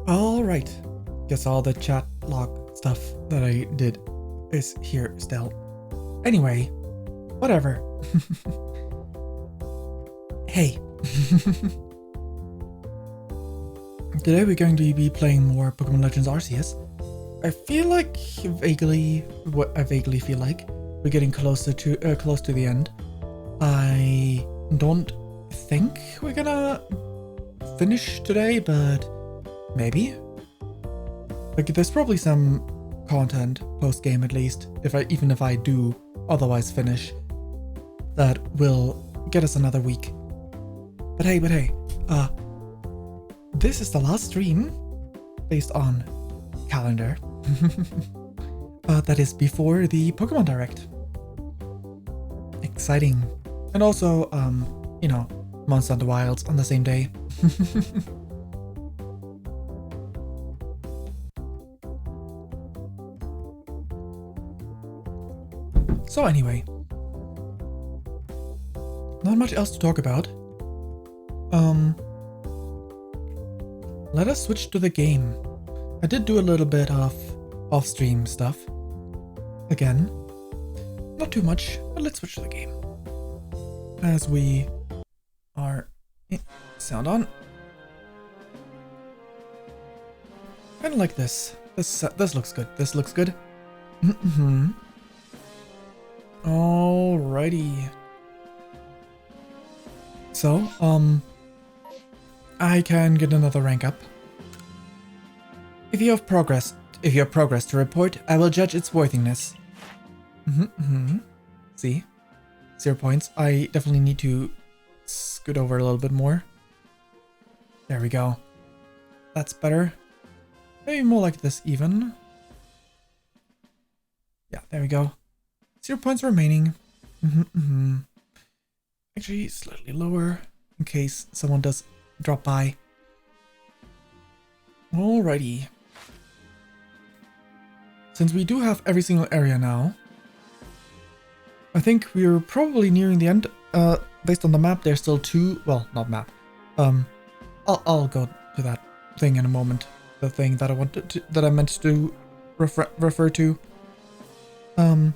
Alright. Guess all the chat log stuff that I did is here still. Anyway, whatever. Hey. Today we're going to be playing more Pokemon Legends Arceus. I feel like what I vaguely feel like we're getting close to the end. I don't think we're gonna finish today, but maybe. Like, there's probably some content post game, at least, even if I do otherwise finish, that will get us another week. But hey, this is the last stream based on calendar. That is before the Pokemon Direct. Exciting. And also, you know, Monster Hunter Wilds on the same day. So anyway, not much else to talk about. Let us switch to the game. I did do a little bit of off-stream stuff. Again, not too much, but let's switch to the game. As we are... sound on. Kinda like this. This looks good. This looks good. Alrighty. So, I can get another rank up. If you have progress to report, I will judge its worthiness. See? 0 points. I definitely need to scoot over a little bit more. There we go. That's better. Maybe more like this even. Yeah, there we go. 0 points remaining. Actually, slightly lower in case someone does drop by. Alrighty. Since we do have every single area now, I think we're probably nearing the end. Based on the map, there's still two. Well, not map. I'll go to that thing in a moment. The thing that I meant to refer to. You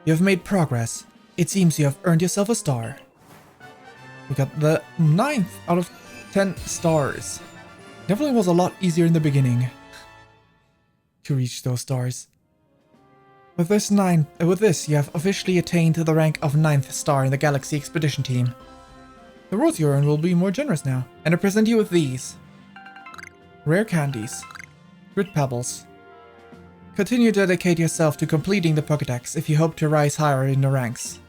have made progress. It seems you have earned yourself a star. We got the 9th out of 10 stars. Definitely was a lot easier in the beginning to reach those stars. With this, you have officially attained the rank of 9th star in the Galaxy Expedition Team. The rewards you earn will be more generous now, and I present you with these. Rare candies. Grit pebbles. Continue to dedicate yourself to completing the Pokédex if you hope to rise higher in the ranks.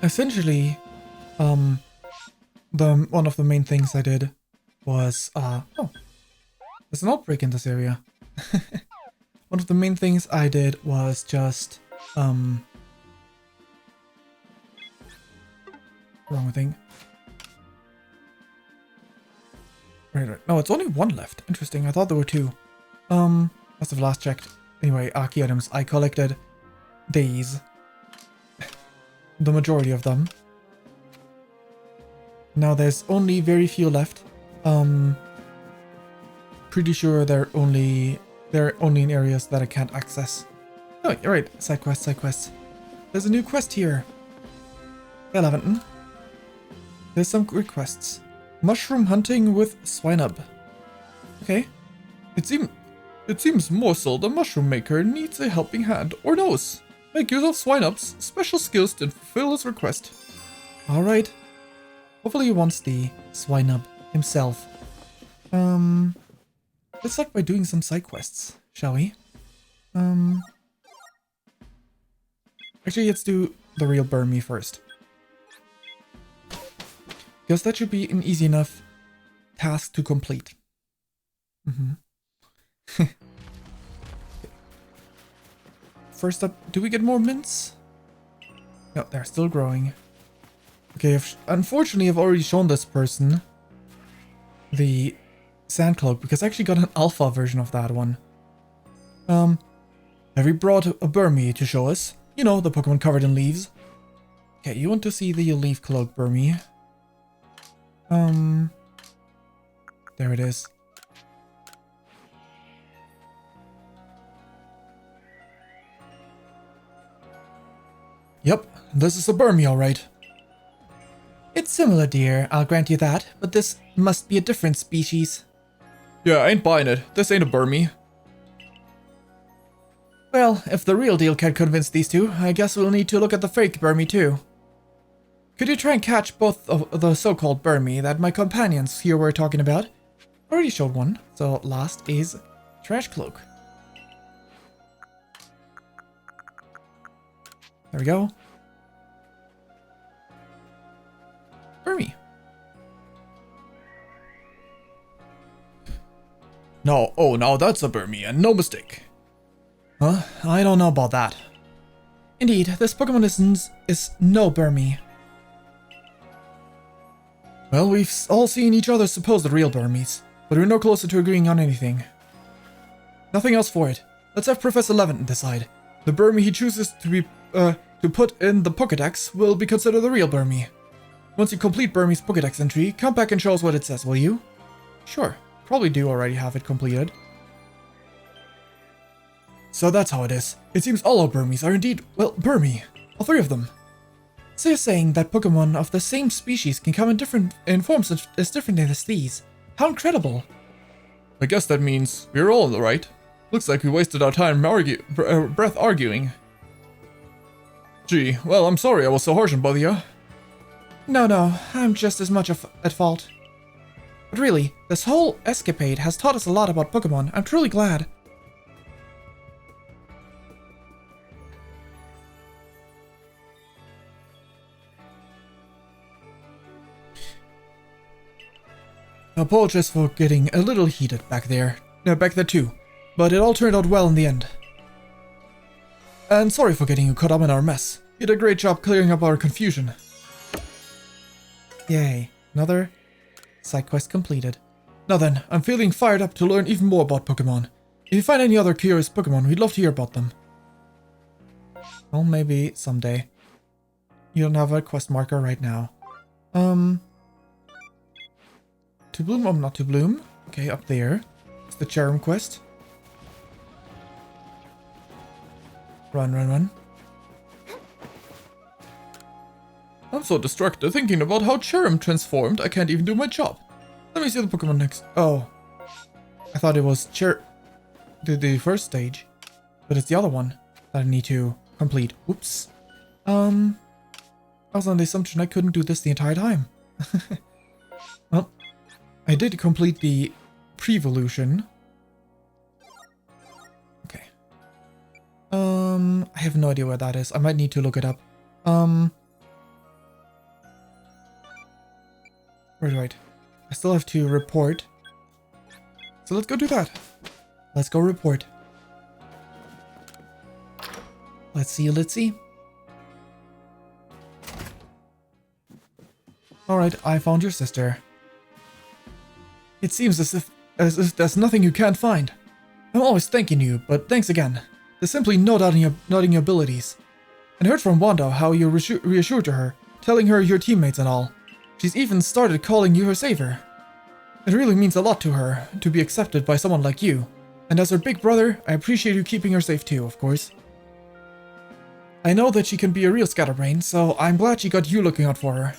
Essentially, one of the main things I did was, oh, there's an outbreak in this area. One of the main things I did was just, wrong thing. Right. No, it's only one left. Interesting. I thought there were two. Must have last checked. Anyway, key items. I collected these. The majority of them. Now there's only very few left. Pretty sure they're only in areas that I can't access. Oh, you're right. Side quests. There's a new quest here. Hey, Leventon. There's some requests. Mushroom hunting with Swinub. Okay. It seems Morsel, the mushroom maker, needs a helping hand or nose. Make use of Swinub's special skills to fulfill his request. Alright. Hopefully he wants the Swinub himself. Let's start by doing some side quests, shall we? Actually, let's do the real Burmy first. Because that should be an easy enough task to complete. First up, do we get more mints? No, they're still growing. Okay, unfortunately I've already shown this person the Sand Cloak, because I actually got an alpha version of that one. Have we brought a Burmy to show us? You know, the Pokemon covered in leaves. Okay, you want to see the leaf cloak, Burmy? There it is. Yep, this is a Burmy, alright. It's similar, dear, I'll grant you that, but this must be a different species. Yeah, I ain't buying it. This ain't a Burmy. Well, if the real deal can't convince these two, I guess we'll need to look at the fake Burmy too. Could you try and catch both of the so-called Burmy that my companions here were talking about? Already showed one, so last is Trash Cloak. There we go. Burmy. No, oh, now that's a Burmy, and no mistake. Huh? I don't know about that. Indeed, this Pokemon is no Burmy. Well, we've all seen each other's supposed real Burmies, but we're no closer to agreeing on anything. Nothing else for it. Let's have Professor Leventon decide. The Burmy he chooses to put in the Pokédex will be considered the real Burmy. Once you complete Burmy's Pokédex entry, come back and show us what it says, will you? Sure. Probably do already have it completed. So that's how it is. It seems all our Burmies are indeed, well, Burmy. All three of them. So you're saying that Pokemon of the same species can come in forms as different as these? How incredible! I guess that means we're all in the right. Looks like we wasted our time breath arguing. Gee, well, I'm sorry I was so harsh on both of you. No, I'm just as much at fault. But really, this whole escapade has taught us a lot about Pokemon. I'm truly glad. I apologize for getting a little heated back there. Back there too. But it all turned out well in the end. And sorry for getting you caught up in our mess. You did a great job clearing up our confusion. Yay. Another side quest completed. Now then, I'm feeling fired up to learn even more about Pokemon. If you find any other curious Pokemon, we'd love to hear about them. Well, maybe someday. You don't have a quest marker right now. To bloom or not to bloom? Okay, up there. It's the Cherrim quest. Run. I'm so distracted thinking about how Cherrim transformed, I can't even do my job. Let me see the Pokemon next. Oh. I thought it was the first stage. But it's the other one that I need to complete. Whoops. I was on the assumption I couldn't do this the entire time. Well, I did complete the pre-evolution. Okay. I have no idea where that is. I might need to look it up. Right. I still have to report. So let's go do that. Let's go report. Let's see. Alright, I found your sister. It seems as if there's nothing you can't find. I'm always thanking you, but thanks again. There's simply no doubting your abilities. And I heard from Wanda how you reassured her, telling her your teammates and all. She's even started calling you her savior. It really means a lot to her to be accepted by someone like you. And as her big brother, I appreciate you keeping her safe too, of course. I know that she can be a real scatterbrain, so I'm glad she got you looking out for her.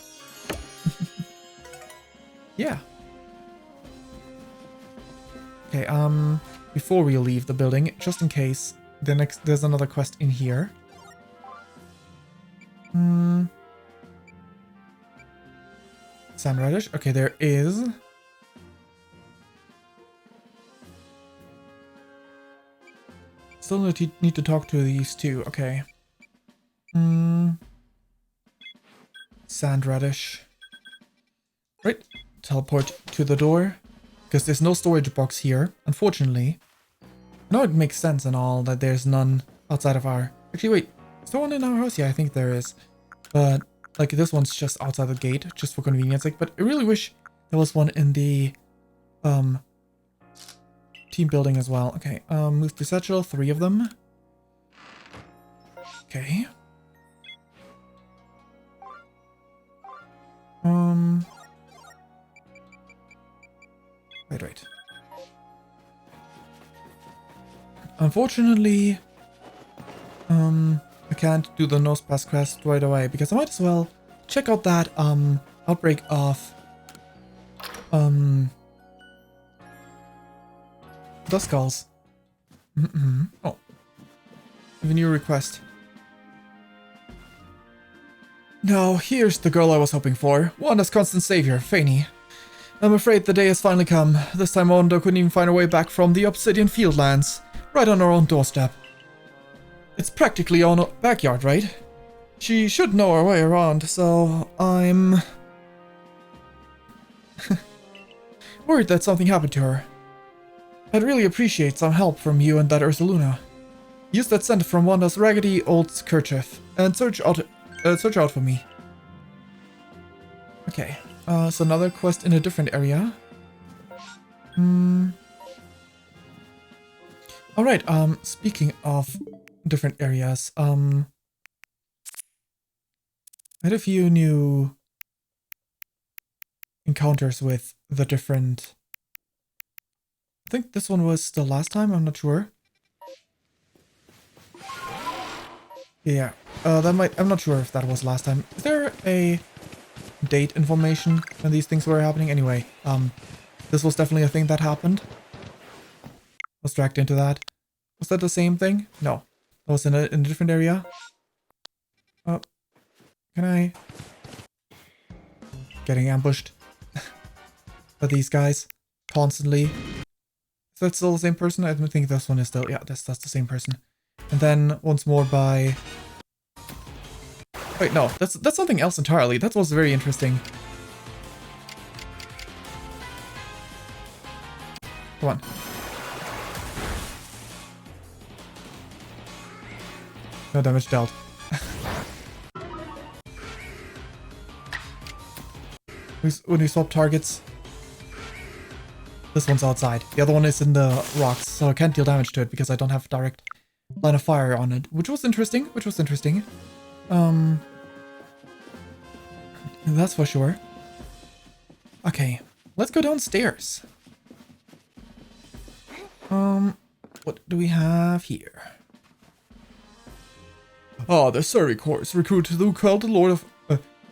Yeah. Okay, before we leave the building, just in case, there's another quest in here. Sand Radish. Okay, there is. Still need to talk to these two. Okay. Sand Radish. Right. Teleport to the door. Because there's no storage box here, unfortunately. I know it makes sense and all that there's none outside of our... Actually, wait. Is there one in our house? Yeah, I think there is. But, like, this one's just outside the gate, just for convenience sake. But I really wish there was one in the, team building as well. Okay, move to satchel, 3 of them. Okay. Wait. Unfortunately, I can't do the nose pass quest right away because I might as well check out that, outbreak of, the skulls. Oh. I have a new request. Now, here's the girl I was hoping for. Wanda's constant savior, Fayn. I'm afraid the day has finally come. This time Wanda couldn't even find her way back from the Obsidian Fieldlands. Right on her own doorstep. It's practically on her backyard, right? She should know her way around, so I'm worried that something happened to her. I'd really appreciate some help from you and that Ursaluna. Use that scent from Wanda's raggedy old kerchief and search out for me. Okay, so another quest in a different area. Alright, speaking of different areas, I had a few new encounters with the different... I think this one was the last time, I'm not sure. Yeah, I'm not sure if that was last time. Is there a date information when these things were happening? Anyway, this was definitely a thing that happened. Was dragged into that. Was that the same thing? No. That was in a different area. Oh. Can I... Getting ambushed. By these guys. Constantly. Is that still the same person? I don't think this one is still... Yeah, that's the same person. And then once more by... Wait, no. That's something else entirely. That was very interesting. Come on. No damage dealt. When we swap targets, this one's outside. The other one is in the rocks, so I can't deal damage to it because I don't have direct line of fire on it, which was interesting. That's for sure. Okay, let's go downstairs. What do we have here? The Surrey Course recruit who called the Lord of...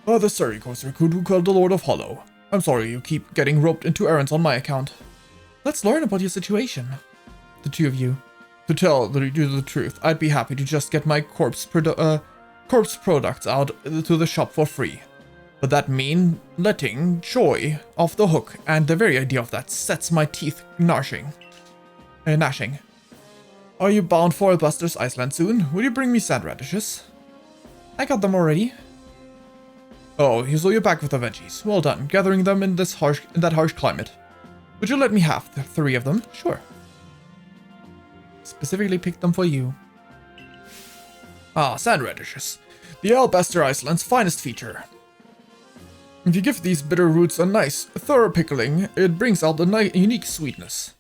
the Surrey Course recruit who called the Lord of Hollow. I'm sorry you keep getting roped into errands on my account. Let's learn about your situation. The two of you. To tell you the truth, I'd be happy to just get my corpse products out to the shop for free. But that mean letting Joy off the hook, and the very idea of that sets my teeth gnashing. Are you bound for Buster's Iceland soon? Will you bring me sand radishes? I got them already. Oh, so you're back with the veggies. Well done, gathering them in that harsh climate. Would you let me have the 3 of them? Sure. Specifically picked them for you. Sand radishes. The Buster Iceland's finest feature. If you give these bitter roots a nice, thorough pickling, it brings out a unique sweetness.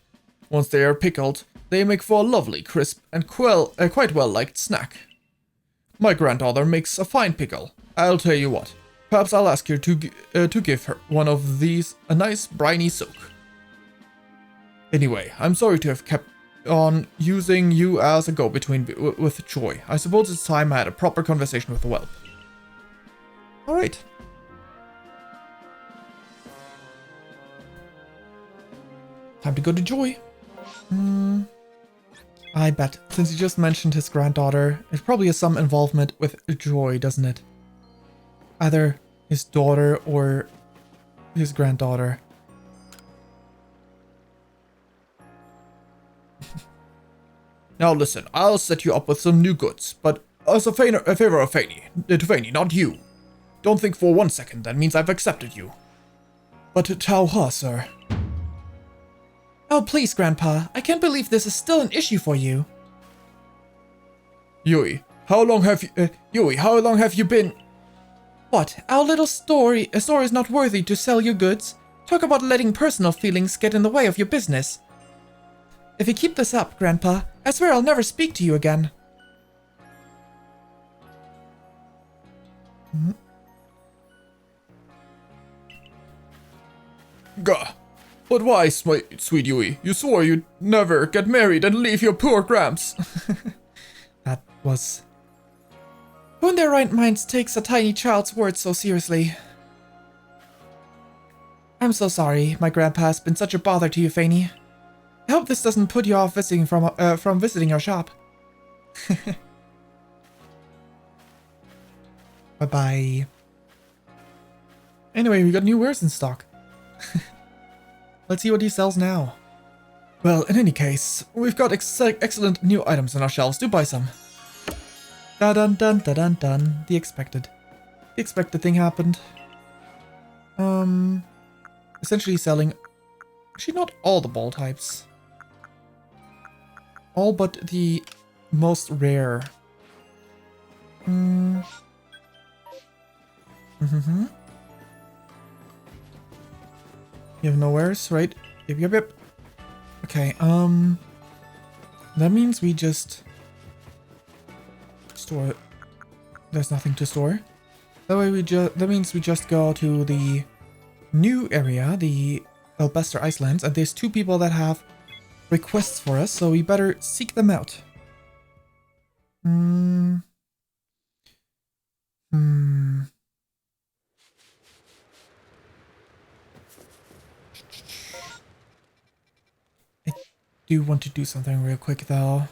Once they are pickled, they make for a lovely, crisp, and quite well-liked snack. My granddaughter makes a fine pickle. I'll tell you what. Perhaps I'll ask her to give her one of these a nice briny soak. Anyway, I'm sorry to have kept on using you as a go-between with Joy. I suppose it's time I had a proper conversation with the whelp. Alright. Time to go to Joy. I bet, since he just mentioned his granddaughter, it probably has some involvement with Joy, doesn't it? Either his daughter or his granddaughter. Now listen, I'll set you up with some new goods, but as a favor of Fayn, not you. Don't think for 1 second that means I've accepted you. But Tao Ha, sir. Oh, please, Grandpa. I can't believe this is still an issue for you. Yui, how long have you been... What? Our little store is not worthy to sell your goods? Talk about letting personal feelings get in the way of your business. If you keep this up, Grandpa, I swear I'll never speak to you again. Gah. But why, sweet Yui? You swore you'd never get married and leave your poor Gramps. That was... Who in their right minds takes a tiny child's words so seriously? I'm so sorry my grandpa has been such a bother to you, Fayn. I hope this doesn't put you off visiting from visiting our shop. Bye-bye. Anyway, we got new wares in stock. Let's see what he sells now. Well, in any case, we've got excellent new items on our shelves. Do buy some. Da-dun-dun-da-dun-dun. The expected. The expected thing happened. Essentially selling... Actually, not all the ball types. All but the most rare. You have no wares, right? Yep. Okay, that means we just store it. There's nothing to store. That means we just go to the new area, the Elbester Icelands, and there's 2 people that have requests for us, so we better seek them out. I do want to do something real quick though.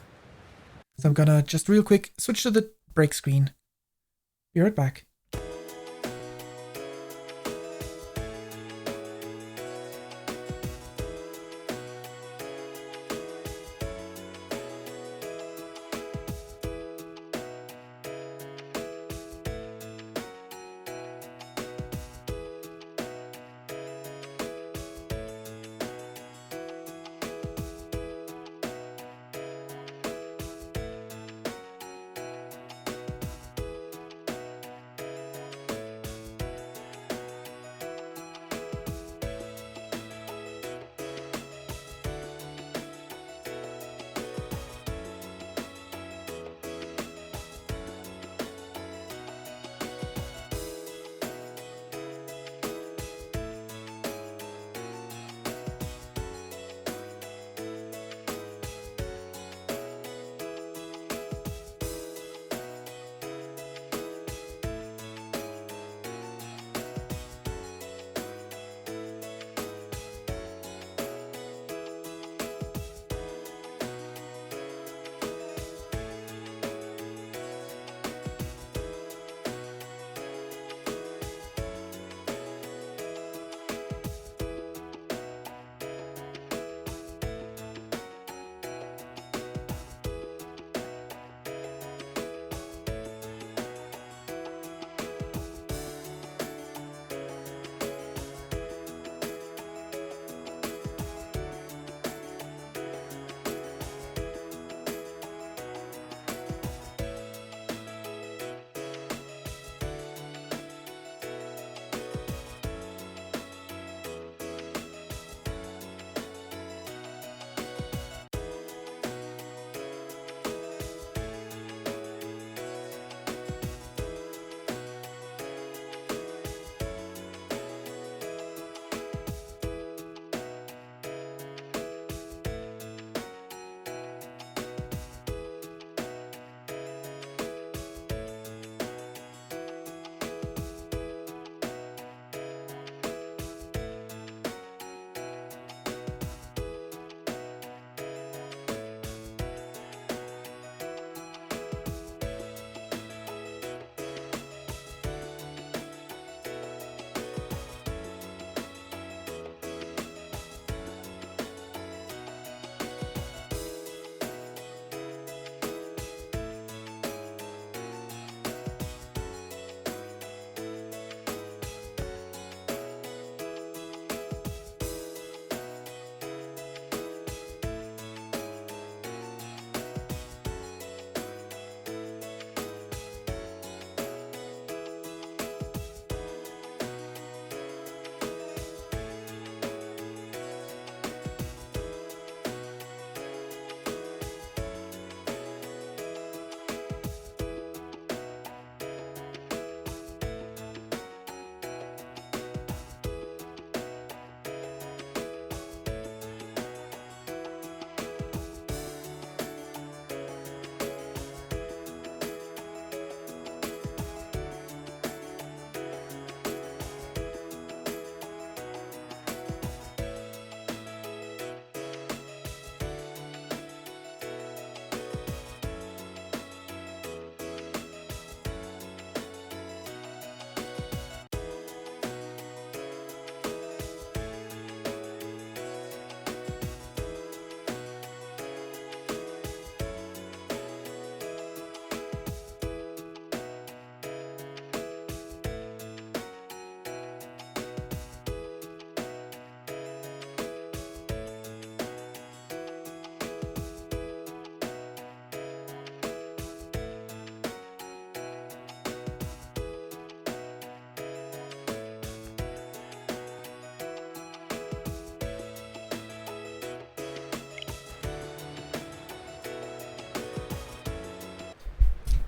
So I'm gonna just real quick switch to the break screen. Be right back.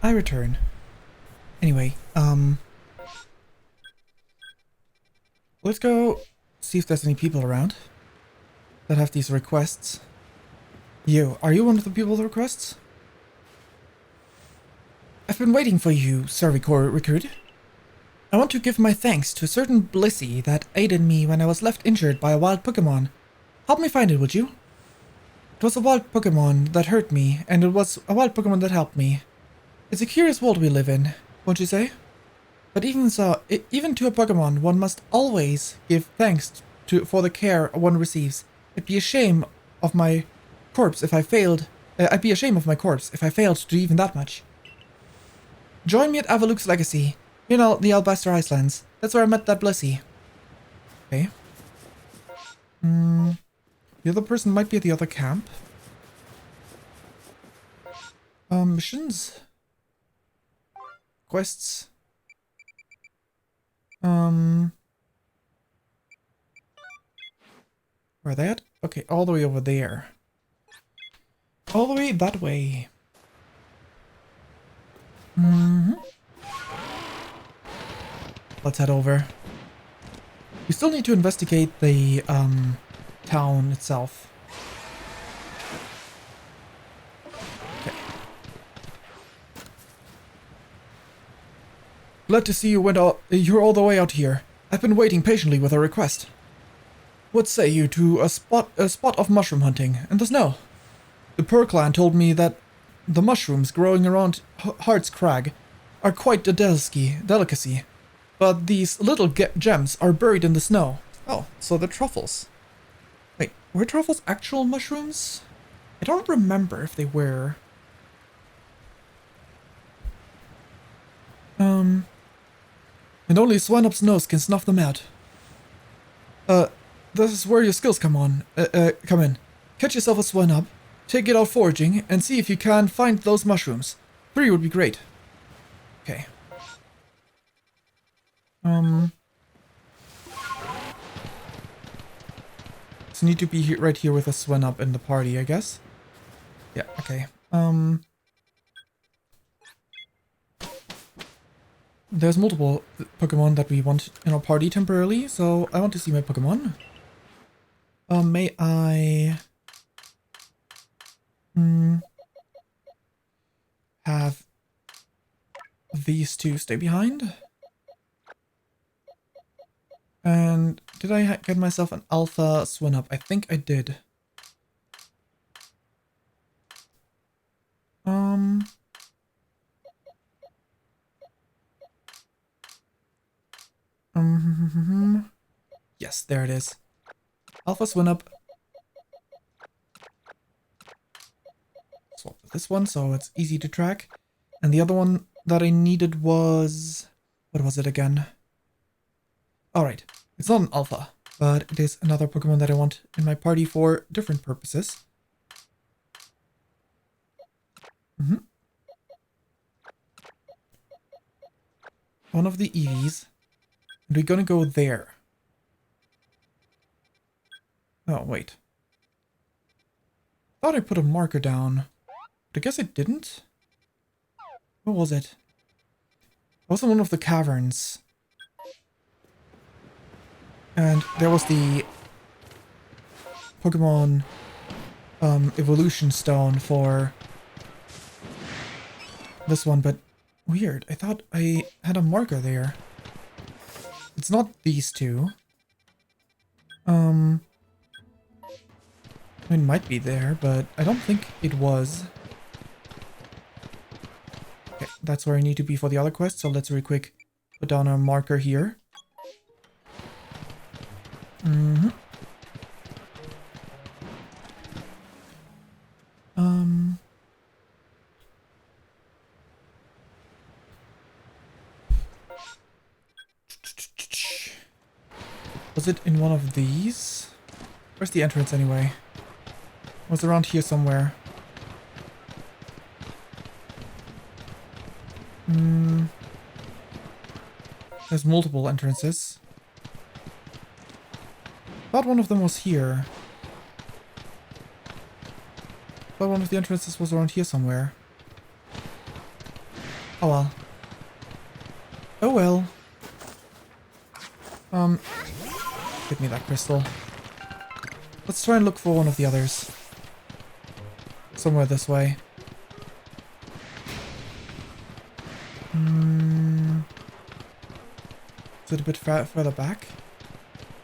I return. Anyway, let's go see if there's any people around that have these requests. Are you one of the people with requests? I've been waiting for you, Servicor recruit. I want to give my thanks to a certain Bluesky that aided me when I was left injured by a wild Pokémon. Help me find it, would you? It was a wild Pokémon that hurt me, and it was a wild Pokémon that helped me. It's a curious world we live in, won't you say? But even so, even to a Pokémon, one must always give thanks for the care one receives. It'd be a shame of my corpse if I failed. I'd be ashamed of my corpse if I failed to do even that much. Join me at Avaluk's Legacy. You know, the Albaster Icelands. That's where I met that Bluesky. Okay. The other person might be at the other camp. Missions? Quests? Where are they at? Okay, all the way over there. All the way that way. Let's head over. We still need to investigate the town itself. Okay. Glad to see you're all the way out here. I've been waiting patiently with a request. What say you to a spot of mushroom hunting in the snow? The Purr clan told me that the mushrooms growing around Heart's Crag are quite a delicacy, but these little gems are buried in the snow. Oh, so they're truffles. Wait, were truffles actual mushrooms? I don't remember if they were. And only Swinup's nose can snuff them out. This is where your skills come in. Catch yourself a Swinup, take it out foraging, and see if you can find those mushrooms. 3 would be great. Okay. So need to be right here with a Swinup in the party, I guess. Yeah, okay. There's multiple Pokemon that we want in our party temporarily, so I want to see my Pokemon. May I have these two stay behind? And did I get myself an Alpha Swinup? I think I did. Yes, there it is. Alpha Swinup. Swap with this one so it's easy to track. And the other one that I needed was... what was it again? Alright, it's not an alpha, but it is another Pokemon that I want in my party for different purposes. One of the Eevees. And we're gonna go there. Oh, wait. Thought I put a marker down, but I guess I didn't. What was it? It was in one of the caverns. And there was the Pokemon evolution stone for this one, but weird. I thought I had a marker there. It's not these two. It might be there, but I don't think it was. Okay, that's where I need to be for the other quest, so let's really quick put down our marker here. Was it in one of these? Where's the entrance anyway? It was around here somewhere. There's multiple entrances. Thought one of them was here. Thought one of the entrances was around here somewhere. Oh well. Oh well. Give me that crystal. Let's try and look for one of the others. Somewhere this way. Is it a bit further back?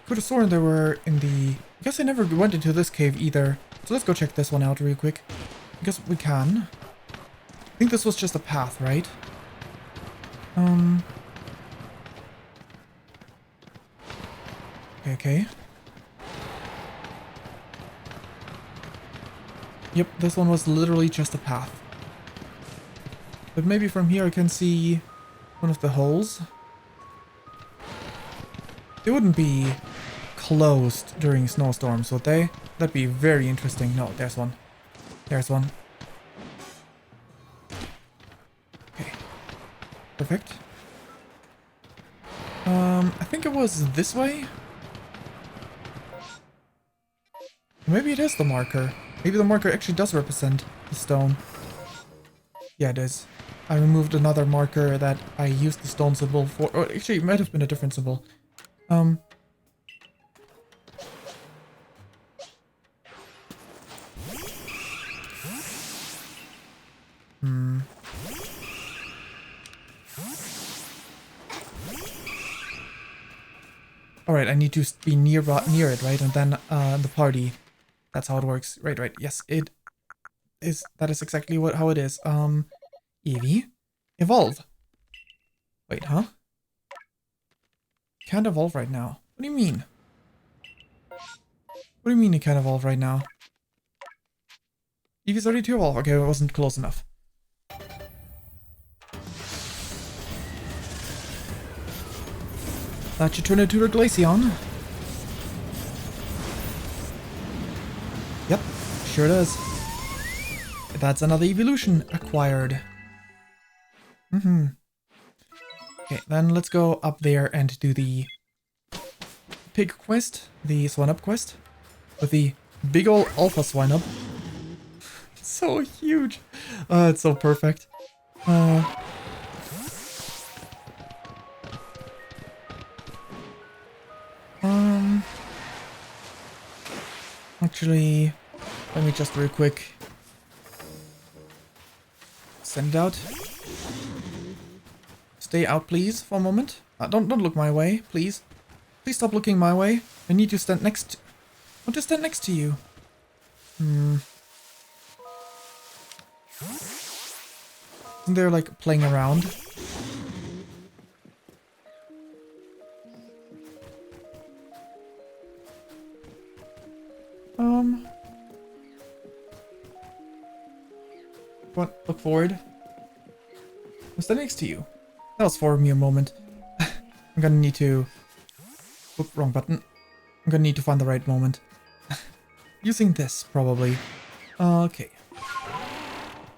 Could have sworn they were in the... I guess I never went into this cave either. So let's go check this one out real quick. I guess we can. I think this was just a path, right? Okay. Yep, this one was literally just a path. But maybe from here I can see one of the holes. They wouldn't be closed during snowstorms, would they? That'd be very interesting. No, there's one. There's one. Okay. Perfect. I think it was this way? Maybe it is the marker. Maybe the marker actually does represent the stone. Yeah, it is. I removed another marker that I used the stone symbol for. Or actually, it might have been a different symbol. Alright, I need to be near it, right? And then the party. That's how it works. Right, right. Yes, it is. That is exactly how it is. Eevee, evolve. Wait, huh? Can't evolve right now. What do you mean? What do you mean you can't evolve right now? Eevee's ready to evolve. Okay, it wasn't close enough. That should turn into a Glaceon. Yep, sure does. That's another evolution acquired. Okay, then let's go up there and do the pig quest, the Swine-Up quest, with the big ol' alpha Swine-Up. It's so huge. It's so perfect. Actually, let me just real quick send it out. Stay out, please, for a moment. Don't look my way, please. Please stop looking my way. I need to stand next to... I want to stand next to you. Isn't there, like, playing around? What? Look forward. I'm standing next to you. That was for me a moment. I'm gonna need to... Oop, wrong button. I'm gonna need to find the right moment. Using this, probably. Okay.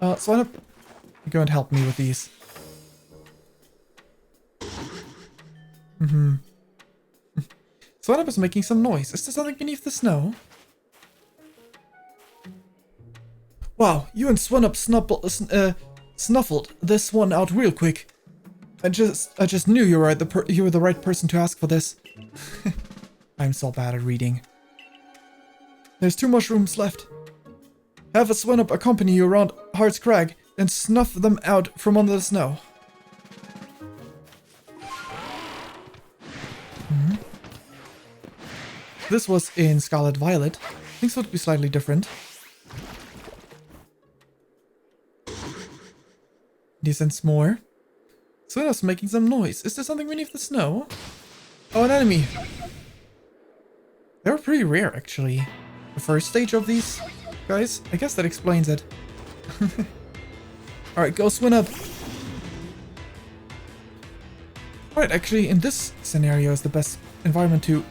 Swine-Up, you're going to help me with these. Swine-Up is making some noise. Is there something beneath the snow? Wow, you and Swine-Up snuffled this one out real quick. I just knew you were the right person to ask for this. I'm so bad at reading. There's 2 mushrooms left. Have a Swine-Up accompany you around Heart's Crag, then snuff them out from under the snow. This was in Scarlet Violet. Things would be slightly different. Decent more. Swine-Up's making some noise. Is there something beneath the snow? Oh, an enemy. They're pretty rare, actually. The first stage of these guys. I guess that explains it. Alright, go Swine-Up. Alright, actually, in this scenario is the best environment to...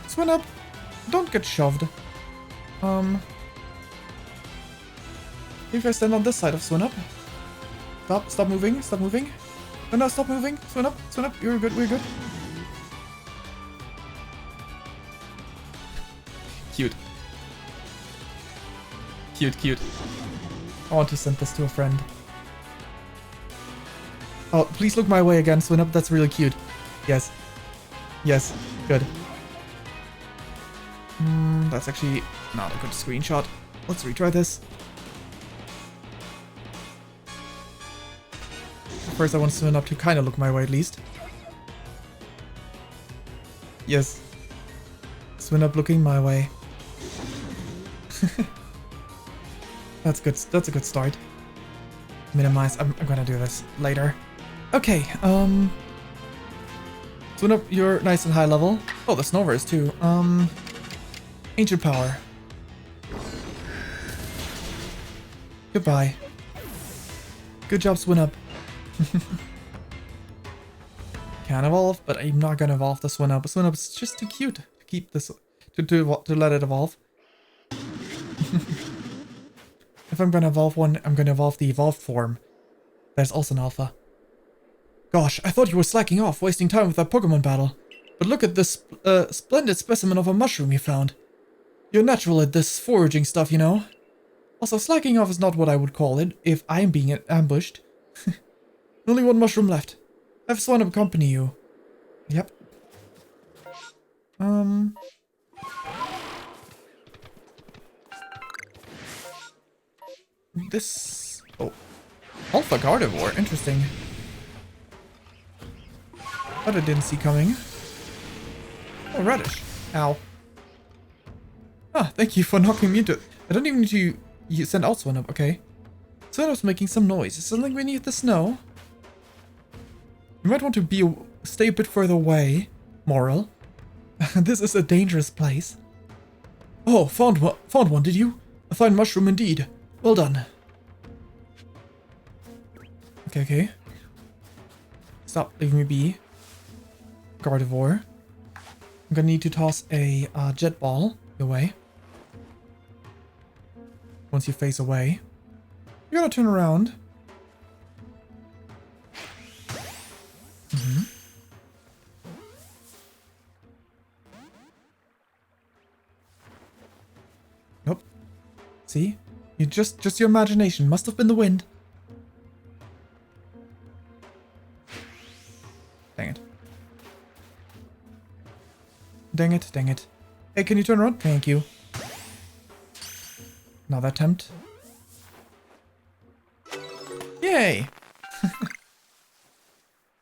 Swine-Up, don't get shoved. If I stand on this side of Swine-Up. Stop moving, stop moving. No, stop moving. Swine-Up, you're good, we're good. Cute. Cute. I want to send this to a friend. Oh, please look my way again, Swinub. That's really cute. Yes. Yes. Good. That's actually not a good screenshot. Let's retry this. First, I want Swinub to kind of look my way at least. Yes. Swinub looking my way. That's good. That's a good start. Minimize. I'm gonna do this later. Okay. Swinub, you're nice and high level. Oh, the Snover is too. Ancient power. Goodbye. Good job, Swinub. Can evolve, but I'm not gonna evolve the Swinub. Swinub's just too cute to keep this to let it evolve. If I'm gonna evolve one, I'm gonna evolve the evolved form. There's also an alpha. Gosh, I thought you were slacking off, wasting time with that Pokemon battle. But look at this splendid specimen of a mushroom you found. You're natural at this foraging stuff, you know. Also, slacking off is not what I would call it if I'm being ambushed. Only one mushroom left. Have Swan accompany you. Yep. This... Oh. Alpha Gardevoir. Interesting. That I didn't see coming. Oh, Radish. Ow. Ah, thank you for knocking me into... I don't even need to send out Swinub, okay. Swinub's making some noise. Is something beneath the snow? You might want to stay a bit further away, Moral. This is a dangerous place. Oh, found one, did you? A fine mushroom indeed. Well done. Okay. Stop, leave me be. Gardevoir. I'm gonna need to toss a jet ball your way. Once you face away. You gotta turn around. Nope. See? You just your imagination. Must have been the wind. Dang it. Dang it. Hey, can you turn around? Thank you. Another attempt. Yay!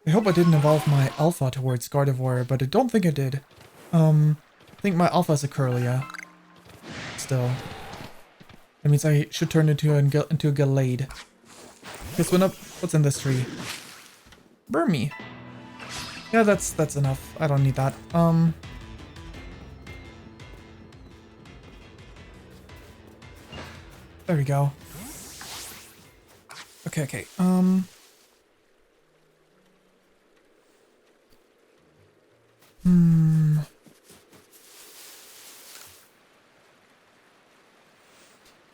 I hope I didn't evolve my alpha towards Gardevoir, but I don't think I did. I think my alpha is a Curlia. Still. That means I should turn into a Gallade. This one up. What's in this tree? Burmy. Yeah, that's enough. I don't need that. There we go. Okay.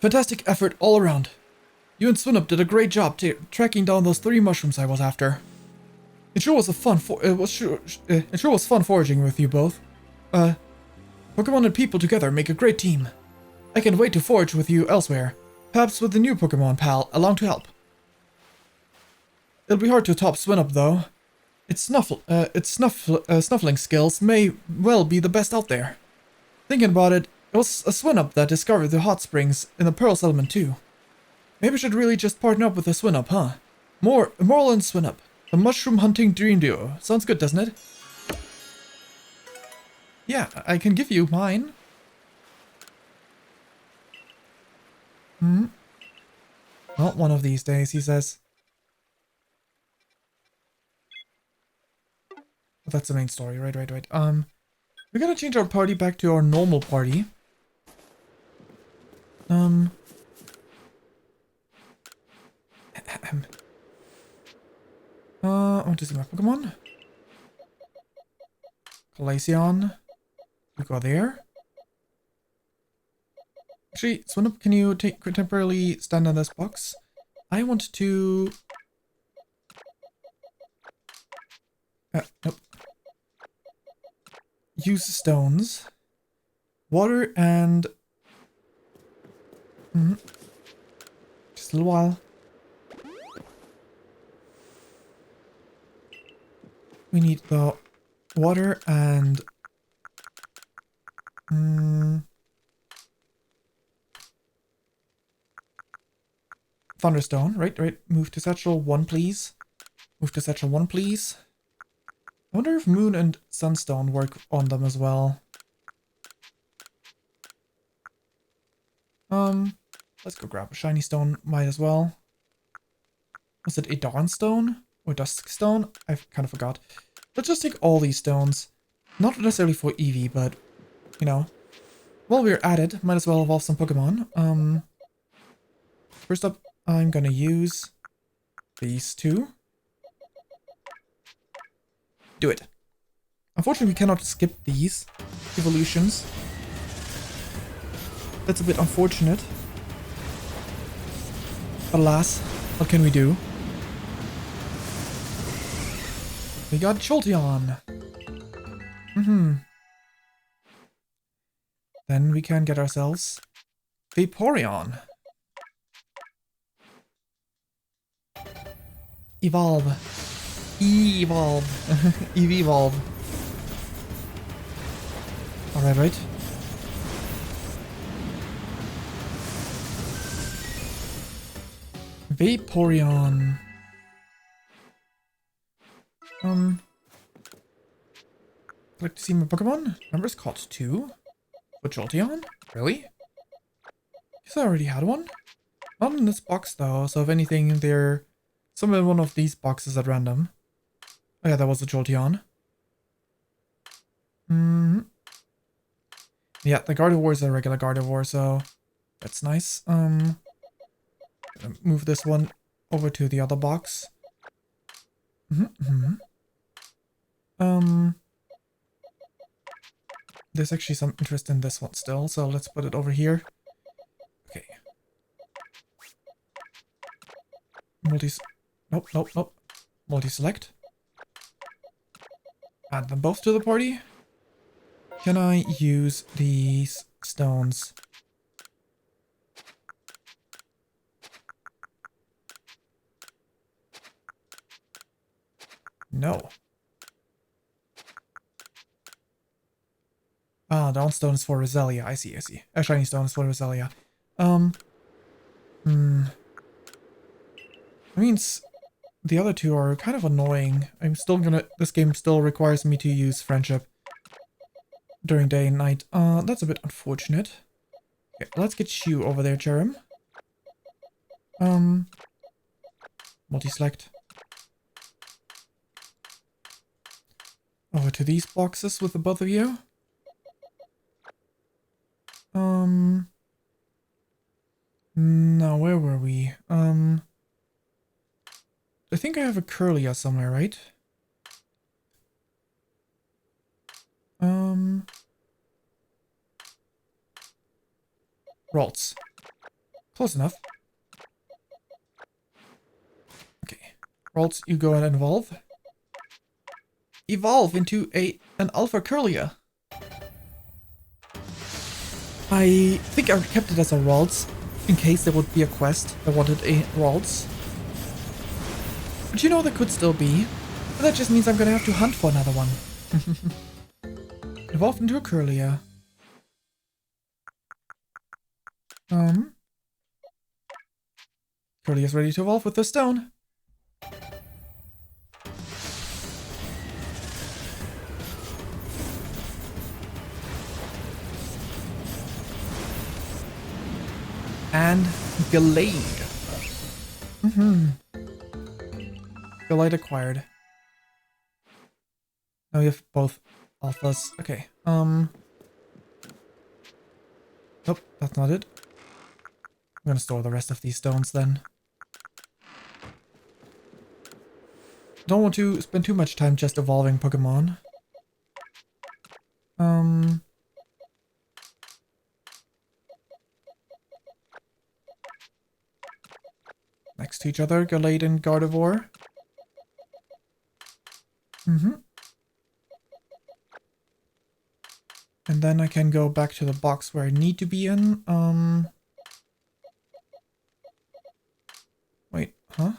Fantastic effort all around. You and Swinub did a great job tracking down those 3 mushrooms I was after. It sure was fun foraging with you both. Pokemon and people together make a great team. I can't wait to forage with you elsewhere. Perhaps with the new Pokemon pal along to help. It'll be hard to top Swinub though. Its snuffling skills may well be the best out there. Thinking about it, it was a Swinub that discovered the hot springs in the Pearl Settlement too. Maybe I should really just partner up with a Swinub, huh? Moral and Swinub. The mushroom hunting dream duo. Sounds good, doesn't it? Yeah, I can give you mine. Well, one of these days, he says. That's the main story, right. We're gonna change our party back to our normal party. I want to see my Pokemon. Glaceon. You go there. Actually, Swinub, can you temporarily stand on this box? I want to... nope. Use stones. Water and... Just a little while. we need the water and Thunderstone, right? Move to Satchel 1, please. Move to Satchel 1, please. I wonder if Moon and Sunstone work on them as well. Let's go grab a shiny stone, might as well. Was it a Dawnstone? Or Duskstone? I kind of forgot. Let's just take all these stones. Not necessarily for Eevee, but, you know. While we're at it, might as well evolve some Pokemon. First up, I'm gonna use these two. Do it. Unfortunately, we cannot skip these evolutions. That's a bit unfortunate. But alas, what can we do? We got Jolteon. Then we can get ourselves Vaporeon. Evolve. Evolve. Evolve. Alright, right. Vaporeon. I'd like to see my Pokemon. Numbers caught 2. For Jolteon? Really? Guess I already had one. Not in this box though, so if anything, they're somewhere in one of these boxes at random. Oh yeah, that was a Jolteon. Yeah, the Gardevoir is a regular Gardevoir, so that's nice. Gonna move this one over to the other box. There's actually some interest in this one still, so let's put it over here. Okay. Nope. Multi-select. Add them both to the party. Can I use these stones? No. Ah, Dawnstone is for Roselia. I see. A shiny stone is for Roselia. That means the other two are kind of annoying. This game still requires me to use friendship during day and night. That's a bit unfortunate. Okay, let's get you over there, Cherim. Multi-select. Over to these boxes with the both of you. Now where were we? I think I have a Curlia somewhere, right? Ralts. Close enough. Okay. Ralts, you go ahead and evolve. Evolve into an Alpha Curlia. I think I kept it as a Ralts in case there would be a quest that wanted a Ralts. But you know, there could still be. But that just means I'm gonna have to hunt for another one. Evolved into a Curlia. Curlia's ready to evolve with the stone. And Gallade. Gallade acquired. Now we have both alphas. Okay. Nope, that's not it. I'm gonna store the rest of these stones then. Don't want to spend too much time just evolving Pokemon. Next to each other, Gallade and Gardevoir. And then I can go back to the box where I need to be in. Wait, huh?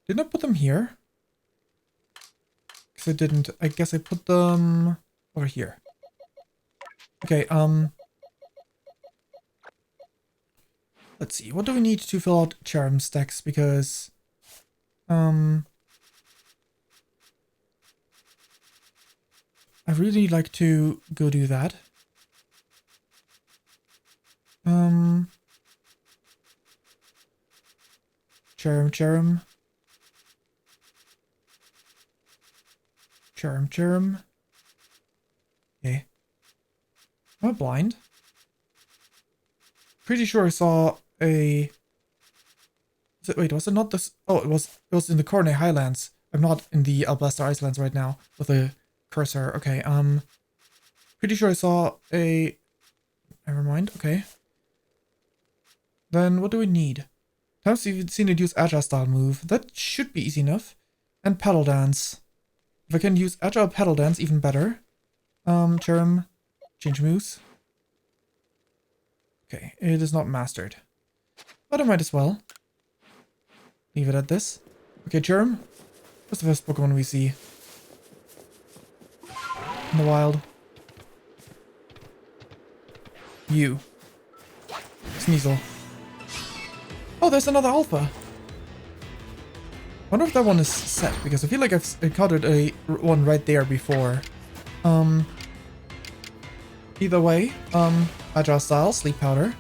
Didn't I put them here? I didn't. I guess I put them over here. Okay, let's see. What do we need to fill out charm stacks? Because, I really like to go do that. Charm. Okay. Am I blind? Pretty sure I saw a... Wait, was it not this? Oh, it was in the Corne Highlands. I'm not in the Alblaster Islands right now with a cursor. Okay, pretty sure I saw a... Never mind, okay. Then what do we need? Times you've seen it use Agile style move. That should be easy enough. And Pedal Dance. If I can use Agile Pedal Dance, even better. Charm. Change moves. Okay, it is not mastered. But I might as well. Leave it at this. Okay, Germ. What's the first Pokemon we see? In the wild. You. Sneasel. Oh, there's another Alpha. I wonder if that one is set, because I feel like I've encountered a one right there before. Either way, Agile Style, Sleep Powder.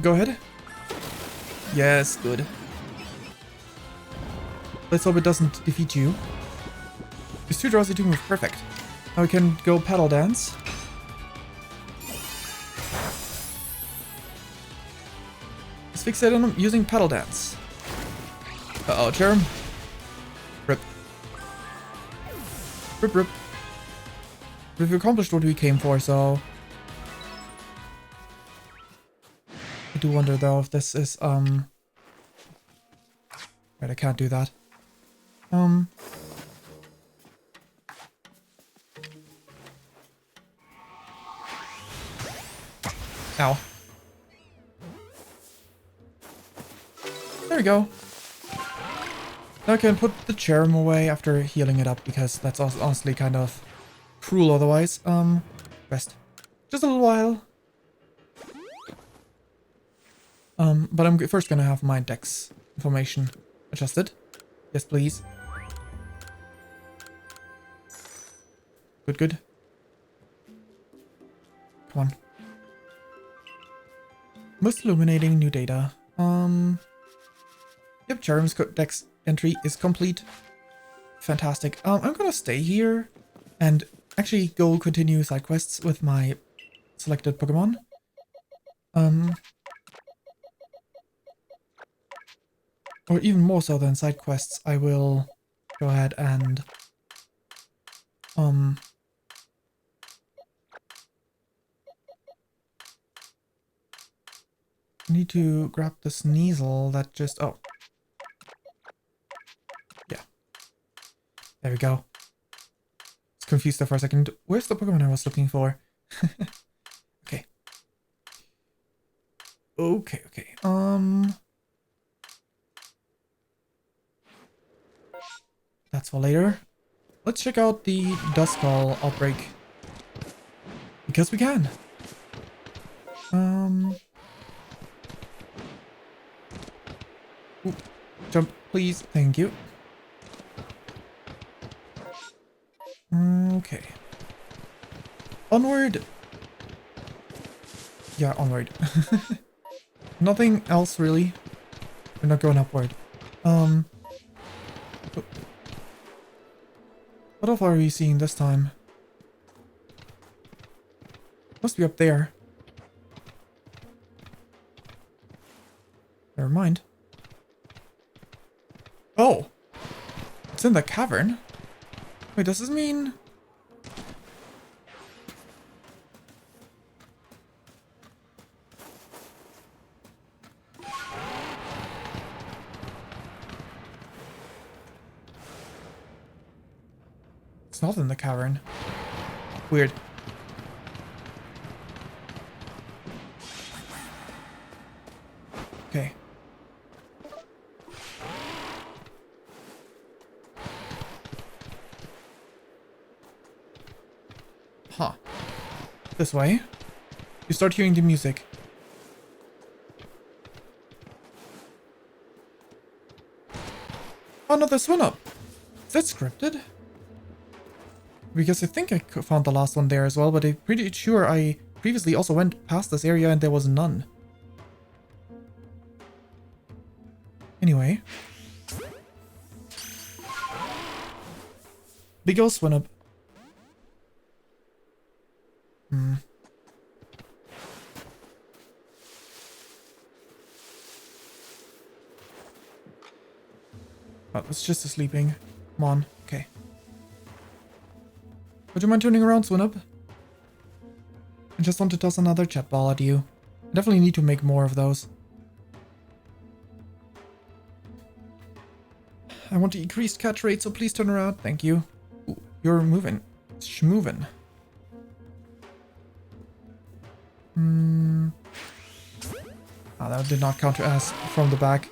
Go ahead. Yes, good. Let's hope it doesn't defeat you. It's too drowsy to move, perfect. Now we can go Pedal Dance. Let's fixate on him using Pedal Dance. Uh-oh, Germ. Rip. Rip. We've accomplished what we came for, so... I do wonder, though, if this is, Right, I can't do that. Ow. There we go. Now I can put the Charm away after healing it up, because that's honestly kind of cruel otherwise. Rest. Just a little while. But I'm first gonna have my dex information adjusted. Yes, please. Good. Come on. Most illuminating new data. Yep, Charm's dex entry is complete. Fantastic. I'm gonna stay here and actually go continue side quests with my selected Pokemon. Or even more so than side quests, I will go ahead and I need to grab the Sneasel that just... Oh. Yeah. There we go. It's confused there for a second. Where's the Pokemon I was looking for? Okay. Okay. That's for later. Let's check out the Duskull outbreak. Because we can. Ooh, jump, please. Thank you. Okay. Onward. Yeah, onward. Nothing else really. We're not going upward. What else are we seeing this time? Must be up there. Never mind. Oh! It's in the cavern? Wait, does this mean... It's not in the cavern. Weird. Okay. This way. You start hearing the music. Oh, another swim up. Is that scripted? Because I think I found the last one there as well, but I'm pretty sure I previously also went past this area and there was none. Anyway. Big ol' swim up. Oh, it's just a sleeping. Come on. Okay. Would you mind turning around, Swinub? I just want to toss another chat ball at you. I definitely need to make more of those. I want to increase catch rate, so please turn around. Thank you. Ooh, you're moving. Schmovin'. Ah, that did not count as from the back.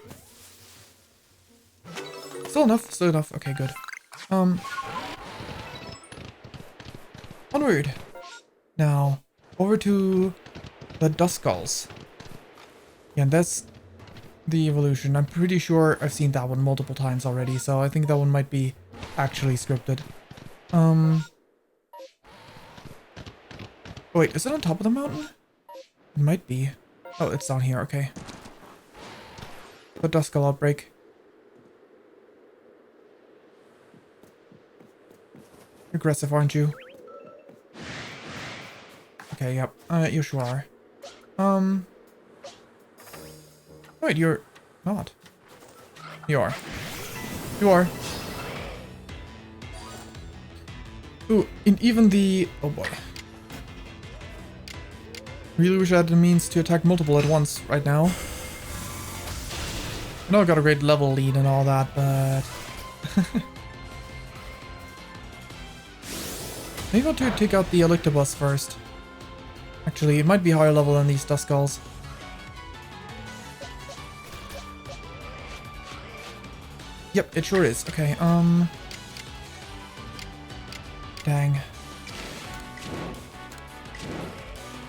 Still enough, still enough. Okay, good. Onward. Now, over to the Duskulls. Yeah, and that's the evolution. I'm pretty sure I've seen that one multiple times already, so I think that one might be actually scripted. Wait, is it on top of the mountain? It might be. Oh, it's down here, okay. The Duskull outbreak. Aggressive, aren't you? Okay, yep. You sure are. Wait, you're not. You are. You are. Ooh, and even the... Oh boy. Really wish I had the means to attack multiple at once right now. I know I got a great level lead and all that, but... Maybe I want to take out the Electabuzz first. Actually, it might be higher level than these Duskulls. Yep, it sure is. Okay, dang.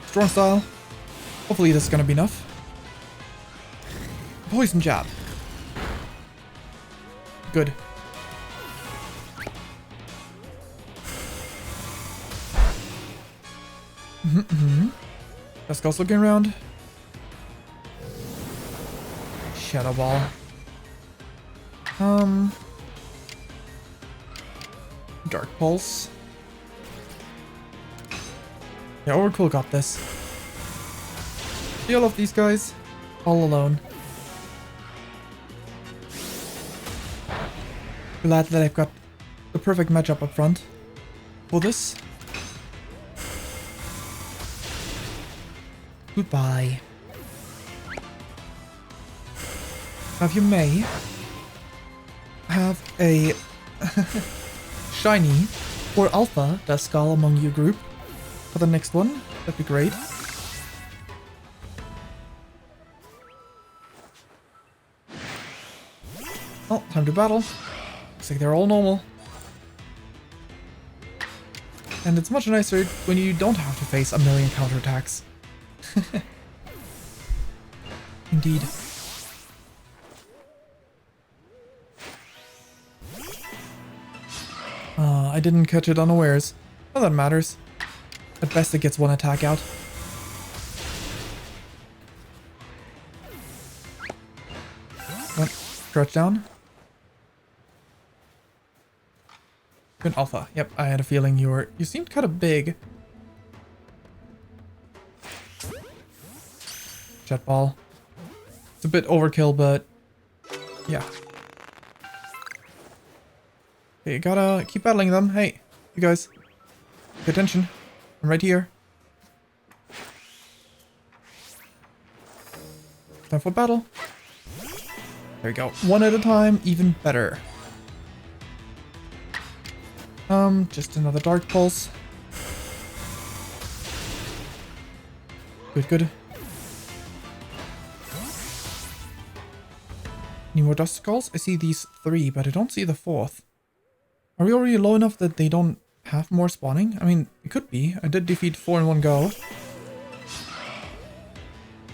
Strong style. Hopefully this is gonna be enough. Poison jab. Good. Duskull's looking around. Shadow Ball. Dark Pulse. Yeah, Oracle got this. Deal of these guys. All alone. Glad that I've got the perfect matchup up front for this. Goodbye. Now, if you may have a shiny or alpha Duskull among your group for the next one, that'd be great. Oh, time to battle. Looks like they're all normal. And it's much nicer when you don't have to face a million counterattacks. Indeed. I didn't catch it unawares. Not that matters. At best it gets one attack out. One, crouch down. Good alpha. Yep, I had a feeling you seemed kind of big. Jet ball. It's a bit overkill, but yeah. Okay, you gotta keep battling them. Hey, you guys, pay attention. I'm right here. Time for battle. There we go. One at a time, even better. Just another Dark Pulse. Good, good. Any more Duskulls? I see these 3, but I don't see the 4th. Are we already low enough that they don't have more spawning? I mean, it could be. I did defeat 4 in one go.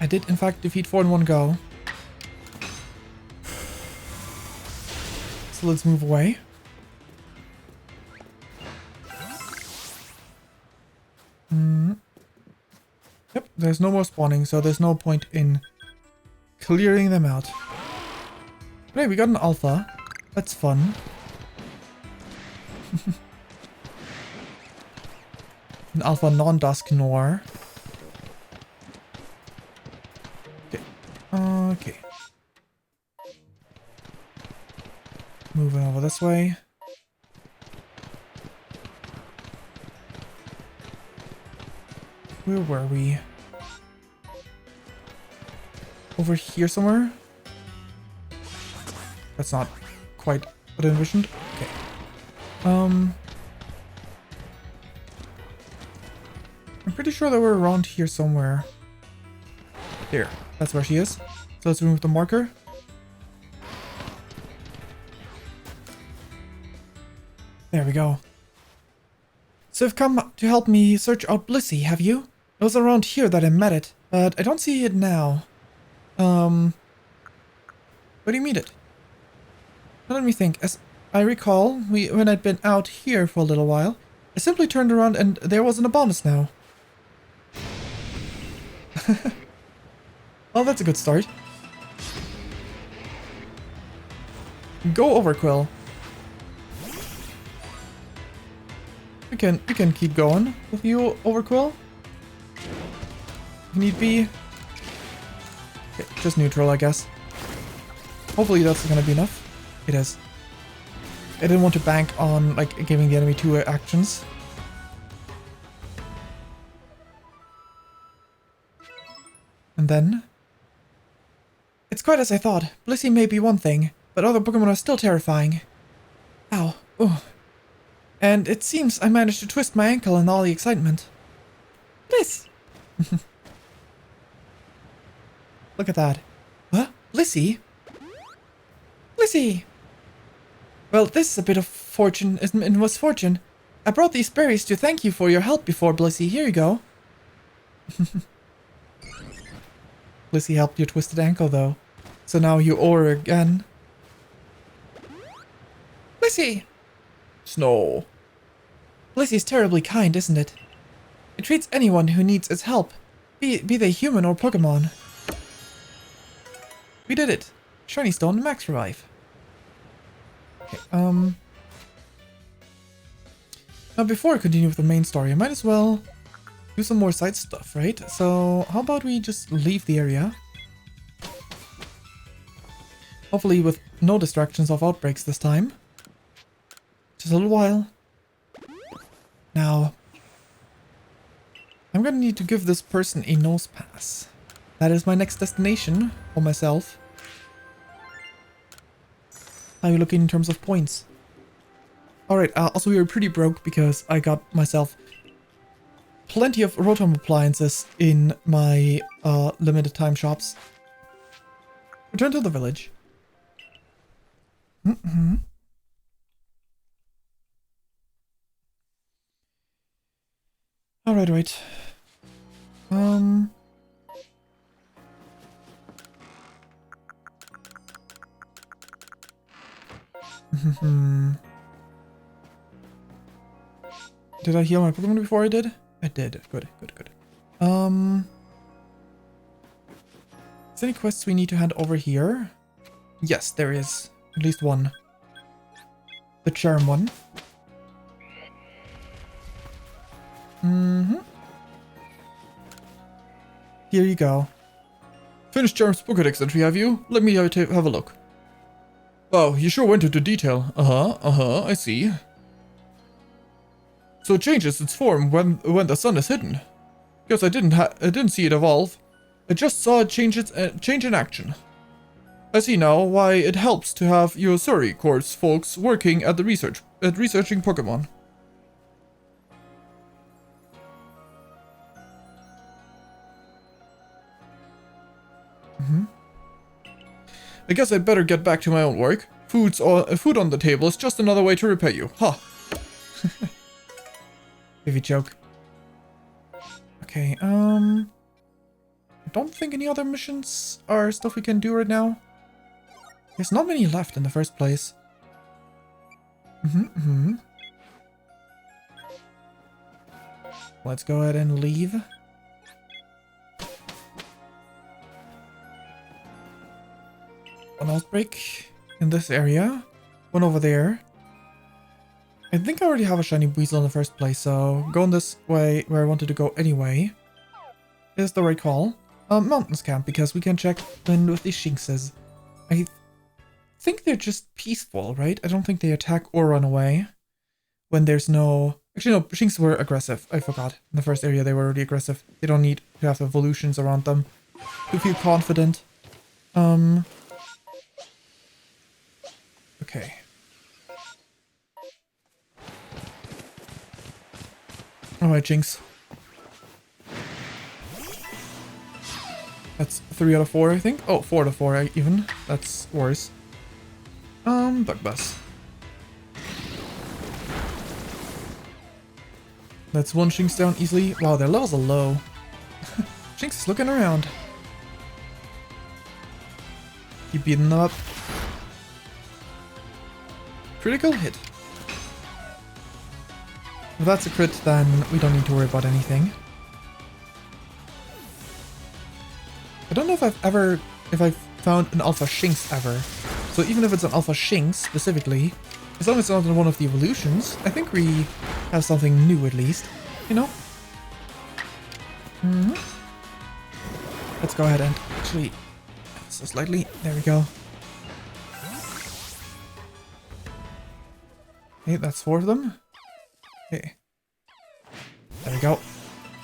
I did, in fact, defeat 4 in one go. So let's move away. Yep, there's no more spawning, so there's no point in clearing them out. But hey, we got an alpha. That's fun. An alpha non-dusk noir. Okay. Okay. Moving over this way. Where were we? Over here somewhere? That's not quite what I envisioned. Okay. I'm pretty sure that we're around here somewhere. There. That's where she is. So let's remove the marker. There we go. So you've come to help me search out Bluesky, have you? It was around here that I met it, but I don't see it now. Where do you meet it? Let me think. As I recall, when I'd been out here for a little while, I simply turned around and there wasn't a bonus now. Well, that's a good start. Go Overquill. We can keep going with you, Overquill. If need be. Okay, just neutral, I guess. Hopefully that's gonna be enough. It is. I didn't want to bank on like giving the enemy 2 actions. And then it's quite as I thought. Bluesky may be one thing, but other Pokemon are still terrifying. Ow. Oh. And it seems I managed to twist my ankle in all the excitement. Bliss! Look at that. Huh? Bluesky? Bluesky! Well, this is a bit of fortune and misfortune. I brought these berries to thank you for your help before, Bluesky. Here you go. Bluesky helped your twisted ankle, though. So now you owe her again. Bluesky! Snow. Bluesky's terribly kind, isn't it? It treats anyone who needs its help, be they human or Pokemon. We did it. Shiny Stone Max Revive. Okay, now before I continue with the main story, I might as well do some more side stuff, right? So how about we just leave the area? Hopefully with no distractions of outbreaks this time. Just a little while. Now, I'm gonna need to give this person a nose pass. That is my next destination for myself. How are you looking in terms of points? Alright, also we were pretty broke because I got myself plenty of Rotom appliances in my limited time shops. Return to the village. Alright. Did I heal my Pokemon before I did? I did. Good. Is there any quests we need to hand over here? Yes, there is. At least one. The charm one. Here you go. Finished Charm's Pokédex entry, have you? Let me have a look. Oh, you sure went into detail. I see. So it changes its form when the sun is hidden. Guess I didn't see it evolve. I just saw it change in action. I see now why it helps to have your Surrey course folks working at researching Pokemon. I guess I'd better get back to my own work. Food on the table is just another way to repay you. Ha! Baby joke. Okay, I don't think any other missions are stuff we can do right now. There's not many left in the first place. Let's go ahead and leave. One outbreak in this area. One over there. I think I already have a shiny weasel in the first place, so going this way where I wanted to go anyway is the right call. Mountains camp, because we can check in with the Shinxes. I think they're just peaceful, right? I don't think they attack or run away when there's no... Actually, no, Shinx were aggressive. I forgot. In the first area, they were already aggressive. They don't need to have evolutions around them to feel confident. Okay. Alright, Jinx. That's 3 out of 4, I think. Oh, 4 out of 4 even. That's worse. Bug Buzz. That's one Shinx down easily. Wow, their levels are low. Shinx is looking around. Keep beating them up. Critical hit. If that's a crit, then we don't need to worry about anything. I don't know if I've found an Alpha Shinx ever. So even if it's an Alpha Shinx specifically, as long as it's not in one of the evolutions, I think we have something new at least, you know? Let's go ahead and actually, so slightly, there we go. Okay, that's 4 of them. Okay. There we go.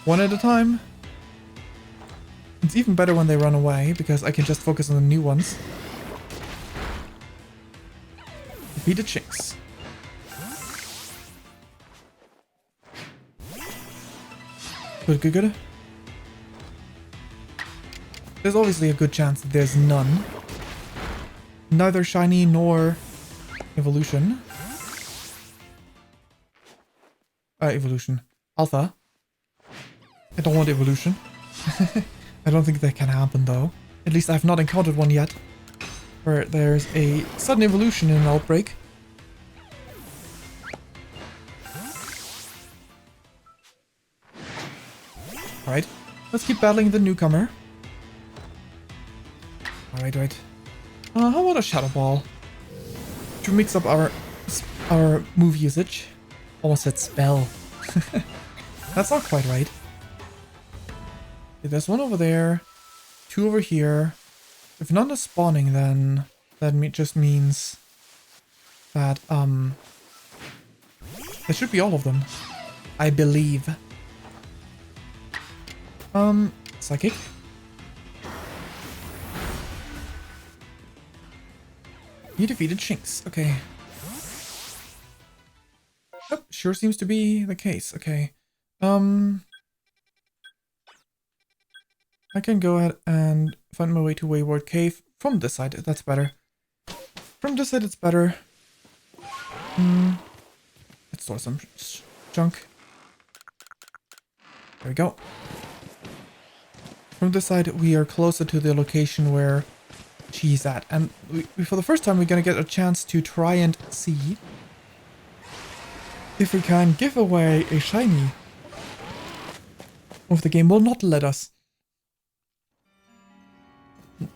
One at a time. It's even better when they run away, because I can just focus on the new ones. Beat the Shinx. Good. There's obviously a good chance that there's none. Neither shiny nor evolution. Evolution. Alpha. I don't want evolution. I don't think that can happen though. At least I've not encountered one yet. Where there's a sudden evolution in an outbreak. Alright. Let's keep battling the newcomer. Alright. How about a Shadow Ball? To mix up our move usage. Almost said spell. That's not quite right. Okay, there's one over there. 2 over here. If none is spawning, then that just means that there should be all of them. I believe. Psychic. You defeated Shinx. Okay. Yep, sure seems to be the case. Okay. I can go ahead and find my way to Wayward Cave from this side. That's better. From this side, it's better. Let's store some junk. There we go. From this side, we are closer to the location where she's at. And for the first time, we're gonna get a chance to try and see if we can give away a shiny. Or if the game will not let us.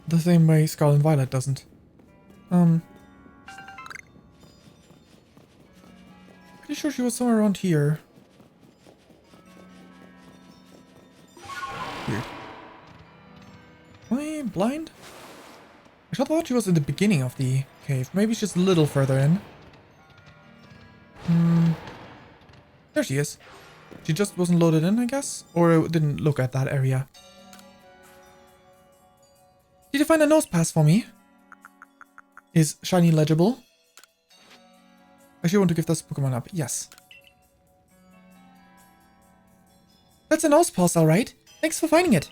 The same way Scarlet and Violet doesn't. Pretty sure she was somewhere around here. Weird. Am I blind? I thought she was in the beginning of the cave. Maybe she's just a little further in. There she is. She just wasn't loaded in, I guess? Or didn't look at that area. Did you find a nose pass for me? Is shiny legible? I actually want to give this Pokemon up. Yes. That's a nose pass, alright. Thanks for finding it.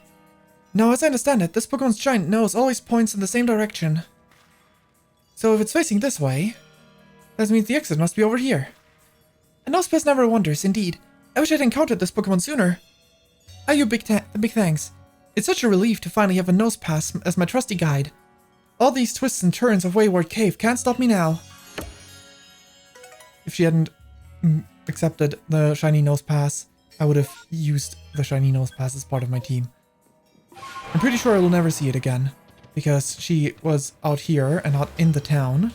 Now, as I understand it, this Pokemon's giant nose always points in the same direction. So if it's facing this way, that means the exit must be over here. A nose pass never wanders, indeed. I wish I'd encountered this Pokemon sooner. Ah, you big thanks. It's such a relief to finally have a nose pass as my trusty guide. All these twists and turns of Wayward Cave can't stop me now. If she hadn't accepted the shiny nose pass, I would have used the shiny nose pass as part of my team. I'm pretty sure I will never see it again, because she was out here and not in the town.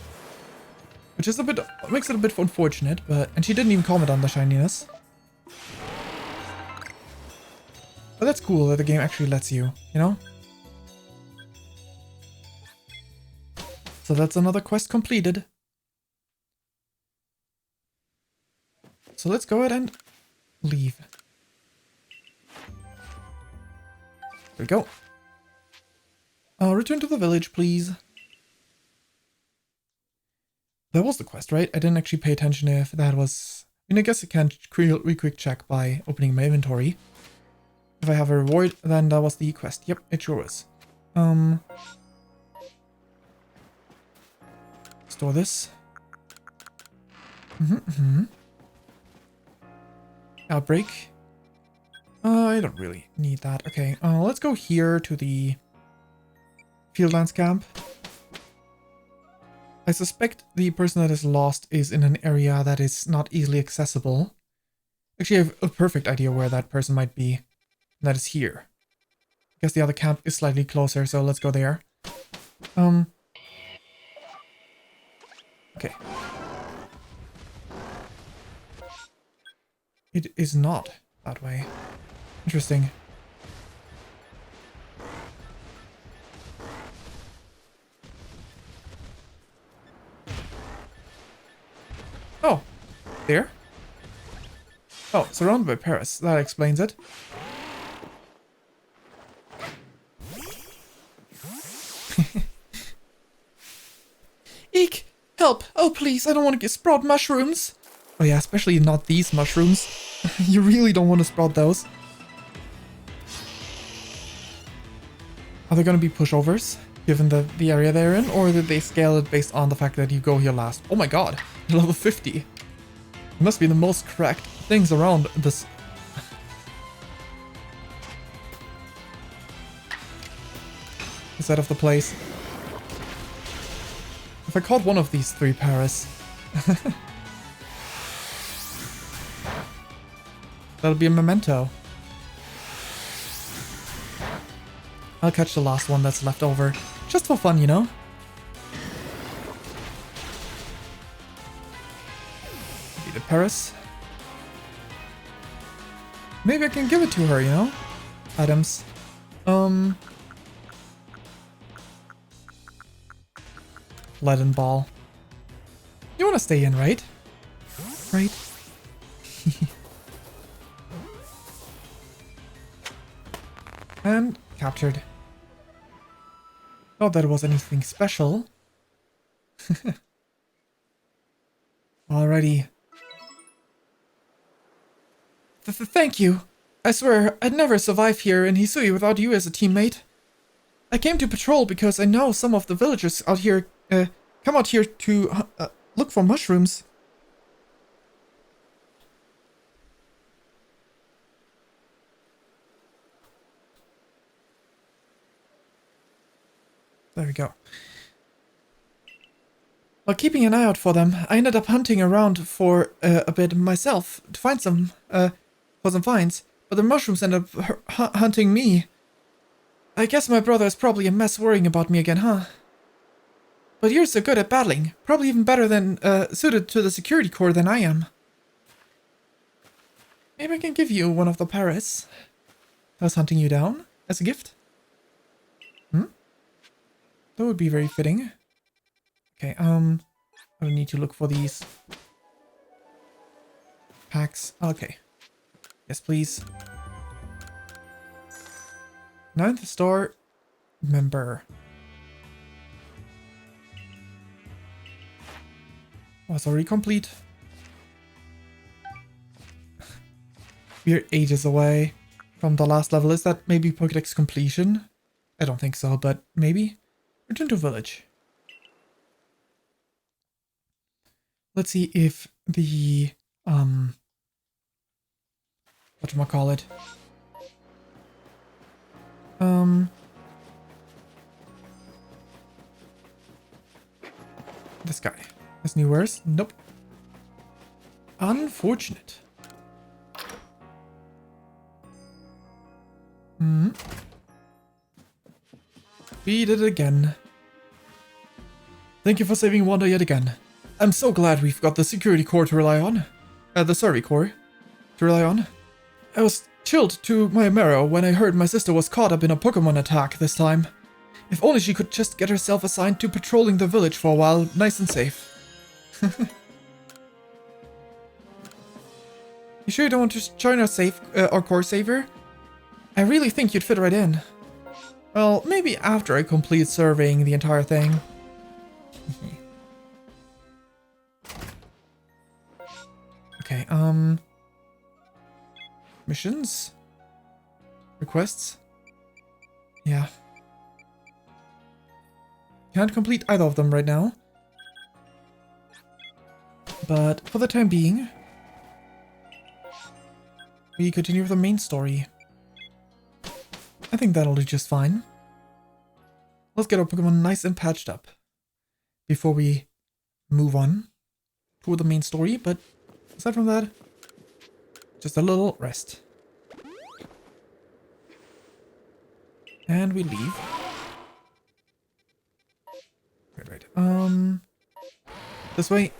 Which is makes it a bit unfortunate, and she didn't even comment on the shininess. But that's cool that the game actually lets you, you know? So that's another quest completed. So let's go ahead and leave. There we go. Return to the village, please. That was the quest, right? I didn't actually pay attention if that was... I mean, I guess I can quick check by opening my inventory. If I have a reward, then that was the quest. Yep, it sure was. Store this. Outbreak. I don't really need that. Okay, let's go here to the Fieldlands camp. I suspect the person that is lost is in an area that is not easily accessible. Actually, I have a perfect idea where that person might be. And that is here. I guess the other camp is slightly closer, so let's go there. Okay. It is not that way. Interesting. Oh, there? Oh, surrounded by Paris. That explains it. Eek! Help! Oh, please, I don't want to get sprout mushrooms! Oh yeah, especially not these mushrooms. You really don't want to sprout those. Are there going to be pushovers, given the area they're in, or did they scale it based on the fact that you go here last? Oh my god, level 50. It must be the most cracked things around this. Side of the place. If I caught one of these 3 Paris, that'll be a memento. I'll catch the last one that's left over, just for fun, you know? Need a Paris. Maybe I can give it to her, you know? Items. Leaden ball. You want to stay in, right? Right? And captured. Not that it was anything special. Alrighty. Thank you. I swear, I'd never survive here in Hisui without you as a teammate. I came to patrol because I know some of the villagers out here come out here to look for mushrooms. There we go. While keeping an eye out for them, I ended up hunting around for a bit myself to find some for some finds, but the mushrooms ended up hunting me. I guess my brother is probably a mess worrying about me again, huh? But you're so good at battling, probably even better than suited to the security corps than I am. Maybe I can give you one of the Paris that was hunting you down as a gift. That would be very fitting. Okay, I will need to look for these packs. Okay. Yes, please. 9th star member. Oh, it's already complete. We're ages away from the last level. Is that maybe Pokédex completion? I don't think so, but maybe. Return to village. Let's see if the whatchamacallit. This guy. Is any worse? Nope. Unfortunate. We did it again. Thank you for saving Wanda yet again. I'm so glad we've got the security core to rely on. The survey core to rely on. I was chilled to my marrow when I heard my sister was caught up in a Pokémon attack this time. If only she could just get herself assigned to patrolling the village for a while, nice and safe. You sure you don't want to join our core saver? I really think you'd fit right in. Well, maybe after I complete surveying the entire thing. Okay, missions? Requests? Yeah. Can't complete either of them right now. But for the time being, we continue with the main story. I think that'll do just fine. Let's get our Pokemon nice and patched up before we move on to the main story, but aside from that, just a little rest. And we leave. Right. This way.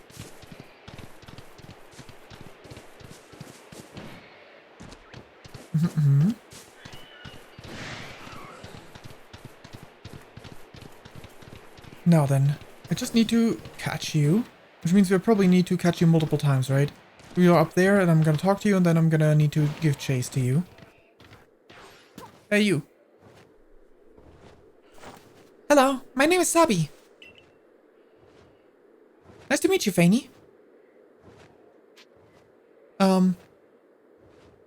Now then, I just need to catch you, which means we probably need to catch you multiple times, right? We are up there, and I'm gonna talk to you, and then I'm gonna need to give chase to you. Hey, you. Hello, my name is Sabi. Nice to meet you, Fayn.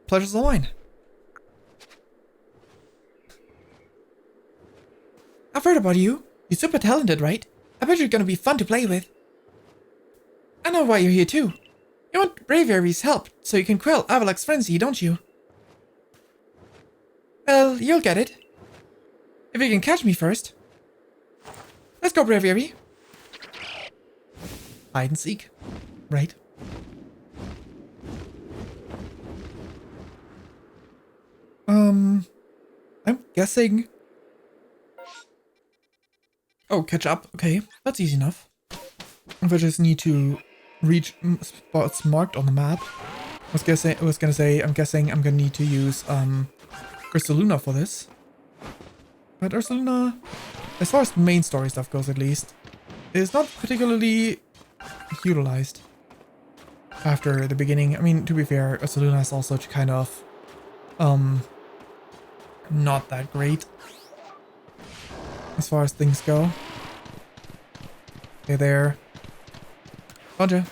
Pleasure's all mine. I've heard about you. You're super talented, right? I bet you're gonna be fun to play with. I know why you're here too. You want Braviary's help so you can quell Avalok's frenzy, don't you? Well, you'll get it. If you can catch me first. Let's go, Braviary. Hide and seek. Right. I'm guessing... Oh, catch up. Okay, that's easy enough. If I just need to reach spots marked on the map. I was gonna say, I'm guessing I'm gonna need to use Ursaluna for this. But Ursaluna, as far as main story stuff goes at least, is not particularly utilized after the beginning. I mean, to be fair, Ursaluna is also kind of not that great as far as things go. Hey there. Roger.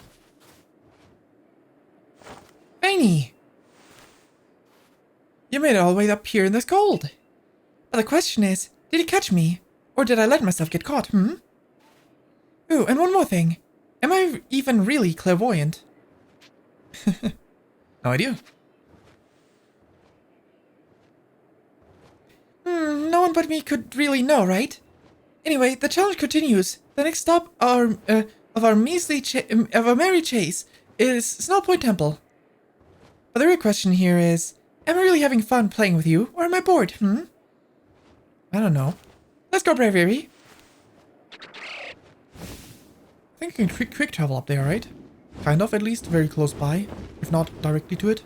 Fayn! You made it all the way up here in this cold. But the question is, did you catch me? Or did I let myself get caught, Ooh, and one more thing. Am I even really clairvoyant? No idea. No one but me could really know, right? Anyway, the challenge continues. The next stop of our merry chase is Snow Point Temple. But the real question here is, am I really having fun playing with you, or am I bored, I don't know. Let's go, Braviary. I think you can quick travel up there, right? Kind of, at least, very close by, if not directly to it.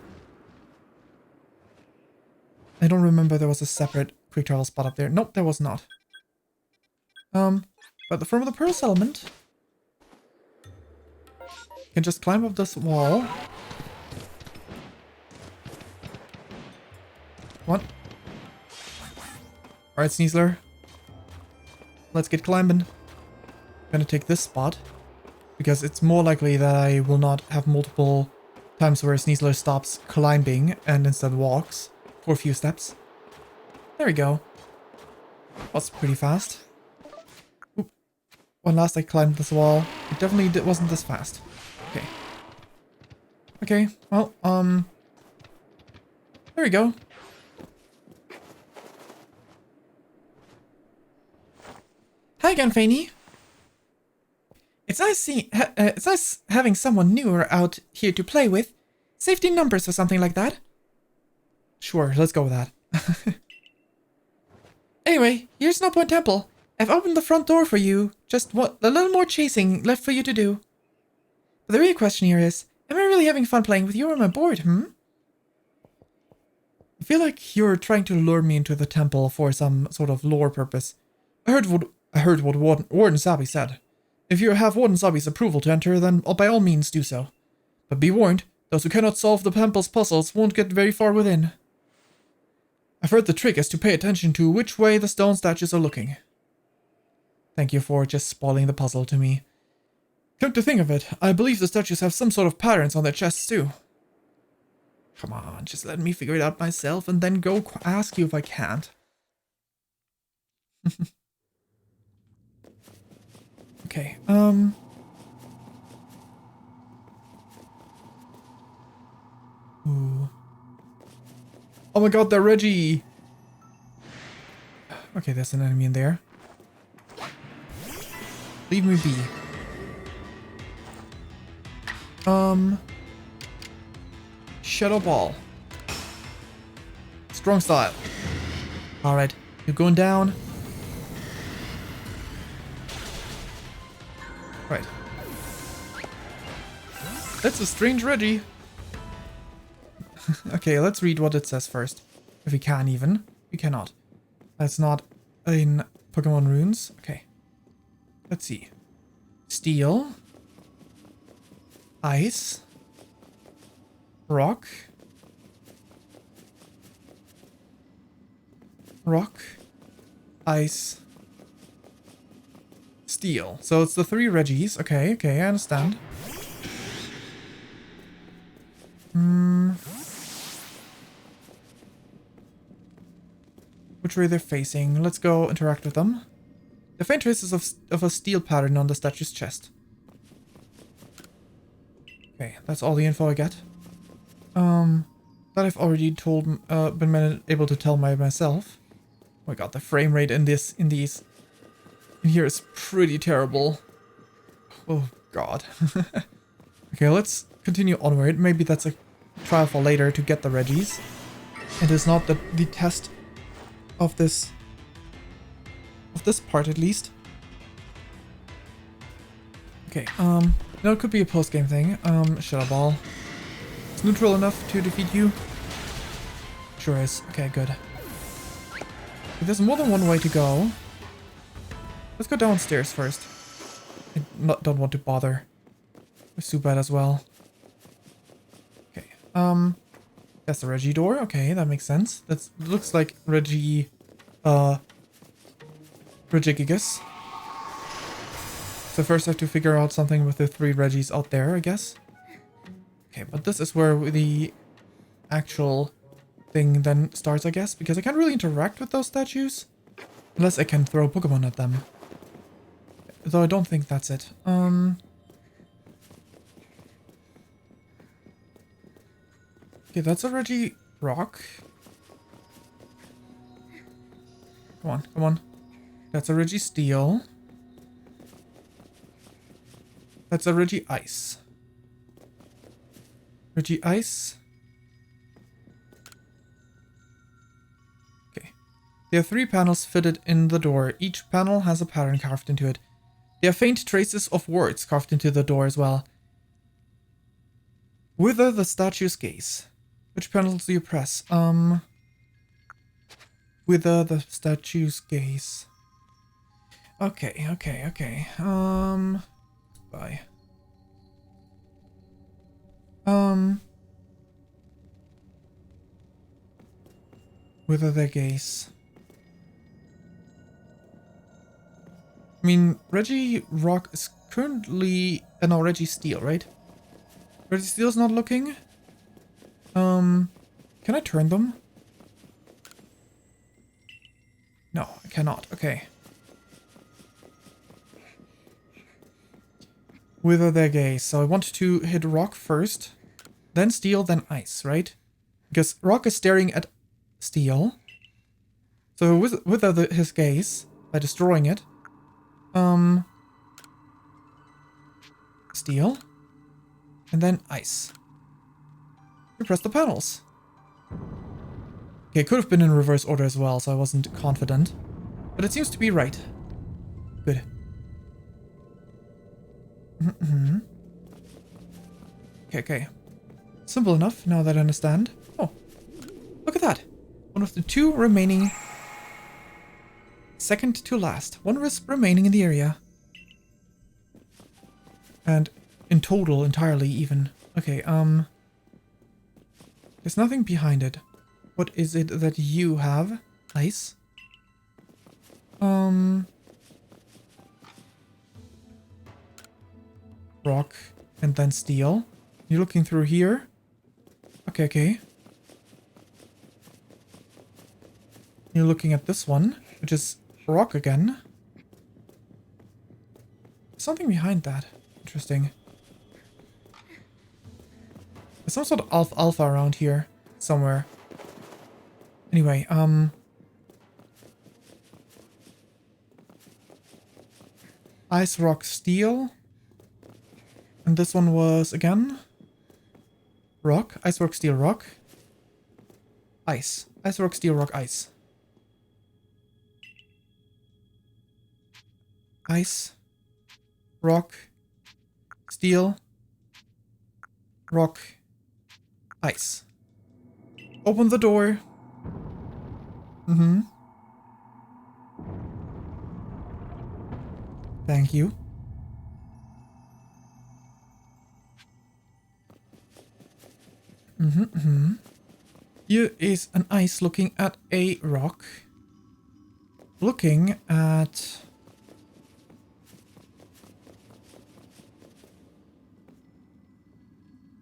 I don't remember there was a separate quick travel spot up there. Nope, there was not. But from the Pearl Settlement, you can just climb up this wall. What? Alright, Sneasler. Let's get climbing. I'm gonna take this spot, because it's more likely that I will not have multiple times where Sneasler stops climbing and instead walks for a few steps. There we go. That's pretty fast. Oop. When last I climbed this wall, it definitely wasn't this fast. Okay. Okay, well, There we go. Hi again, Fayn. It's nice having someone newer out here to play with. Safety in numbers or something like that. Sure, let's go with that. Anyway, here's Snowpoint Temple. I've opened the front door for you. Just a little more chasing left for you to do. But the real question here is, am I really having fun playing with you or am I bored, I feel like you're trying to lure me into the temple for some sort of lore purpose. I heard what Warden Sabi said. If you have Warden Sabi's approval to enter, then by all means do so. But be warned, those who cannot solve the temple's puzzles won't get very far within. I've heard the trick is to pay attention to which way the stone statues are looking. Thank you for just spoiling the puzzle to me. Come to think of it, I believe the statues have some sort of patterns on their chests too. Come on, just let me figure it out myself and then go ask you if I can't. Okay, Ooh. Oh my god, they're Reggie! Okay, there's an enemy in there. Leave me be. Shadow Ball. Strong style. Alright, you're going down. Right. That's a strange Reggie. Okay, let's read what it says first. If we can even. We cannot. That's not in Pokemon runes. Okay. Let's see. Steel. Ice. Rock. Rock. Ice. Steel. So it's the 3 Reggies. Okay, okay, I understand. Which way they're facing. Let's go interact with them. The faint traces of a steel pattern on the statue's chest. Okay, that's all the info I get. That I've already been able to tell myself. Oh my god, the frame rate in here is pretty terrible. Oh god. Okay, let's continue onward. Maybe that's a trial for later to get the Reggies. It is not the test of this part at least. Okay, no, it could be a post-game thing. Shadow Ball. It's neutral enough to defeat you. Sure is. Okay, good. There's more than one way to go. Let's go downstairs first. I don't want to bother with Zubat as well. Okay, that's the Reggie door. Okay, that makes sense. That looks like Regigigas. So first I have to figure out something with the 3 Reggies out there, I guess. Okay, but this is where the actual thing then starts, I guess, because I can't really interact with those statues unless I can throw Pokemon at them. Though I don't think that's it. Okay, that's a Reggie Rock. Come on, come on. That's a Reggie Steel. That's a Reggie Ice. Reggie Ice. Okay. There are 3 panels fitted in the door. Each panel has a pattern carved into it. There are faint traces of words carved into the door as well. Wither the statue's gaze. Which panels do you press? Wither the statue's gaze. Okay, okay, okay. Bye. Wither their gaze. I mean, Reggie Rock is currently... no, Reggie Steel, right? Reggie Steel's not looking. Can I turn them? No, I cannot. Okay. Wither their gaze. So I want to hit Rock first. Then Steel, then Ice, right? Because rock is staring at steel. So with his gaze, by destroying it, steel, and then ice. You press the panels. Okay, it could have been in reverse order as well, so I wasn't confident. But it seems to be right. Good. Okay. Simple enough, now that I understand. Oh, look at that. One of the 2 remaining... Second to last. 1 wisp remaining in the area. And in total, entirely even. Okay, there's nothing behind it. What is it that you have? Ice. Rock. And then steel. You're looking through here. Okay. You're looking at this one, which is rock again. Something behind that. Interesting. There's some sort of alpha around here somewhere. Anyway, ice, rock, steel. And this one was again rock, ice, rock, steel, rock. Ice. Ice, rock, steel, rock, ice. Ice, rock, steel, rock, ice. Open the door. Thank you. Here is an ice looking at a rock. Looking at...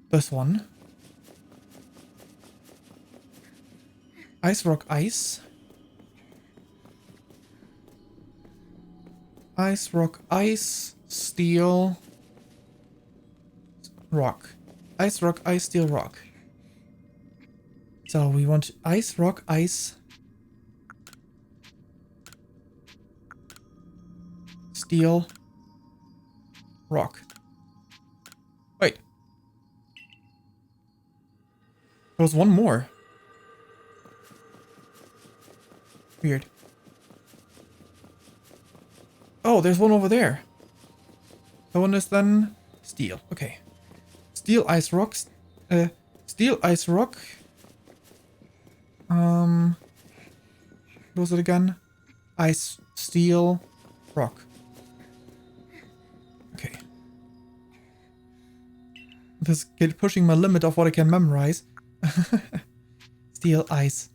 this one. Ice, rock, ice. Ice, rock, ice, steel, rock. Ice, rock, ice, steel, rock. So we want ice, rock, ice, steel, rock. Wait. There was one more. Weird. Oh, there's one over there. That one is then steel. Okay. Steel, ice, rocks. Steel, ice, rock. What was it again? Ice, steel, rock. Okay. This kid pushing my limit of what I can memorize. Steel, ice,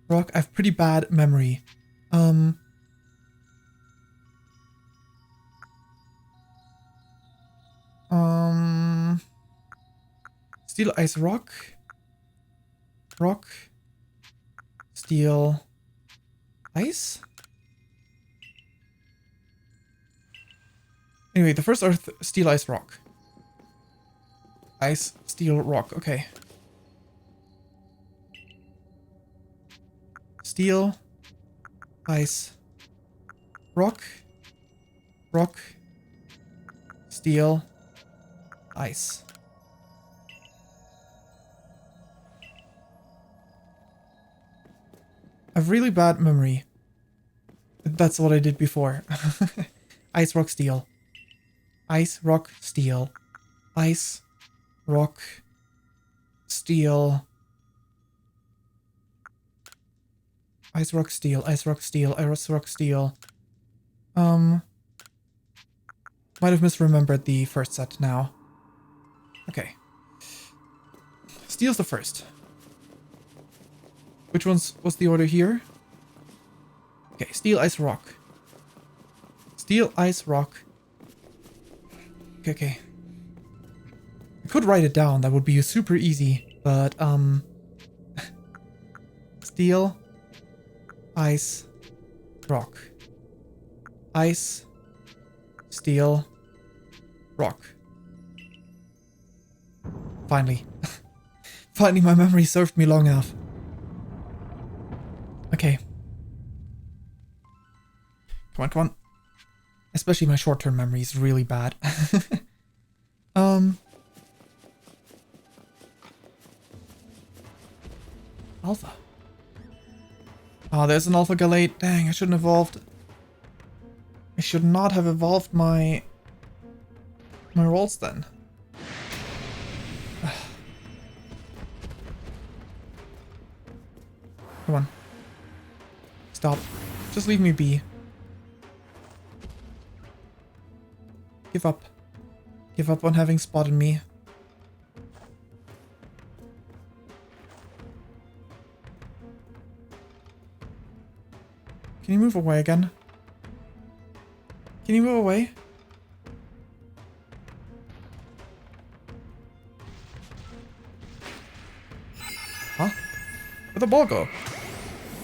rock. I have pretty bad memory. Steel, ice, rock. Rock. Steel. Ice? Anyway, the first are steel, ice, rock. Ice, steel, rock. Okay. Steel. Ice. Rock. Rock. Steel. Ice. I have really bad memory. That's what I did before. Ice, rock, steel. Ice, rock, steel. Ice, rock, steel. Ice, rock, steel. Ice, rock, steel. Ice, rock, steel. Might have misremembered the first set now. Okay. Steel's the first. Which was the order here? Okay, steel, ice, rock. Steel, ice, rock. Okay. I could write it down, that would be super easy, but, steel, ice, rock. Ice, steel, rock. Finally. Finally, my memory served me long enough. Okay. Come on, come on. Especially my short-term memory is really bad. Alpha. Oh, there's an Alpha Galate. Dang, I shouldn't have evolved. I should not have evolved my rolls then. Come on. Stop. Just leave me be. Give up. Give up on having spotted me. Can you move away again? Can you move away? Huh? Where'd the ball go?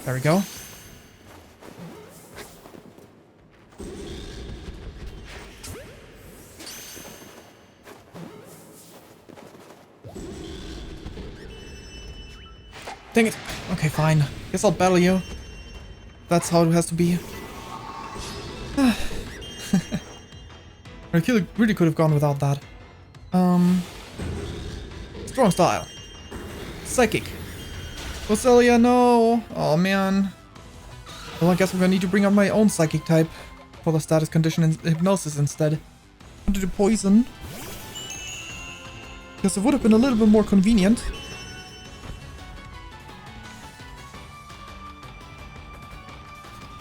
There we go. Dang it. Okay, fine. Guess I'll battle you. That's how it has to be. I really could have gone without that. Strong style. Psychic. Roselia, no. Oh man. Well, I guess we're gonna need to bring up my own psychic type for the status condition and hypnosis instead. I'm gonna do poison. Because it would have been a little bit more convenient.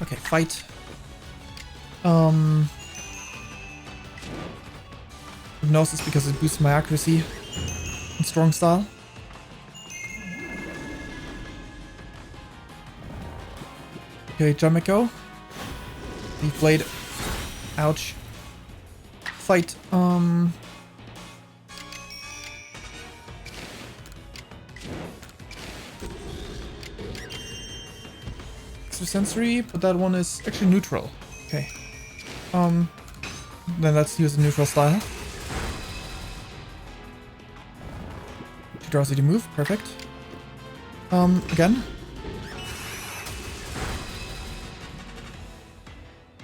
Okay, fight. Hypnosis because it boosts my accuracy and strong style. Okay, Jamiko. Leaf Blade. Ouch. Fight. Sensory, but that one is actually neutral. Okay. Then let's use a neutral style. She draws you to move. Perfect. Again.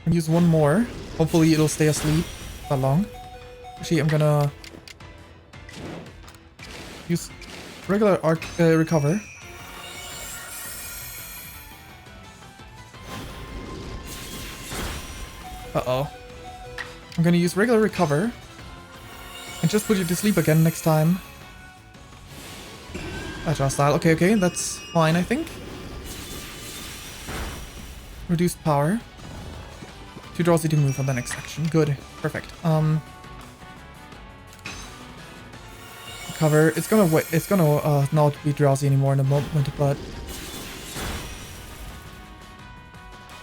And use one more. Hopefully it'll stay asleep that long. Actually, I'm gonna use regular recover. Uh-oh. I'm gonna use regular recover. And just put you to sleep again next time. Agile style. Okay, okay, that's fine, I think. Reduced power. 2 draws you to move on the next action. Good. Perfect. Recover. It's gonna wait. It's gonna not be drowsy anymore in a moment, but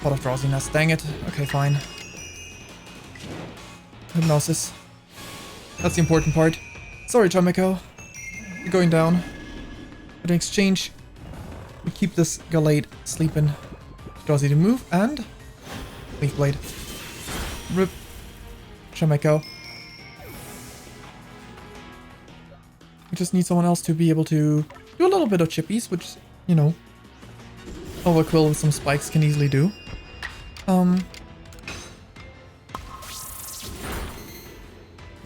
pot of drowsiness. Dang it. Okay, fine. Hypnosis. That's the important part. Sorry, Jamiko. You're going down. But in exchange, we keep this Galate sleeping. Draws you to move, and Leaf Blade. Rip. Jamiko. We just need someone else to be able to do a little bit of chippies, which, you know, Overquill with some spikes can easily do.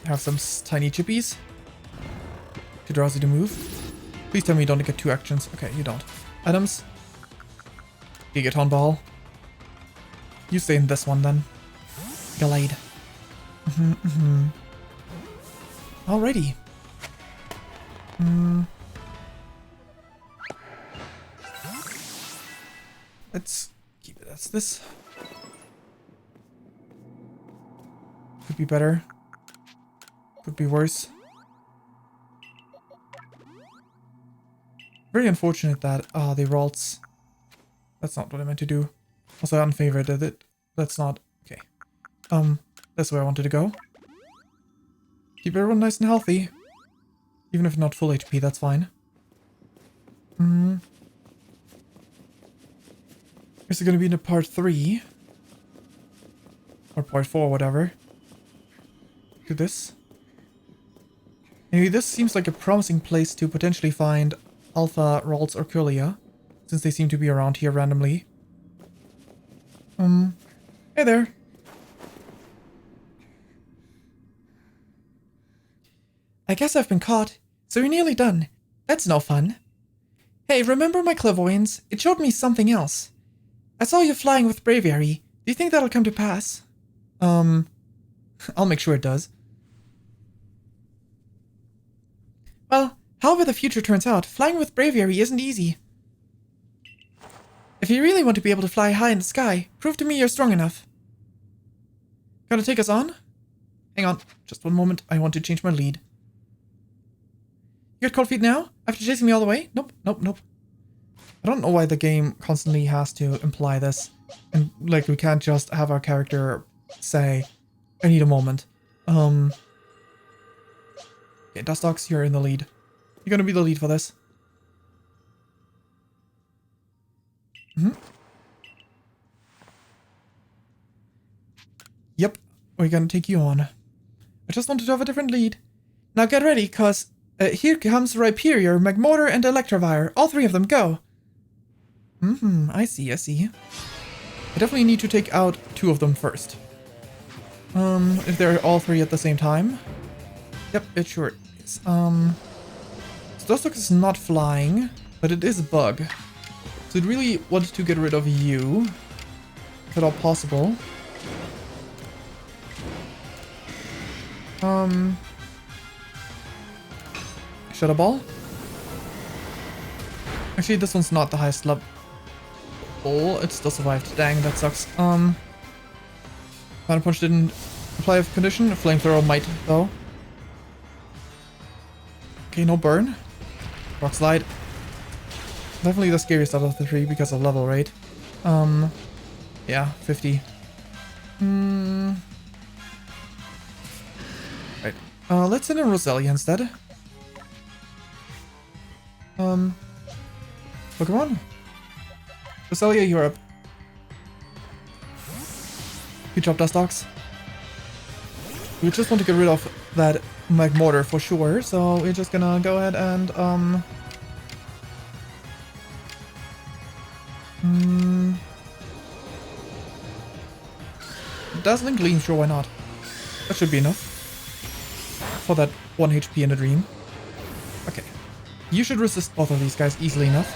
Have some tiny chippies. Too drowsy to move. Please tell me you don't get 2 actions. Okay, you don't. Items. Gigaton Ball. You stay in this one then. Glide. Alrighty. Let's keep it as this. Could be better. Could be worse. Very unfortunate that the rolls. That's not what I meant to do. Also unfavored. That's not okay. That's where I wanted to go. Keep everyone nice and healthy. Even if not full HP, that's fine. Is it gonna be in a part 3? Or part 4, whatever. Do this. Maybe this seems like a promising place to potentially find Alpha Ralts or Curlia, since they seem to be around here randomly. Hey there. I guess I've been caught, so you're nearly done. That's no fun. Hey, remember my clairvoyance? It showed me something else. I saw you flying with Braviary. Do you think that'll come to pass? I'll make sure it does. Well, however the future turns out, flying with Braviary isn't easy. If you really want to be able to fly high in the sky, prove to me you're strong enough. Gonna take us on? Hang on, just one moment, I want to change my lead. You got cold feet now? After chasing me all the way? Nope, nope, nope. I don't know why the game constantly has to imply this. And, like, we can't just have our character say, I need a moment. Okay, Dustox, you're in the lead. You're gonna be the lead for this. Yep, we're gonna take you on. I just wanted to have a different lead. Now get ready, cause here comes Rhyperior, Magmortar, and Electivire. All three of them, go! I see, I see. I definitely need to take out two of them first. If they're all three at the same time. Yep, it sure is. Dustox is not flying, but it is a bug. So I'd really want to get rid of you, if at all possible. Shadow Ball. Actually, this one's not the highest level. It still survived. Dang, that sucks. Final Punch didn't apply a condition. Flamethrower might, though. Okay, no burn. Rock Slide. Definitely the scariest out of the three because of level rate. Yeah, 50. Right. Let's send in Roselia instead. Pokemon? Roselia, you're up. Good job, Dustox. We just want to get rid of that Magmortar for sure, so we're just gonna go ahead and, Dazzling Gleam, sure, why not? That should be enough. For that 1 HP in a dream. Okay. You should resist both of these guys easily enough.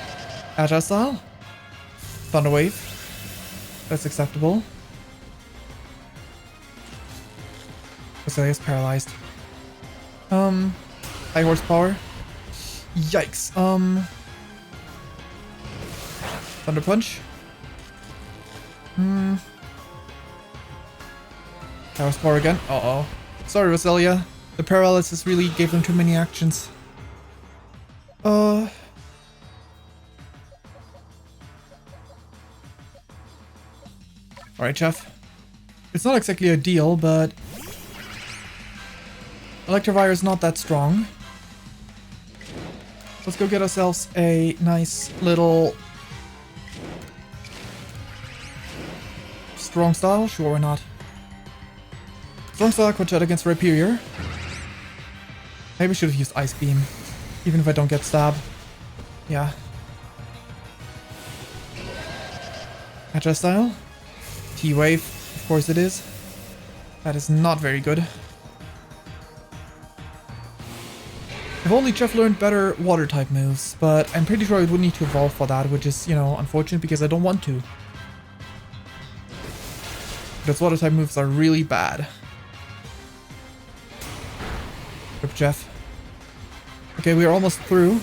Agile Style. Thunder Wave. That's acceptable. Roselia's paralyzed. High horsepower. Yikes. Thunder Punch. High horsepower again. Uh-oh. Sorry, Roselia. The paralysis really gave them too many actions. Alright, Chef. It's not exactly ideal, but Electivire is not that strong. Let's go get ourselves a nice little Strong Style? Sure, why not? Strong Style Quadjet against Rhyperior. Maybe I should have used Ice Beam. Even if I don't get stabbed. Yeah. Agile Style. T-Wave. Of course it is. That is not very good. If only Jeff learned better water type moves, but I'm pretty sure I would need to evolve for that, which is, you know, unfortunate because I don't want to. Because water type moves are really bad. Rip Jeff. Okay, we are almost through.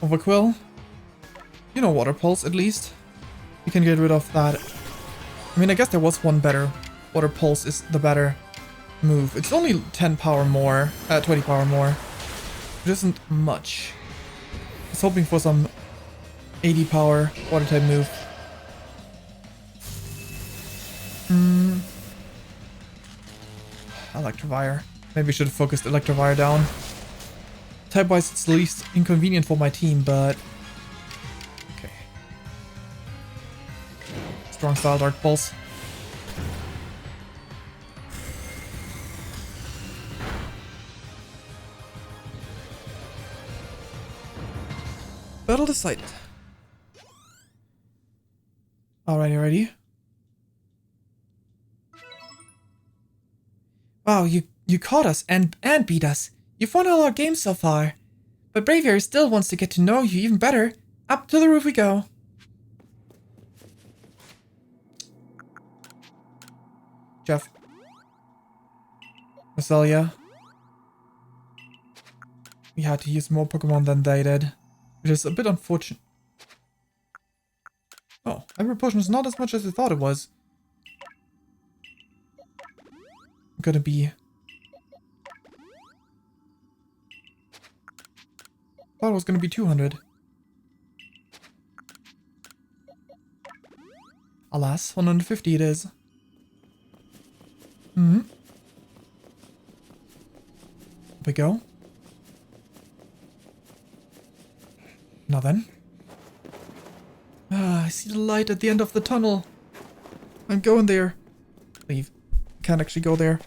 Overquill. You know, Water Pulse at least. We can get rid of that. I mean, I guess there was one better. Water Pulse is the better move. It's only 10 power more, 20 power more. Which isn't much. I was hoping for some 80 power water type move. Electivire. Maybe I should have focused Electivire down. Type-wise, it's the least inconvenient for my team, but... Okay. Strong Style Dark Pulse. Battle decided. Alrighty, ready? Wow, you caught us and beat us. You've won all our games so far. But Braviary still wants to get to know you even better. Up to the roof we go. Jeff. Roselia. We had to use more Pokemon than they did, which is a bit unfortunate. Oh, every potion is not as much as I thought it was. Gonna be... Thought it was gonna be 200. Alas, 150 it is. Here we go. Now then. Ah, I see the light at the end of the tunnel. I'm going there. Leave. Can't actually go there.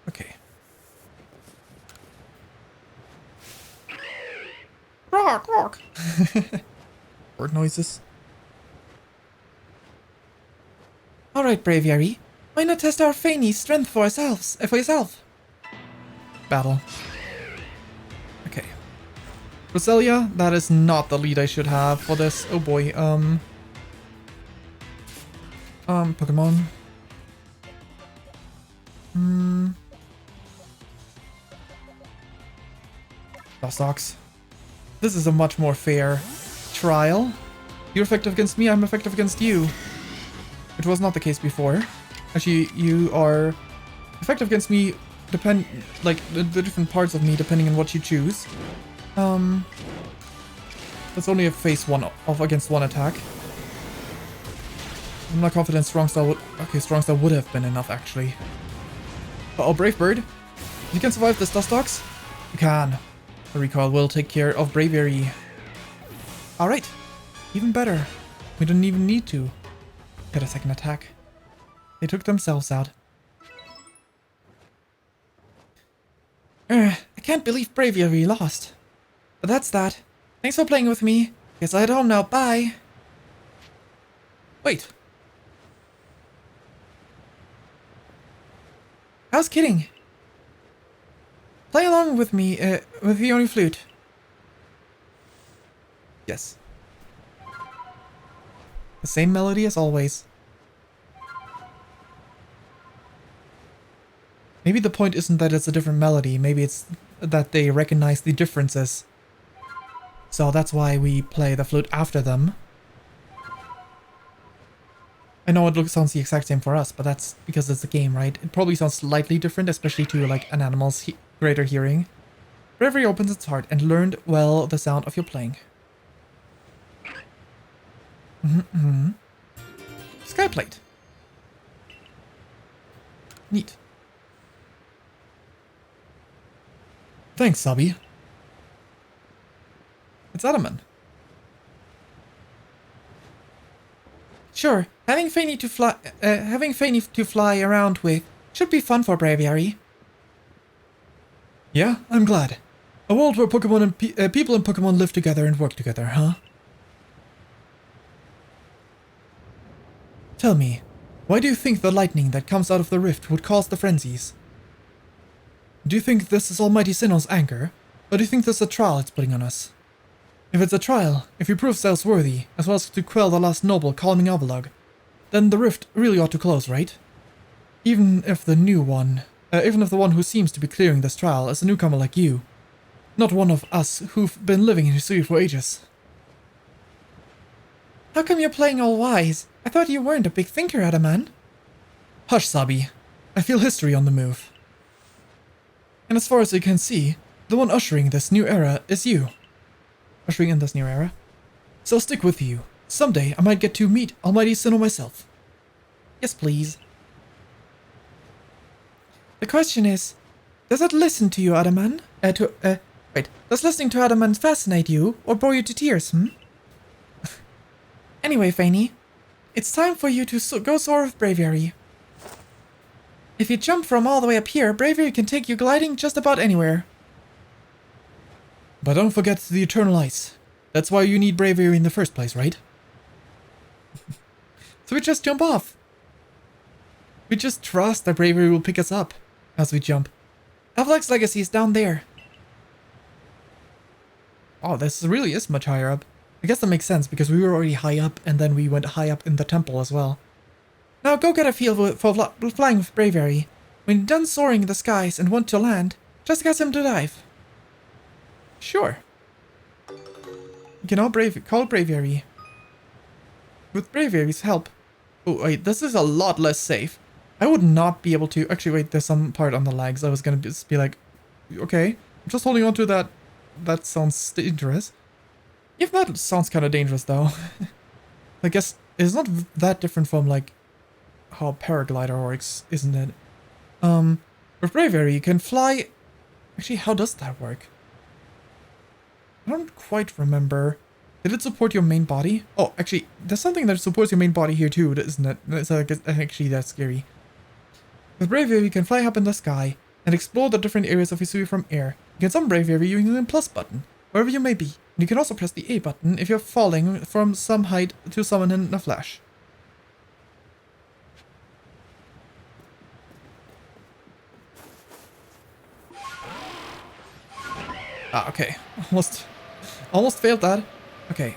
Okay. Rock, rock. Bird noises. Alright, Braviary. Why not test our Fayny's strength for ourselves, for yourself? Battle. Okay. Roselia, that is not the lead I should have for this. Oh boy, Pokemon. Dustox. This is a much more fair trial. You're effective against me, I'm effective against you. It was not the case before. Actually, you are effective against me, like, the different parts of me, depending on what you choose. That's only a phase 1 of against 1 attack. I'm not confident Strong Style would... Okay, Strong Style would have been enough, actually. Uh-oh, Brave Bird. You can survive this Dustox? You can. The recoil will take care of Braviary. Alright. Even better. We didn't even need to get a second attack. They took themselves out. I can't believe Braviary lost. But that's that. Thanks for playing with me. Guess I'll head home now. Bye. Wait. I was kidding. Play along with me, with the only flute. Yes. The same melody as always. Maybe the point isn't that it's a different melody, maybe it's that they recognize the differences. So that's why we play the flute after them. I know it sounds the exact same for us, but that's because it's a game, right? It probably sounds slightly different, especially to like an animal's greater hearing. Bravery opens its heart and learned well the sound of your playing. Skyplate. Neat. Thanks, Sabi. It's Adaman. Sure, having Fayn to fly around with should be fun for Braviary. Yeah, I'm glad. A world where Pokemon and people and Pokemon live together and work together, huh? Tell me, why do you think the lightning that comes out of the rift would cause the frenzies? Do you think this is Almighty Sinnoh's anger, or do you think this is a trial it's putting on us? If it's a trial, if he proves ourselves worthy, as well as to quell the last noble calming Avalugg, then the rift really ought to close, right? Even if the one who seems to be clearing this trial is a newcomer like you. Not one of us who've been living in history for ages. How come you're playing all wise? I thought you weren't a big thinker, Adaman. Hush, Sabi. I feel history on the move. And as far as I can see, the one ushering this new era is you. Ushering in this new era? So I'll stick with you. Someday I might get to meet Almighty Sinnoh myself. Yes, please. The question is, does it listen to you, Adaman? Does listening to Adaman fascinate you, or bore you to tears, Anyway, Fayny, it's time for you to go soar with Braviary. If you jump from all the way up here, bravery can take you gliding just about anywhere. But don't forget the eternal ice. That's why you need bravery in the first place, right? So we just jump off. We just trust that bravery will pick us up as we jump. Avalok's legacy is down there. Oh, this really is much higher up. I guess that makes sense because we were already high up and then we went high up in the temple as well. Now go get a feel for flying with bravery. When you're done soaring in the skies and want to land, just ask him to dive. Sure. You can all call bravery. With bravery's help. Oh wait, this is a lot less safe. I would not be able to... Actually, wait, there's some part on the legs. I was gonna just be like, okay, I'm just holding on to that. That sounds dangerous. If that sounds kind of dangerous, though. I guess it's not that different from, like, how a paraglider works, isn't it? With bravery, you can fly... Actually, how does that work? I don't quite remember. Did it support your main body? Oh, actually, there's something that supports your main body here too, isn't it? So I guess actually that's scary. With bravery, you can fly up in the sky and explore the different areas of Hisui from air. You can summon bravery using the plus button, wherever you may be. And you can also press the A button if you're falling from some height to summon in a flash. Ah, okay. Almost failed that. Okay,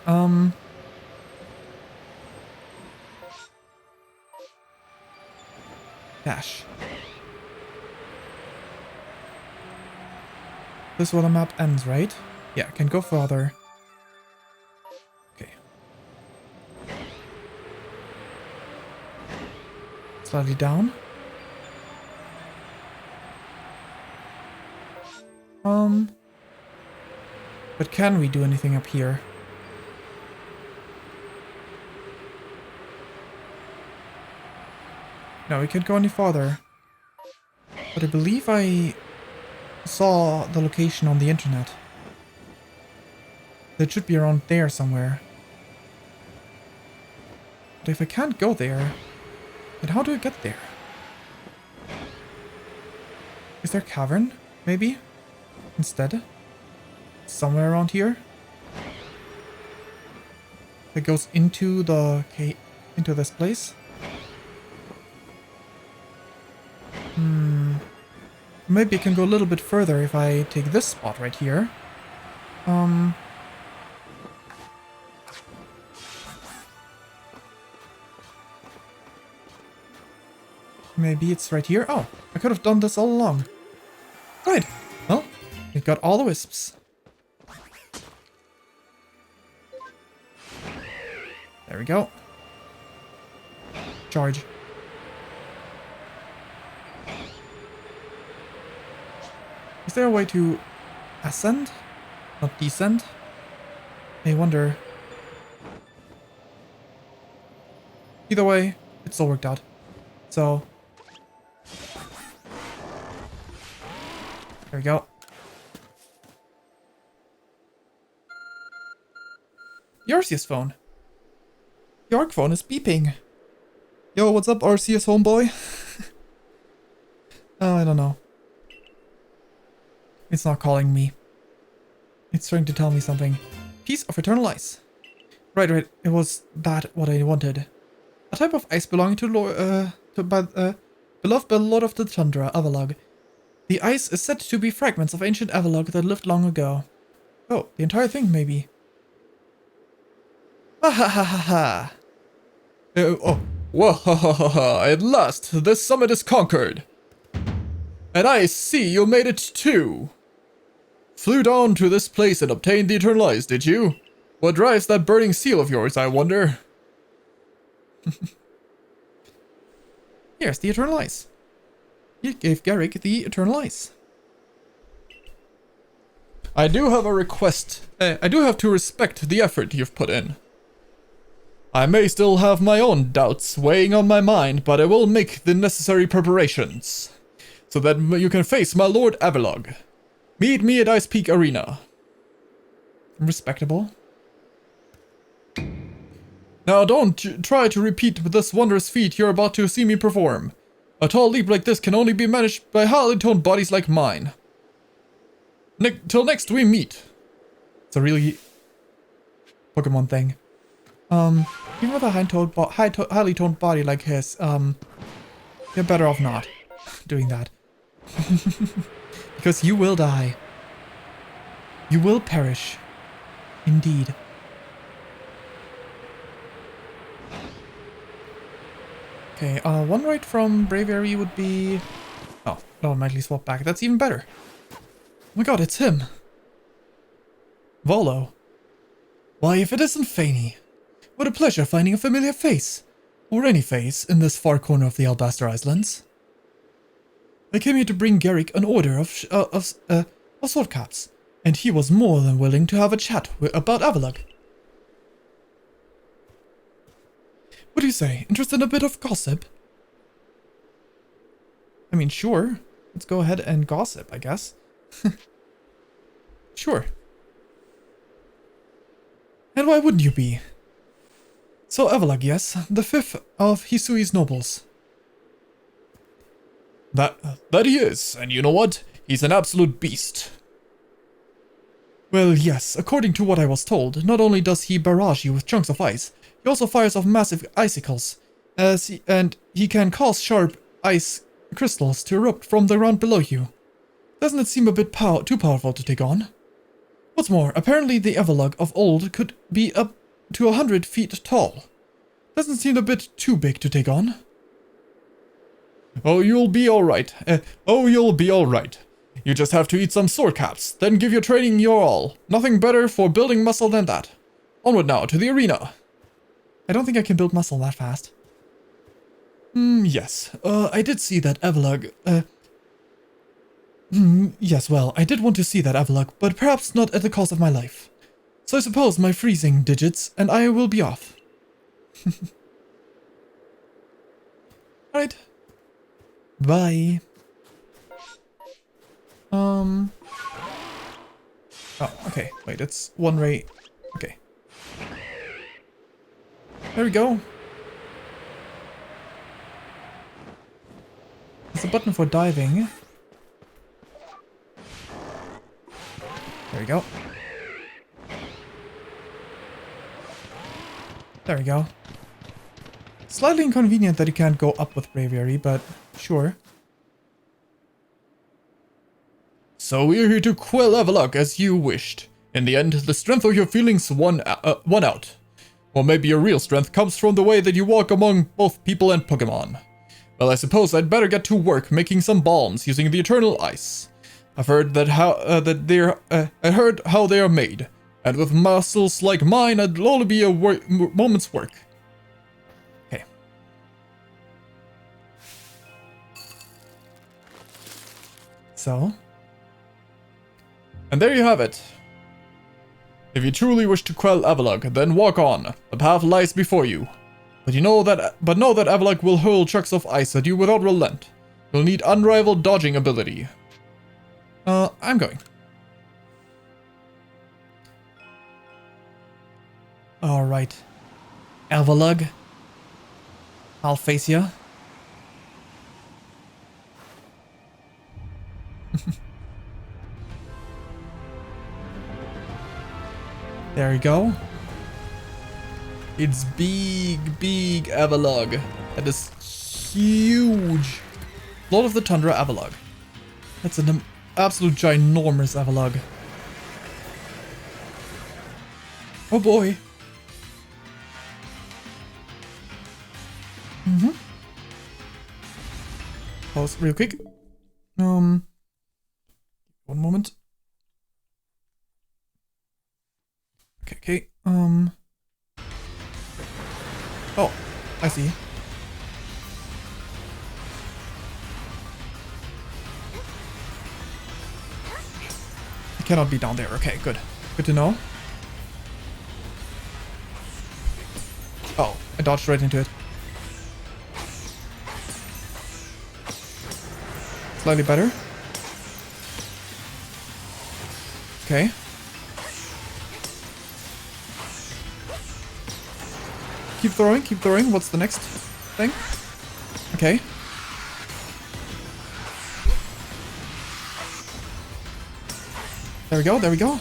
dash. This is where the map ends, right? Yeah, can go further. Okay. Slightly down. But can we do anything up here? No, we can't go any farther. But I believe I saw the location on the internet. It should be around there somewhere. But if I can't go there, then how do I get there? Is there a cavern, maybe? Instead? Somewhere around here? That goes into the into this place? Maybe I can go a little bit further if I take this spot right here. Maybe it's right here. Oh, I could have done this all along. Right. Well, we got all the wisps. There we go. Charge. Is there a way to ascend? Not descend? I wonder. Either way, it's all worked out. So... there we go. The Arceus phone. The Arc phone is beeping. Yo, what's up, Arceus homeboy? Oh, I don't know. It's not calling me. It's trying to tell me something. Piece of eternal ice. Right. It was that what I wanted. A type of ice belonging to beloved by the Lord of the Tundra, Avalok. The ice is said to be fragments of ancient Avalok that lived long ago. Oh, the entire thing, maybe. Ha ha ha ha ha. Oh, whoa, ha ha ha ha. At last, this summit is conquered. And I see you made it too. Flew down to this place and obtained the eternal ice, did you? What drives that burning seal of yours, I wonder? Here's the eternal ice. You gave Garrick the eternal ice. I do have a request. I do have to respect the effort you've put in. I may still have my own doubts weighing on my mind, but I will make the necessary preparations so that you can face my Lord Avalok. Meet me at Ice Peak Arena. Respectable. Now don't try to repeat this wondrous feat you're about to see me perform. A tall leap like this can only be managed by highly toned bodies like mine. Till next we meet. It's a really Pokemon thing. Even with a highly toned body like his, you're better off not doing that. Because you will die. You will perish. Indeed. Okay, one right from Braviary would be... Oh, automatically swap back. That's even better. Oh my god, it's him. Volo. Why, if it isn't Fayn. What a pleasure finding a familiar face. Or any face in this far corner of the Albaster Islands. I came here to bring Garrick an order of sword caps, and he was more than willing to have a chat about Avalugg. What do you say? Interested in a bit of gossip? I mean, sure. Let's go ahead and gossip, I guess. Sure. And why wouldn't you be? So Avalugg, yes, the fifth of Hisui's nobles. That he is, and you know what? He's an absolute beast. Well, yes, according to what I was told, not only does he barrage you with chunks of ice, he also fires off massive icicles, and he can cause sharp ice crystals to erupt from the ground below you. Doesn't it seem a bit too powerful to take on? What's more, apparently the Avalugg of old could be up to 100 feet tall. Doesn't seem a bit too big to take on. Oh, you'll be alright. You'll be alright. You just have to eat some sword caps, then give your training your all. Nothing better for building muscle than that. Onward now, to the arena. I don't think I can build muscle that fast. Yes. I did see that Avalugg, yes, well, I did want to see that Avalugg, but perhaps not at the cost of my life. So I suppose my freezing digits and I will be off. Alright. Bye. Oh, okay. Wait, it's one ray. Okay. There we go. There's a button for diving. There we go. There we go. Slightly inconvenient that you can't go up with Braviary, but sure. So we're here to quell Avalugg as you wished. In the end, the strength of your feelings won out. Or maybe your real strength comes from the way that you walk among both people and Pokémon. Well, I suppose I'd better get to work making some balms using the eternal ice. I've heard that I heard how they are made, and with muscles like mine, it'll only be a moment's work. Okay. So. And there you have it. If you truly wish to quell Avalugg, then walk on. The path lies before you. But know that Avalugg will hurl chunks of ice at you without relent. You'll need unrivaled dodging ability. I'm going. Alright. Avalugg. I'll face ya. There we go. It's big Avalugg. That is huge. Lord of the Tundra Avalugg. That's an absolute ginormous Avalugg. Oh boy. Pause real quick. One moment. Okay. Oh, I see. It cannot be down there. Okay, good. Good to know. Oh, I dodged right into it. Slightly better. Okay. Keep throwing, keep throwing. What's the next thing? Okay. There we go, there we go.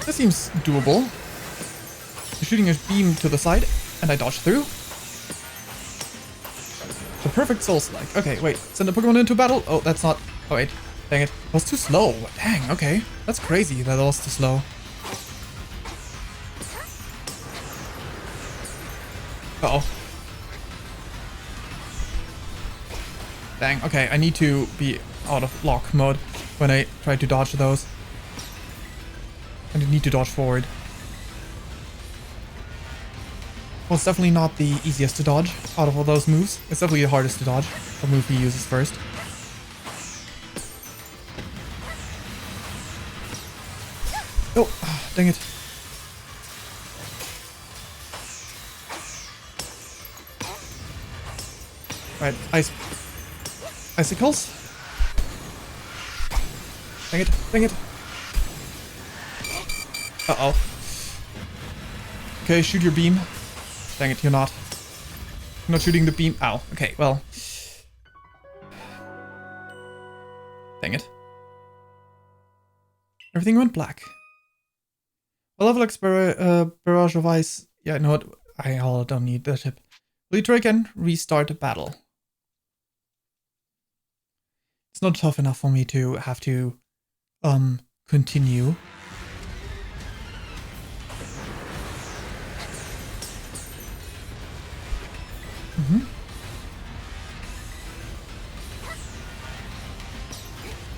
This seems doable. You're shooting a beam to the side, and I dodge through. The perfect Souls-like. Okay, wait. Send a Pokemon into battle? Oh, that's not... Oh, wait. Dang it. That was too slow. Dang, okay. That's crazy that was too slow. Uh-oh. Dang, okay. I need to be out of lock mode when I try to dodge those. And I need to dodge forward. Well, it's definitely not the easiest to dodge out of all those moves. It's definitely the hardest to dodge. The move he uses first. Oh, dang it. Right, icicles. Dang it, dang it. Uh-oh. Okay, shoot your beam. Dang it, you're not. You're not shooting the beam. Ow. Okay, well. Dang it. Everything went black. A level X barrage of ice. Yeah, no, I don't need the tip. Will you try again? Restart battle. It's not tough enough for me to have to, continue.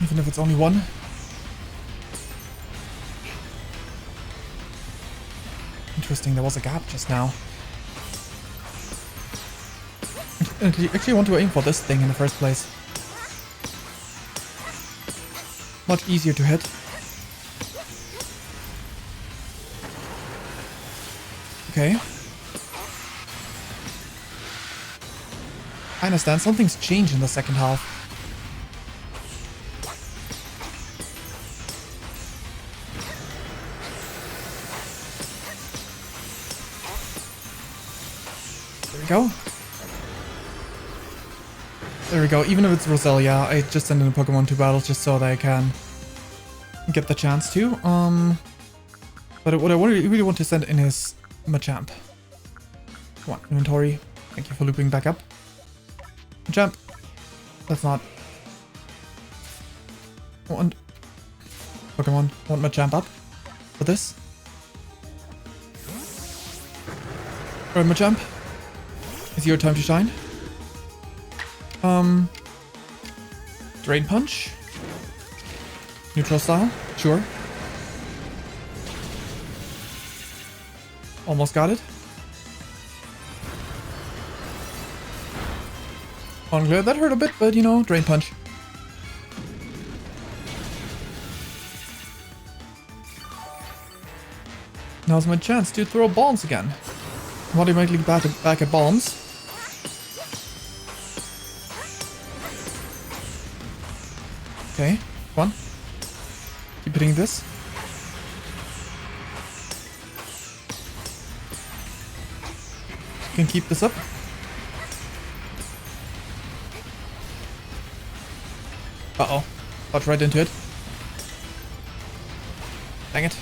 Even if it's only one. Interesting, there was a gap just now. I actually want to aim for this thing in the first place. Much easier to hit. Okay. I understand, something's changed in the second half. There we go. There we go. Even if it's Roselia, I just send in a Pokemon to battle just so that I can get the chance to. But what I really want to send in is Machamp. Come on, inventory. Thank you for looping back up. Machamp. That's not... Want... Pokemon. Want Machamp up for this. Alright, Machamp. It's your time to shine. Drain Punch. Neutral style. Sure. Almost got it. Unclear. That hurt a bit, but you know, Drain Punch. Now's my chance to throw bombs again. I'm automatically back at bombs. Okay, come on. Keep hitting this. Can keep this up. Uh-oh. Got right into it. Dang it.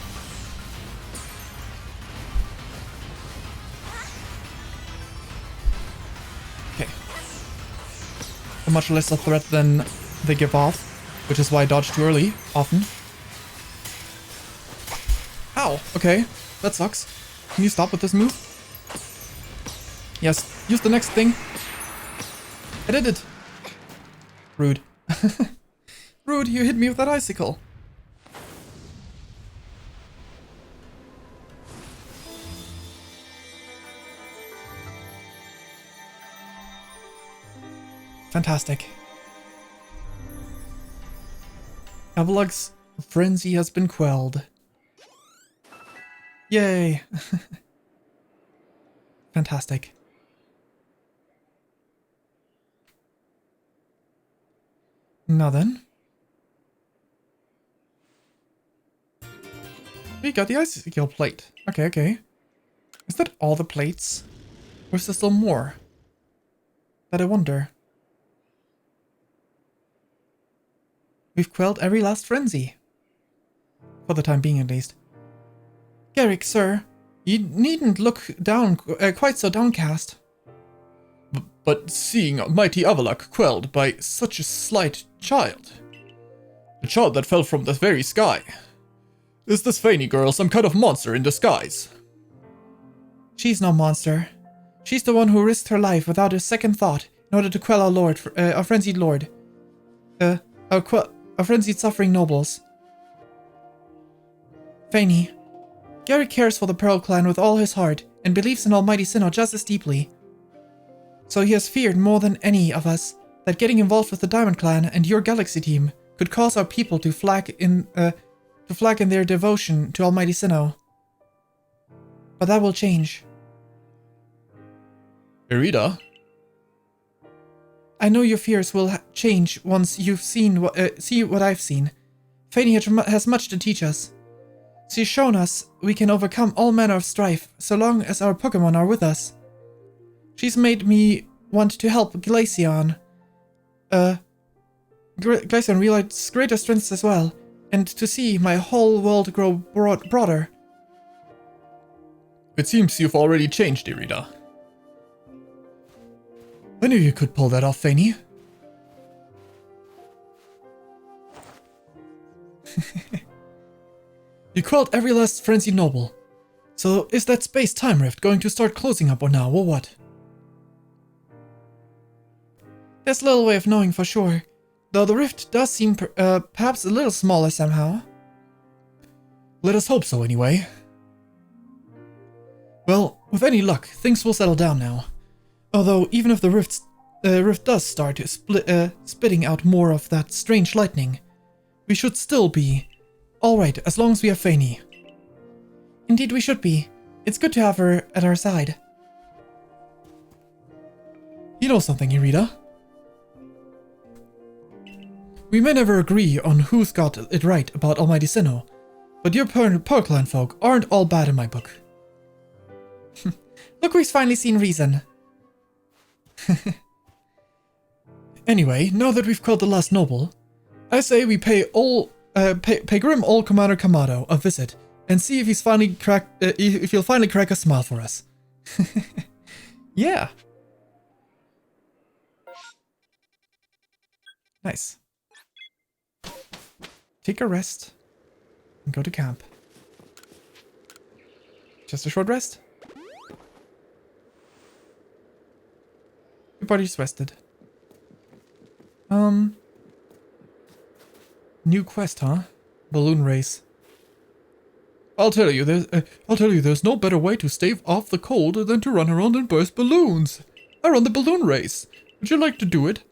Okay. A much less a threat than they give off. Which is why I dodge too early, often. Ow, okay. That sucks. Can you stop with this move? Yes, use the next thing. I did it. Rude. Rude, you hit me with that icicle. Fantastic. Avalug's frenzy has been quelled. Yay! Fantastic. Now then. We got the icicle plate. Okay, okay. Is that all the plates? Or is there still more? That I wonder. We've quelled every last frenzy. For the time being, at least. Garrick, sir, you needn't look down quite so downcast. But seeing mighty Avalok quelled by such a slight child. A child that fell from the very sky. Is this Fayn girl some kind of monster in disguise? She's no monster. She's the one who risked her life without a second thought in order to quell our lord, our frenzied lord. Our frenzied suffering nobles. Fayn. Garrick cares for the Pearl Clan with all his heart and believes in Almighty Sinnoh just as deeply. So he has feared more than any of us that getting involved with the Diamond Clan and your Galaxy team could cause our people to flag in their devotion to Almighty Sinnoh. But that will change. Irida? I know your fears will change once you've seen see what I've seen. Fayn has much to teach us. She's shown us we can overcome all manner of strife so long as our Pokémon are with us. She's made me want to help Glaceon. Glaceon realize greater strengths as well, and to see my whole world grow broader. It seems you've already changed, Irida. I knew you could pull that off, Fayn. You quelled every last frenzied noble. So is that space-time rift going to start closing up or now, or what? There's little way of knowing for sure, though the rift does seem perhaps a little smaller somehow. Let us hope so anyway. Well, with any luck, things will settle down now. Although, even if the rift does start spitting out more of that strange lightning, we should still be alright as long as we have Fayn. Indeed we should be. It's good to have her at our side. You know something, Irida? We may never agree on who's got it right about Almighty Sinnoh, but your Pearl Clan folk aren't all bad in my book. Look who's finally seen reason. Anyway, now that we've caught the last noble, I say we pay Grim Old Commander Kamado a visit and see if he'll finally crack a smile for us. Yeah. Nice. Take a rest and go to camp. Just a short rest. Your body's rested. New quest, huh? Balloon race. I'll tell you, there's no better way to stave off the cold than to run around and burst balloons. I run the balloon race. Would you like to do it?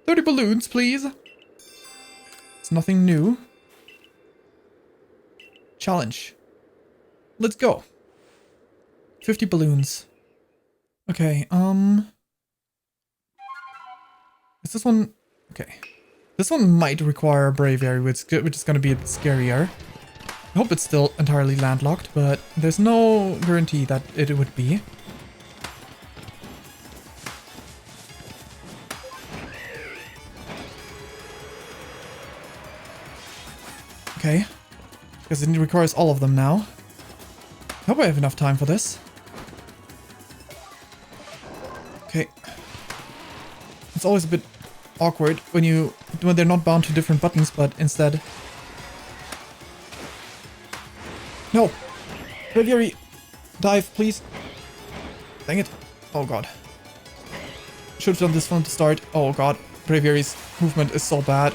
30 balloons, please. It's nothing new. Challenge. Let's go. 50 balloons. Okay, is this one... Okay. This one might require a Braviary, which is going to be a bit scarier. I hope it's still entirely landlocked, but there's no guarantee that it would be. Okay. Because it requires all of them now. I hope I have enough time for this. Okay. It's always a bit awkward when they're not bound to different buttons, but instead... No! Braviary! Dive, please! Dang it. Oh god. Should have done this from the start. Oh god. Braviary's movement is so bad.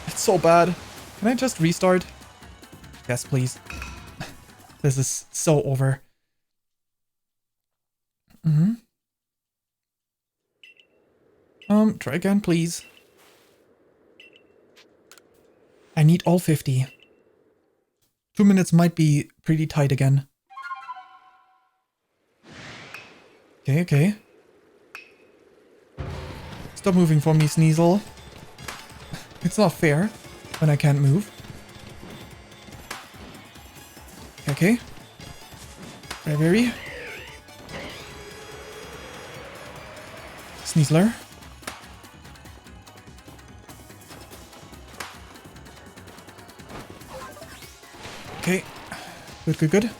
It's so bad. Can I just restart? Yes, please. This is so over. Try again, please. I need all 50. 2 minutes might be pretty tight again. Okay, okay. Stop moving for me, Sneasel. It's not fair when I can't move. Okay. Braviary. Sneasler. Okay. Good, good, good.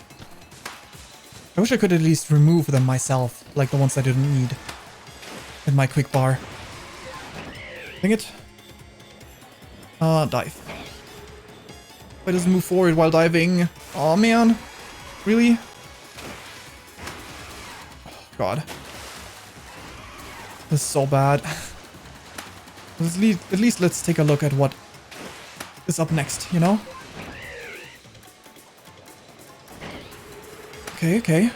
I wish I could at least remove them myself, like the ones I didn't need in my quick bar. Dang it. Dive. Why doesn't move forward while diving? Oh man. Really? Oh, God. This is so bad. At least let's take a look at what is up next, you know? Okay, okay.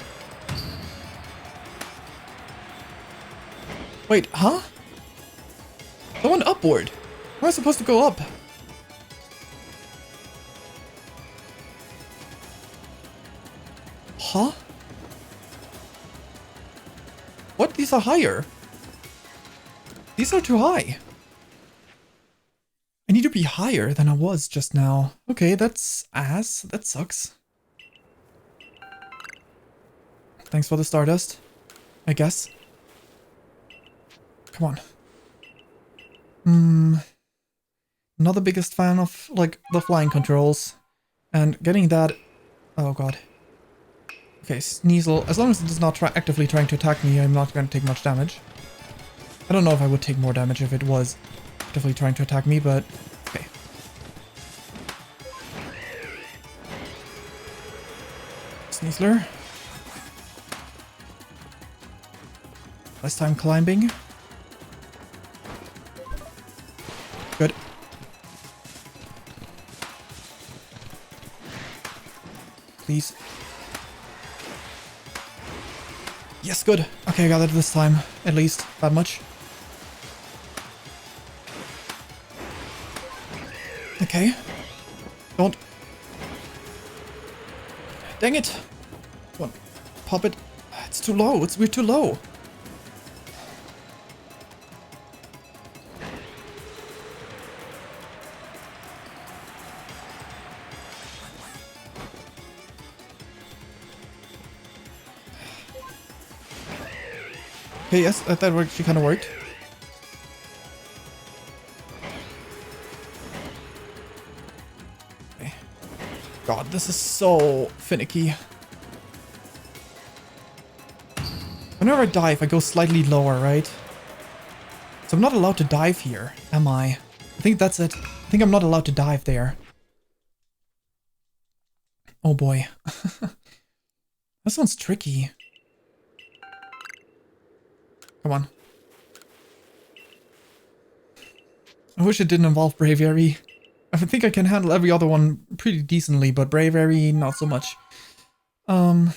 Wait, huh? I went upward. How am I supposed to go up? Huh? What? These are higher. These are too high. I need to be higher than I was just now. Okay, that's ass. That sucks. Thanks for the stardust, I guess. Come on. Not the biggest fan of, like, the flying controls. And getting that... Oh, God. Okay, Sneasel. As long as it is not actively trying to attack me, I'm not going to take much damage. I don't know if I would take more damage if it was actively trying to attack me, but... Okay. Sneasler. Last time climbing. Good. Please. Yes, good. Okay, I got it this time. At least that much. Okay. Don't. Dang it. Come on. Pop it. It's too low. We're too low. Okay, yes, that actually kind of worked. Okay. God, this is so finicky. Whenever I dive, I go slightly lower, right? So I'm not allowed to dive here, am I? I think that's it. I think I'm not allowed to dive there. Oh boy. This one's tricky. Come on. I wish it didn't involve Bravery. I think I can handle every other one pretty decently, but Bravery, not so much. I mean,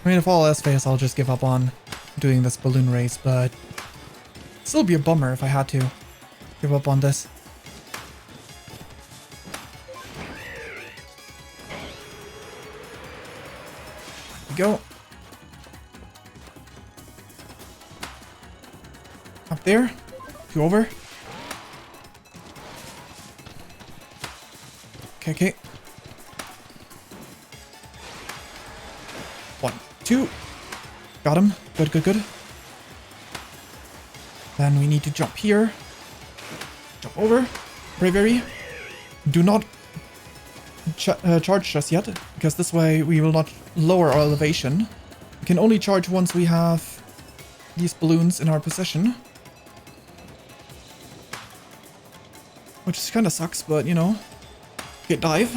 if all else fails, I'll just give up on doing this balloon race, but it'd still be a bummer if I had to give up on this. Go. Up there. 2 over. Okay, okay. 1, 2. Got him. Good, good, good. Then we need to jump here. Jump over. Bravery. Do not charge just yet, because this way we will not lower our elevation. We can only charge once we have these balloons in our possession. Which kind of sucks, but you know. Okay, dive.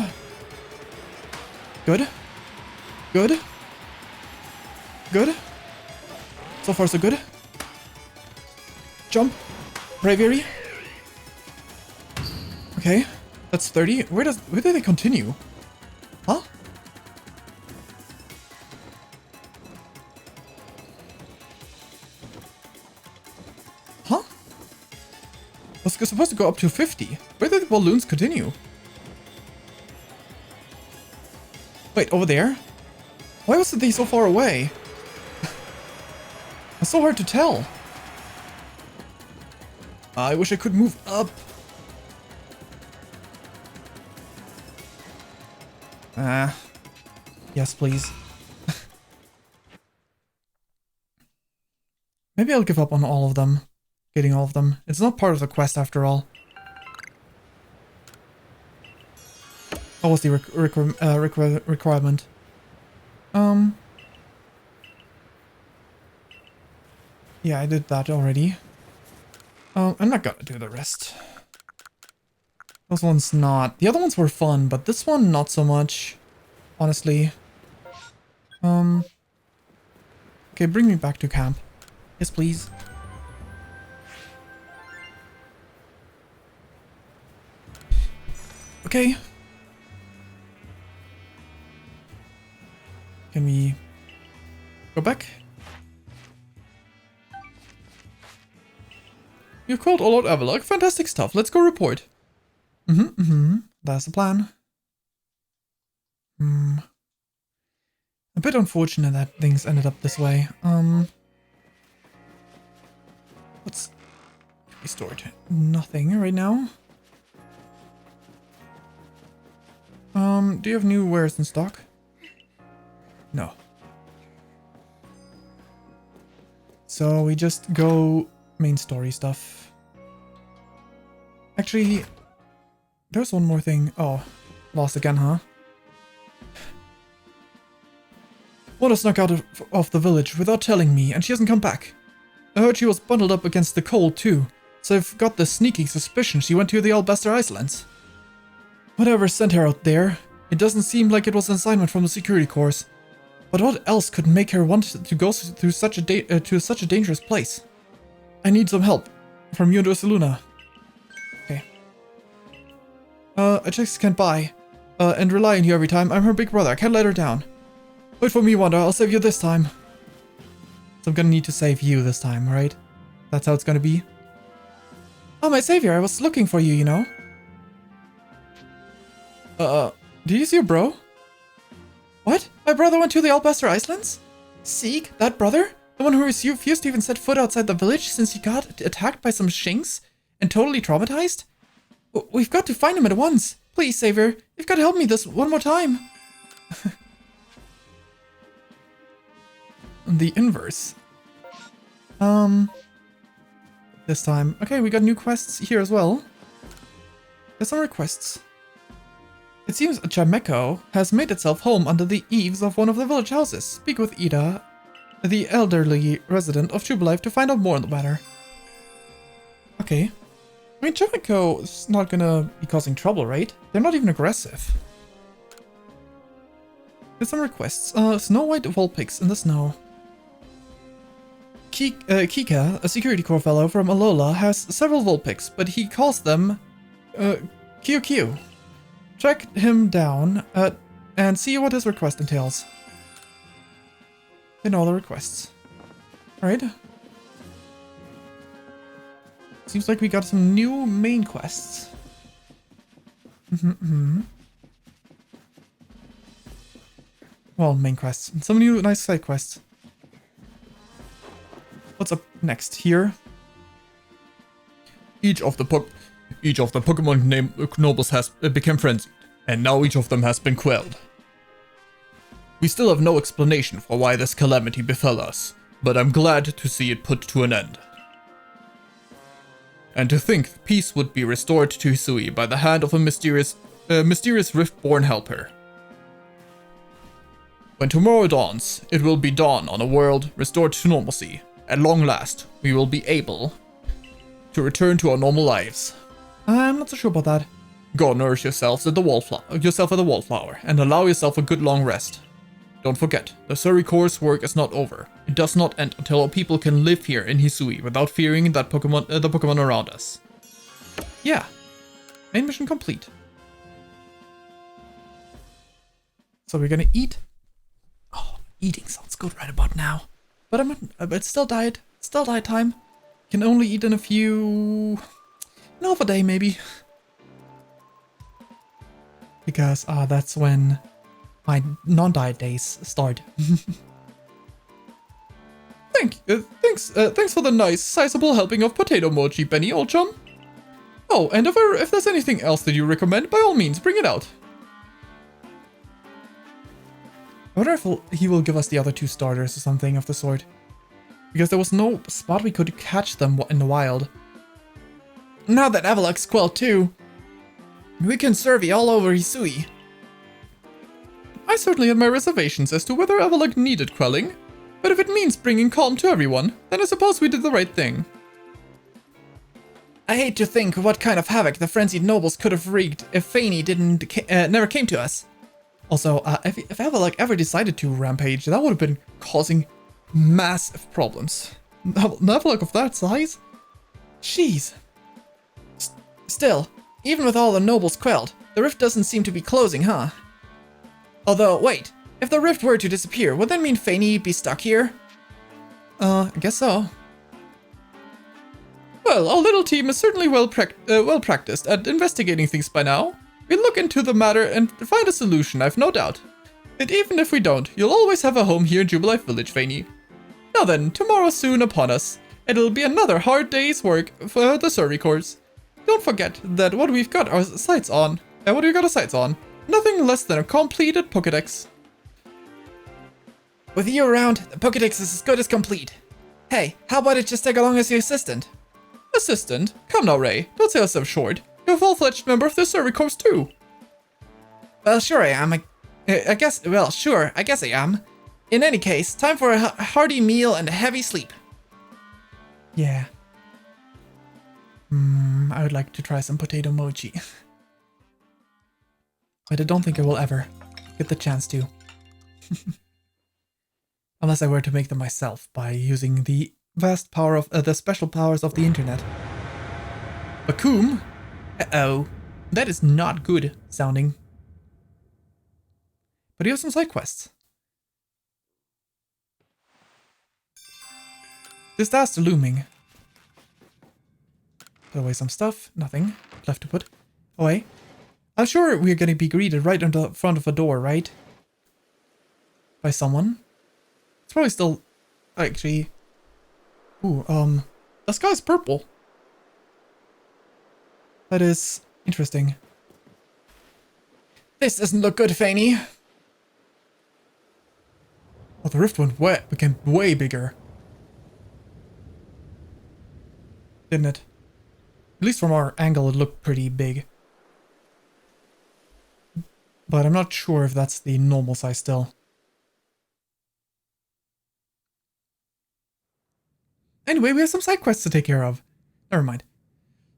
Good. Good. Good. So far so good. Jump. Bravery. Okay. That's 30. Where do they continue? Huh? Huh? I was supposed to go up to 50. Where did the balloons continue? Wait, over there? Why was they so far away? It's so hard to tell. I wish I could move up. Yes, please. Maybe I'll give up on all of them. Getting all of them. It's not part of the quest after all. What was the requirement? Yeah, I did that already. I'm not gonna do the rest. Those ones not. The other ones were fun, but this one not so much. Honestly. Okay, bring me back to camp. Yes, please. Okay. Can we go back? You've called all out Avalok. Fantastic stuff. Let's go report. That's the plan. A bit unfortunate that things ended up this way. What's restored? Nothing right now. Do you have new wares in stock? No. So we just go main story stuff. Actually, there's one more thing. Oh, lost again, huh? Mona snuck out of the village without telling me, and she hasn't come back. I heard she was bundled up against the cold, too, so I've got the sneaking suspicion she went to the Alabaster Islands. Whatever sent her out there, it doesn't seem like it was an assignment from the security corps. But what else could make her want to go through such a dangerous place? I need some help from you and Ursaluna. Okay. I just can't buy, and rely on you every time. I'm her big brother. I can't let her down. Wait for me, Wanda. I'll save you this time. So I'm gonna need to save you this time, right? That's how it's gonna be. Oh, my savior. I was looking for you, you know. Did you see your bro? What? My brother went to the Alabaster Islands? Seek? That brother? The one who refused to even set foot outside the village since he got attacked by some shinks and totally traumatized? We've got to find him at once. Please, Savior. You've got to help me this one more time. The inverse. This time. Okay, we got new quests here as well. There's some requests. It seems Chameko has made itself home under the eaves of one of the village houses. Speak with Ida, the elderly resident of Jubilife, to find out more on the matter. Okay. I mean, Chameko is not gonna be causing trouble, right? They're not even aggressive. There's some requests. Snow White Vulpix in the snow. Kika, a security corps fellow from Alola, has several Vulpix, but he calls them Kyo. Track him down and see what his request entails. In all the requests. Alright. Seems like we got some new main quests. Well, main quests. Some new nice side quests. What's up next here? Each of the Pokémon named Knowless has become frenzied, and now each of them has been quelled. We still have no explanation for why this calamity befell us, but I'm glad to see it put to an end. And to think peace would be restored to Hisui by the hand of a mysterious Rift-born helper. When tomorrow dawns, it will be dawn on a world restored to normalcy. At long last, we will be able to return to our normal lives. I'm not so sure about that. Go nourish yourself at the wallflower, and allow yourself a good long rest. Don't forget, the Surrey Corps' work is not over. It does not end until our people can live here in Hisui without fearing that the Pokemon around us. Yeah. Main mission complete. So we're gonna eat. Oh, eating sounds good right about now. But it's still diet time. Can only eat in half a day maybe. Because that's when my non-diet days start. Thanks for the nice, sizable helping of potato mochi, Benny, old chum. Oh, and if there's anything else that you recommend, by all means, bring it out. I wonder if he will give us the other two starters or something of the sort. Because there was no spot we could catch them in the wild. Now that Avalok's quelled too, we can survey all over Hisui. I certainly had my reservations as to whether Avalok needed quelling, but if it means bringing calm to everyone, then I suppose we did the right thing. I hate to think what kind of havoc the frenzied nobles could have wreaked if Fayn never came to us. Also, if Avalok ever decided to rampage, that would have been causing massive problems. Avalok of that size? Jeez. Still, even with all the nobles quelled, the rift doesn't seem to be closing, huh? Although, wait, if the rift were to disappear, would that mean Fayn be stuck here? I guess so. Well, our little team is certainly well practiced at investigating things by now. We'll look into the matter and find a solution, I've no doubt. And even if we don't, you'll always have a home here in Jubilife Village, Fayn. Now then, tomorrow's soon upon us, and it'll be another hard day's work for the survey corps. Don't forget that what we've got our sights on, nothing less than a completed Pokédex. With you around, the Pokédex is as good as complete. Hey, how about it just tag along as your assistant? Assistant? Come now, Ray. Don't sell yourself short. You're a full-fledged member of the Survey Corps too. Well, sure I am. I guess I am. In any case, time for a hearty meal and a heavy sleep. Yeah. I would like to try some potato mochi. But I don't think I will ever get the chance to. Unless I were to make them myself by using the vast power of the special powers of the internet. Bakum? Uh-oh. That is not good sounding. But you have some side quests. Disaster looming. Put away some stuff. Nothing left to put away. I'm sure we're gonna be greeted right in the front of a door, right? By someone. It's probably still... Actually... Ooh, the sky's purple. That is interesting. This doesn't look good, Fayn. Oh, the rift became way bigger. Didn't it? At least from our angle, it looked pretty big. But I'm not sure if that's the normal size still. Anyway, we have some side quests to take care of. Never mind.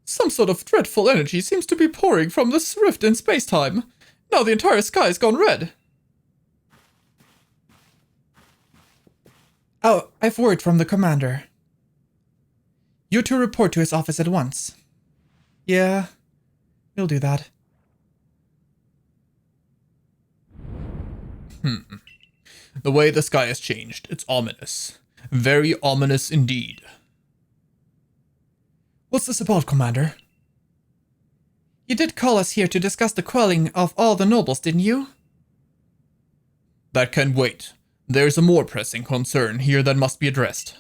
Some sort of dreadful energy seems to be pouring from this rift in space-time. Now the entire sky's gone red. Oh, I've word from the commander. You're to report to his office at once. Yeah, he'll do that. The way the sky has changed, it's ominous. Very ominous indeed. What's this about, Commander? You did call us here to discuss the quelling of all the nobles, didn't you? That can wait. There's a more pressing concern here that must be addressed.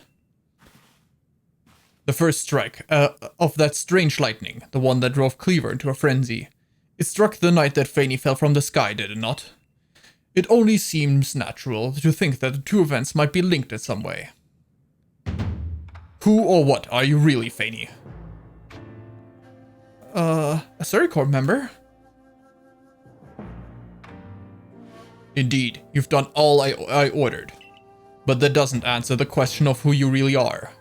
The first strike of that strange lightning, the one that drove Cleaver into a frenzy. It struck the night that Fayn fell from the sky, did it not? It only seems natural to think that the two events might be linked in some way. Who or what are you really, Fayn? A Survey Corps member? Indeed, you've done all I ordered. But that doesn't answer the question of who you really are.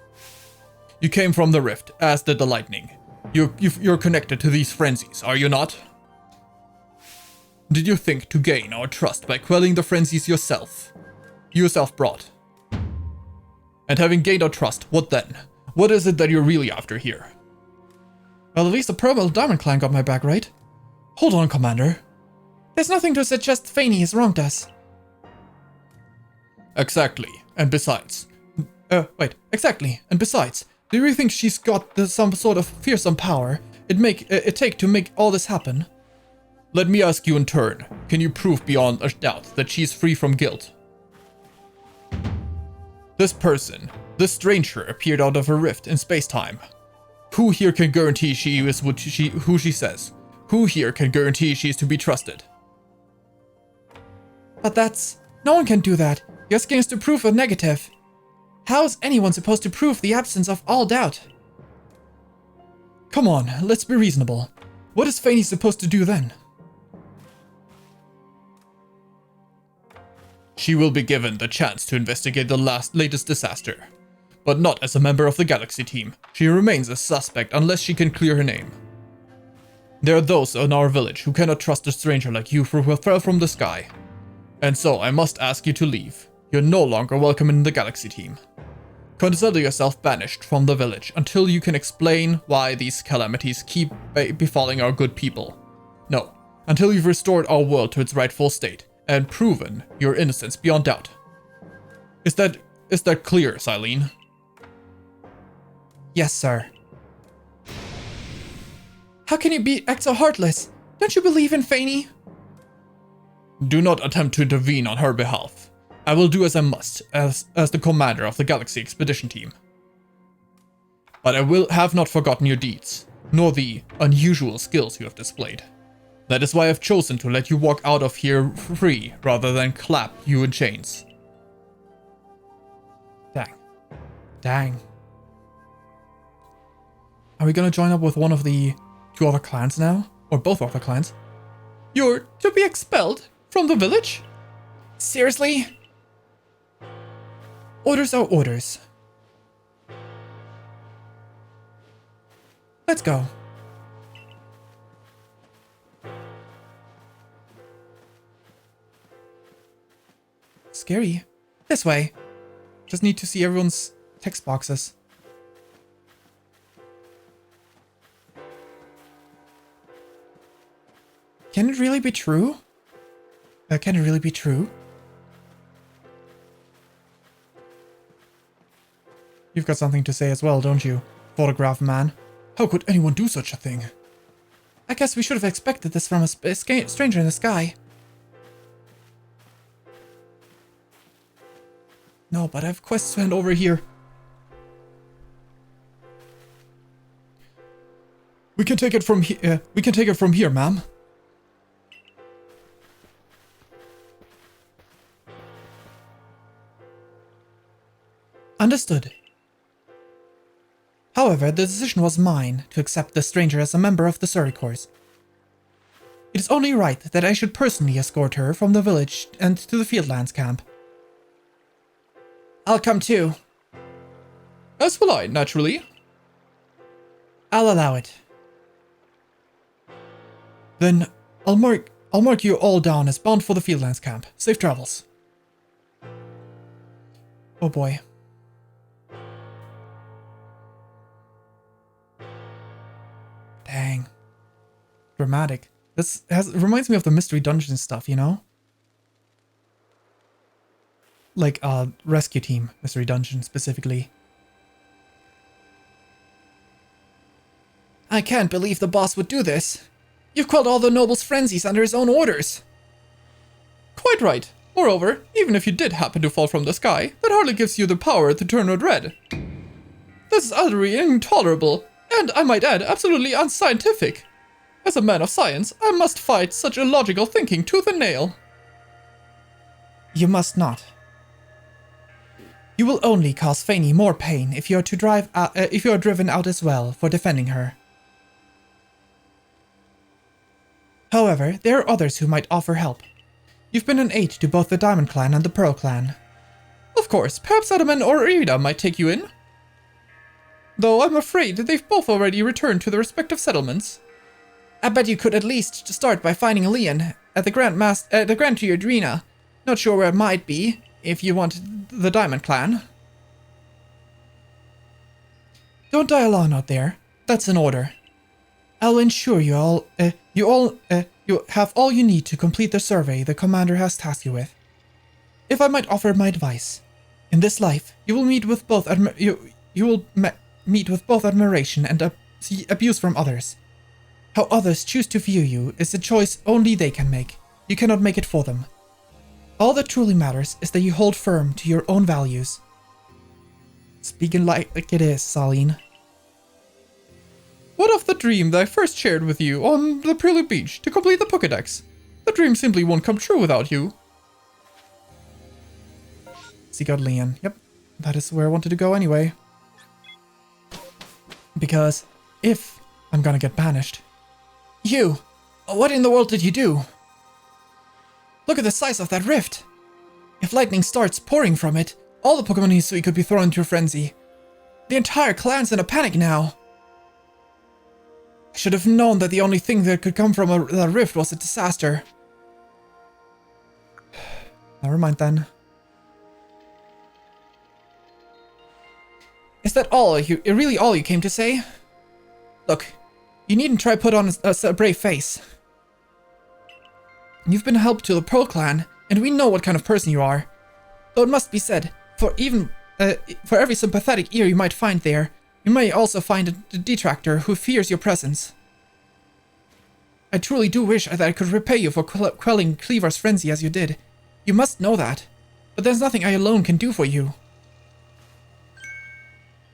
You came from the rift, as did the lightning. You're connected to these frenzies, are you not? Did you think to gain our trust by quelling the frenzies yourself? You yourself brought. And having gained our trust, what then? What is it that you're really after here? Well, at least the Pearl Diamond Clan got my back, right? Hold on, Commander. There's nothing to suggest Fayn has wronged us. Exactly. And besides... Exactly. And besides, do you really think she's got some sort of fearsome power it take to make all this happen? Let me ask you in turn. Can you prove beyond a doubt that she's free from guilt? This person, this stranger, appeared out of a rift in space-time. Who here can guarantee she is who she says? Who here can guarantee she is to be trusted? But no one can do that. You're asking us to prove a negative. How is anyone supposed to prove the absence of all doubt? Come on, let's be reasonable. What is Fayn supposed to do then? She will be given the chance to investigate the latest disaster. But not as a member of the Galaxy team. She remains a suspect unless she can clear her name. There are those in our village who cannot trust a stranger like you who fell from the sky. And so I must ask you to leave. You're no longer welcome in the Galaxy team. Consider yourself banished from the village until you can explain why these calamities keep befalling our good people. No, until you've restored our world to its rightful state and proven your innocence beyond doubt. Is that clear, Silene? Yes, sir. How can you act so heartless? Don't you believe in Fayn? Do not attempt to intervene on her behalf. I will do as I must, as the commander of the Galaxy Expedition Team. But I have not forgotten your deeds, nor the unusual skills you have displayed. That is why I've chosen to let you walk out of here free, rather than clap you in chains. Dang. Are we gonna join up with one of the two other clans now? Or both other clans? You're to be expelled from the village? Seriously? Orders are orders. Let's go. Scary. This way. Just need to see everyone's text boxes. Can it really be true? Can it really be true? You've got something to say as well, don't you? Photograph man. How could anyone do such a thing? I guess we should have expected this from a stranger in the sky. No, but I have quests to hand over here. We can take it from here. We can take it from here, ma'am. Understood. However, the decision was mine to accept the stranger as a member of the Surrey Corps. It is only right that I should personally escort her from the village and to the Fieldlands camp. I'll come too. As will I, naturally. I'll allow it. Then I'll mark you all down as bound for the Fieldlands camp. Safe travels. Oh boy. Dang. Dramatic. This reminds me of the Mystery Dungeon stuff, you know? Like, Rescue Team Mystery Dungeon, specifically. I can't believe the boss would do this. You've quelled all the nobles' frenzies under his own orders. Quite right. Moreover, even if you did happen to fall from the sky, that hardly gives you the power to turn it red. This is utterly intolerable, and I might add, absolutely unscientific. As a man of science, I must fight such illogical thinking tooth and nail. You must not. You will only cause Fayn more pain if you are driven out as well for defending her. However, there are others who might offer help. You've been an aid to both the Diamond Clan and the Pearl Clan. Of course, perhaps Adam or Irida might take you in. Though I'm afraid that they've both already returned to their respective settlements. I bet you could at least start by finding Leon at the Grand Tiered Arena. Not sure where it might be, if you want the Diamond Clan. Don't die alone out there. That's an order. I'll ensure you have all you need to complete the survey the commander has tasked you with. If I might offer my advice, in this life you will meet with both admiration and abuse from others. How others choose to view you is a choice only they can make. You cannot make it for them. All that truly matters is that you hold firm to your own values. Speaking like it is, Silene. What of the dream that I first shared with you on the Prelude Beach to complete the Pokédex? The dream simply won't come true without you. Seek out Leon. Yep, that is where I wanted to go anyway. Because if I'm gonna get banished. You! What in the world did you do? Look at the size of that rift! If lightning starts pouring from it, all the Pokemon in Hisui could be thrown into a frenzy. The entire clan's in a panic now. I should have known that the only thing that could come from the rift was a disaster. Never mind then. Is that really all you came to say? Look, you needn't try put on a brave face. You've been a help to the Pearl Clan, and we know what kind of person you are. Though it must be said, for every sympathetic ear you might find there, you may also find a detractor who fears your presence. I truly do wish that I could repay you for quelling Cleaver's frenzy as you did. You must know that. But there's nothing I alone can do for you.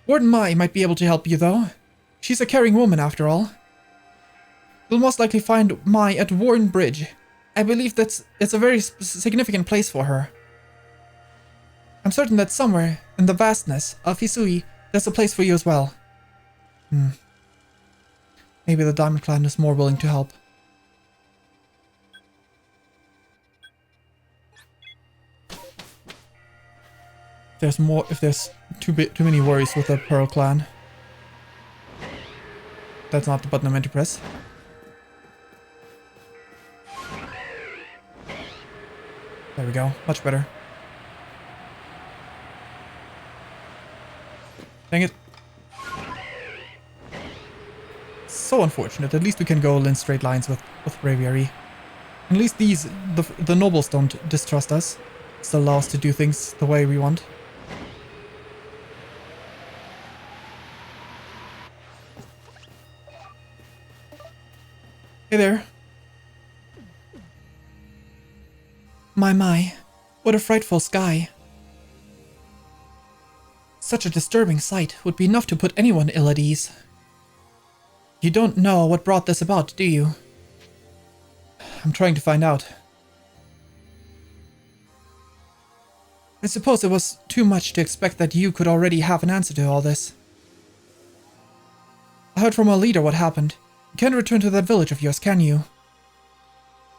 Warden Mai might be able to help you, though. She's a caring woman, after all. You'll most likely find Mai at Warden Bridge. I believe it's a very significant place for her. I'm certain that somewhere in the vastness of Hisui, there's a place for you as well. Maybe the Diamond Clan is more willing to help. If there's too many worries with the Pearl Clan. That's not the button I meant to press. There we go, much better. Dang it. So unfortunate. At least we can go in straight lines with Braviary. At least the nobles don't distrust us. Still allow us to do things the way we want. Hey there. My, what a frightful sky. Such a disturbing sight would be enough to put anyone ill at ease. You don't know what brought this about, do you? I'm trying to find out. I suppose it was too much to expect that you could already have an answer to all this. I heard from our leader what happened. You can't return to that village of yours, can you?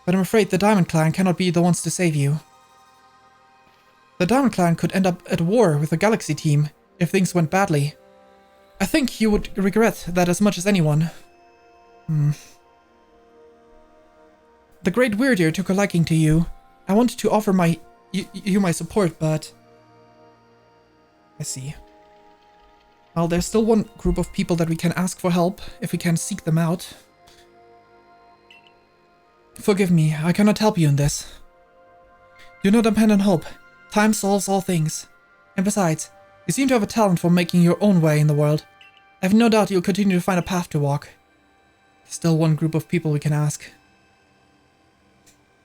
But I'm afraid the Diamond Clan cannot be the ones to save you. The Diamond Clan could end up at war with the Galaxy team if things went badly. I think you would regret that as much as anyone. The Great Weirdeer took a liking to you. I wanted to offer you my support, but... I see. Well, there's still one group of people that we can ask for help, if we can seek them out. Forgive me, I cannot help you in this. Do not abandon hope. Time solves all things. And besides, you seem to have a talent for making your own way in the world. I have no doubt you'll continue to find a path to walk. There's still one group of people we can ask.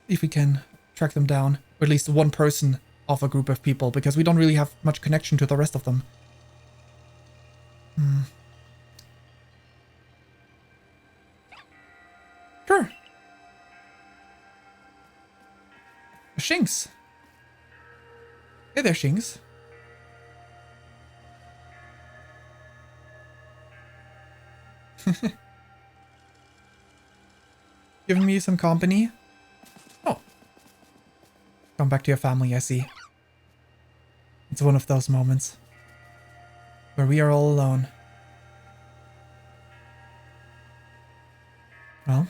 If we can track them down. Or at least one person of a group of people, because we don't really have much connection to the rest of them. Sure. Shinx. Hey there, Shinx. Giving me some company? Oh. Come back to your family, I see. It's one of those moments where we are all alone. Well.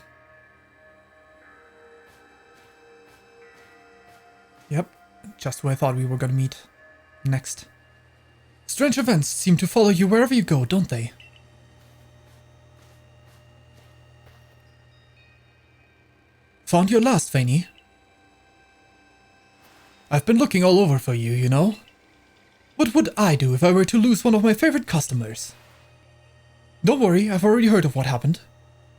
Yep, just where I thought we were gonna meet next. Strange events seem to follow you wherever you go, don't they? Found you at last, Fayn. I've been looking all over for you, you know. What would I do if I were to lose one of my favorite customers? Don't worry, I've already heard of what happened.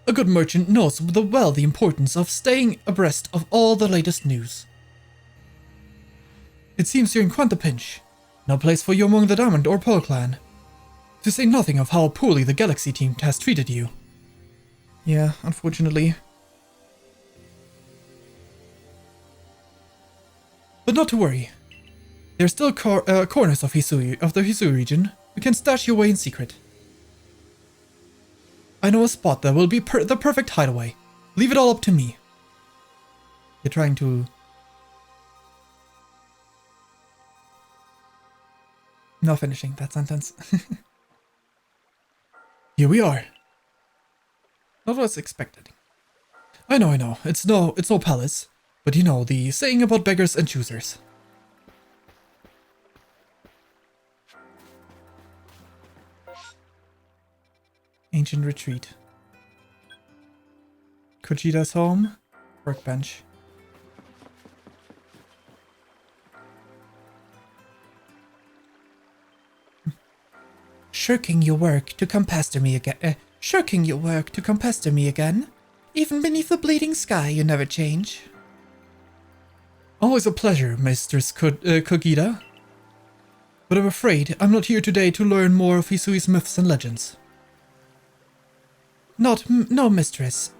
A good merchant knows well the importance of staying abreast of all the latest news. It seems you're in quite a pinch. No place for you among the Diamond or Pearl Clan. To say nothing of how poorly the Galaxy team has treated you. Yeah, unfortunately. But not to worry. There are still corners of the Hisui region. We can stash you away in secret. I know a spot that will be the perfect hideaway. Leave it all up to me. You're trying to Not finishing that sentence. Here we are. Not what I was expected. I know. It's no palace. But you know, the saying about beggars and choosers. Ancient retreat. Kojita's home. Workbench. Shirking your work to come pester me again. Even beneath the bleeding sky, you never change. Always a pleasure, Mistress Kogita. But I'm afraid I'm not here today to learn more of Hisui's myths and legends. No, mistress.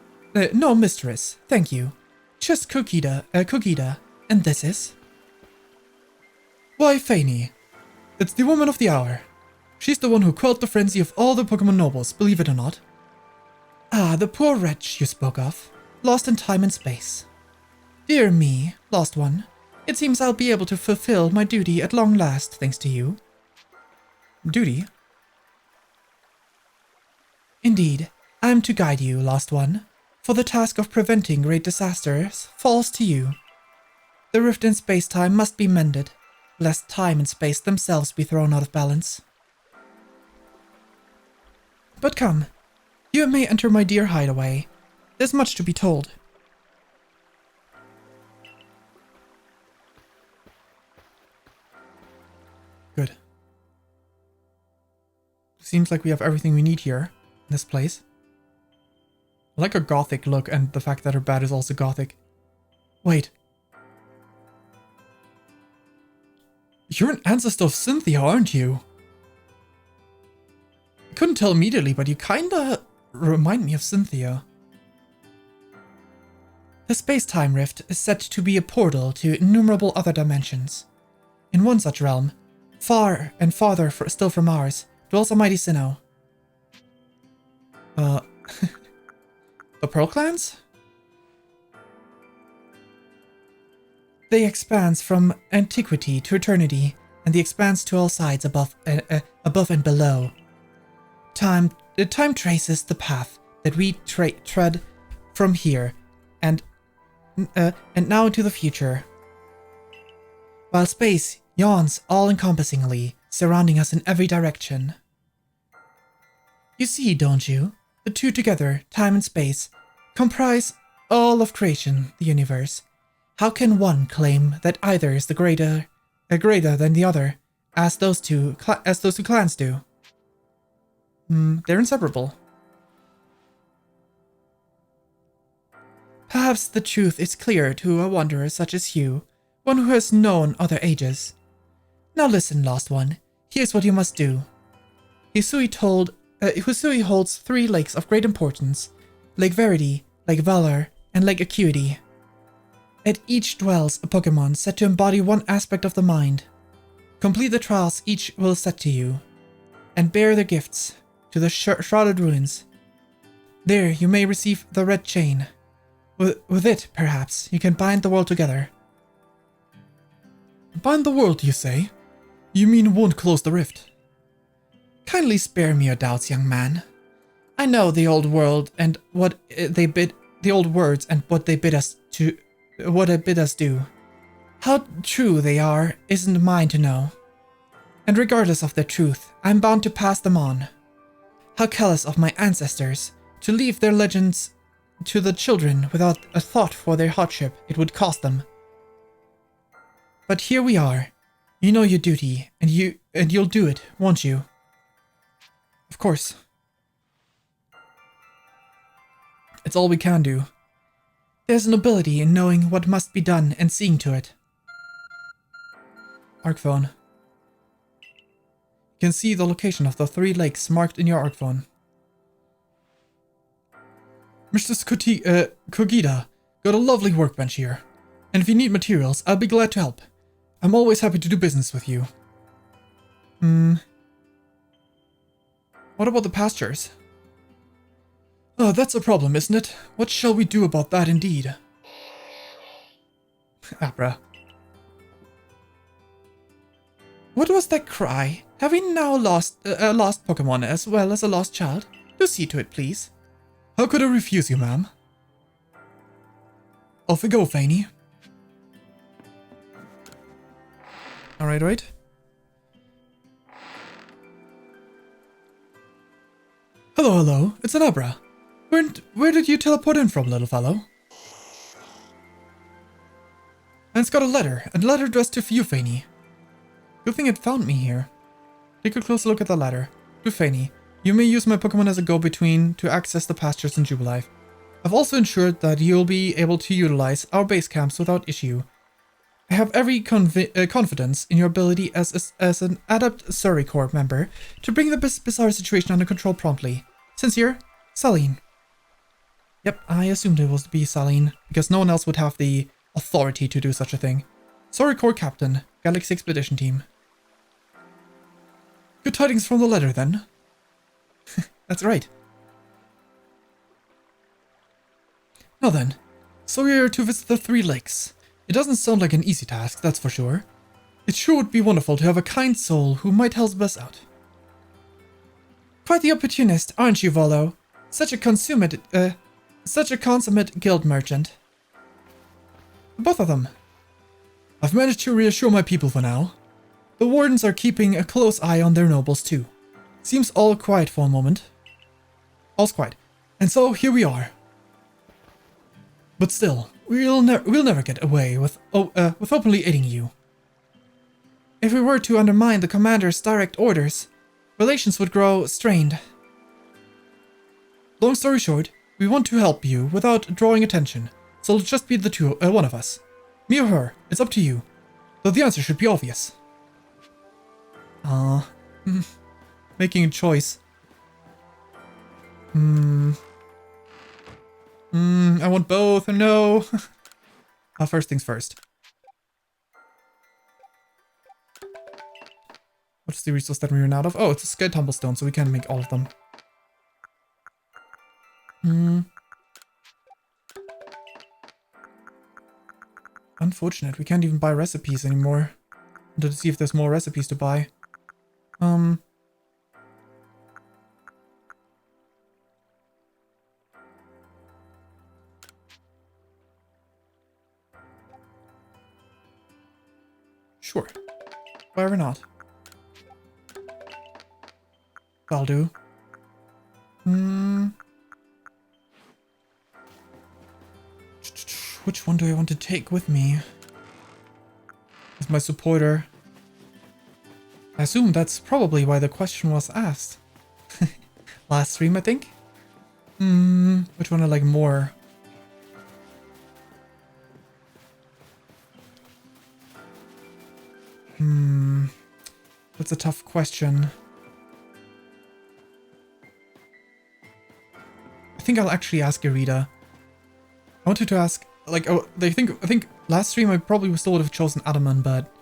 No, mistress. Thank you. Just Kogita. And this is? Why, Fayn. It's the woman of the hour. She's the one who quelled the frenzy of all the Pokémon nobles, believe it or not. Ah, the poor wretch you spoke of. Lost in time and space. Dear me, lost one. It seems I'll be able to fulfill my duty at long last, thanks to you. Duty? Indeed, I am to guide you, lost one. For the task of preventing great disasters falls to you. The rift in space-time must be mended, lest time and space themselves be thrown out of balance. But come, you may enter my dear hideaway. There's much to be told. Good. Seems like we have everything we need here in this place. I like her gothic look and the fact that her bat is also gothic. Wait. You're an ancestor of Cynthia, aren't you? I couldn't tell immediately, but you kinda remind me of Cynthia. The space-time rift is said to be a portal to innumerable other dimensions. In one such realm, far and farther still from ours, dwells a mighty Sinnoh. The Pearl Clans? They expanse from antiquity to eternity, and they expanse to all sides above and below. Time traces the path that we tread from here, and now into the future. While space yawns all-encompassingly, surrounding us in every direction. You see, don't you? The two together, time and space, comprise all of creation, the universe. How can one claim that either is greater than the other, as those two clans do? They're inseparable. Perhaps the truth is clear to a wanderer such as you, one who has known other ages. Now listen, lost one. Here's what you must do. Hisui holds 3 lakes of great importance: Lake Verity, Lake Valor, and Lake Acuity. At each dwells a Pokémon said to embody one aspect of the mind. Complete the trials each will set to you, and bear their gifts to the shrouded ruins. There you may receive the red chain. With it, perhaps, you can bind the world together. Bind the world, you say? You mean won't close the rift? Kindly spare me your doubts, young man. I know the old world and what they bid us do. How true they are isn't mine to know. And regardless of their truth, I'm bound to pass them on. How careless of my ancestors to leave their legends to the children without a thought for their hardship it would cost them. But here we are. You know your duty, and you'll do it, won't you? Of course. It's all we can do. There's a nobility in knowing what must be done and seeing to it. Arc phone. You can see the location of the 3 lakes marked in your arc phone. Mistress Kogita got a lovely workbench here, and if you need materials, I'll be glad to help. I'm always happy to do business with you. What about the pastures? Oh, that's a problem, isn't it? What shall we do about that indeed? Abra. What was that cry? Have we now lost a lost Pokémon as well as a lost child? Do see to it, please. How could I refuse you, ma'am? Off we go, Fayn. Alright. Hello, it's an Abra. Where did you teleport in from, little fellow? And it's got a letter addressed to you, Fayn. Good thing it found me here. Take a closer look at the letter. To Fayn, you may use my Pokémon as a go-between to access the pastures in Jubilife. I've also ensured that you'll be able to utilize our base camps without issue. I have every confidence in your ability as an adept Surrey Corps member to bring the bizarre situation under control promptly. Sincere, Saline. Yep, I assumed it was to be Saline, because no one else would have the authority to do such a thing. Surrey Corps Captain, Galaxy Expedition Team. Good tidings from the letter, then. That's right. Now then, so we are to visit the 3 lakes. It doesn't sound like an easy task, that's for sure. It sure would be wonderful to have a kind soul who might help us out. Quite the opportunist, aren't you, Volo? Such a consummate guild merchant. Both of them. I've managed to reassure my people for now. The wardens are keeping a close eye on their nobles too. Seems all quiet for a moment. All's quiet. And so here we are. But still, we'll never get away with openly aiding you. If we were to undermine the commander's direct orders, relations would grow strained. Long story short, we want to help you without drawing attention, so it'll just be the one of us. Me or her, it's up to you. Though the answer should be obvious. Making a choice. I want both, or no. First things first. What's the resource that we ran out of? Oh, it's a Sky Tumblestone, so we can make all of them. Unfortunate, we can't even buy recipes anymore. I wanted to see if there's more recipes to buy. Sure. Why or not? That'll do. Which one do I want to take with me? As my supporter. I assume that's probably why the question was asked. Last stream, I think? Which one I like more? That's a tough question. I think I'll actually ask Irida. I wanted to ask, like, I think last stream I probably still would have chosen Adaman, but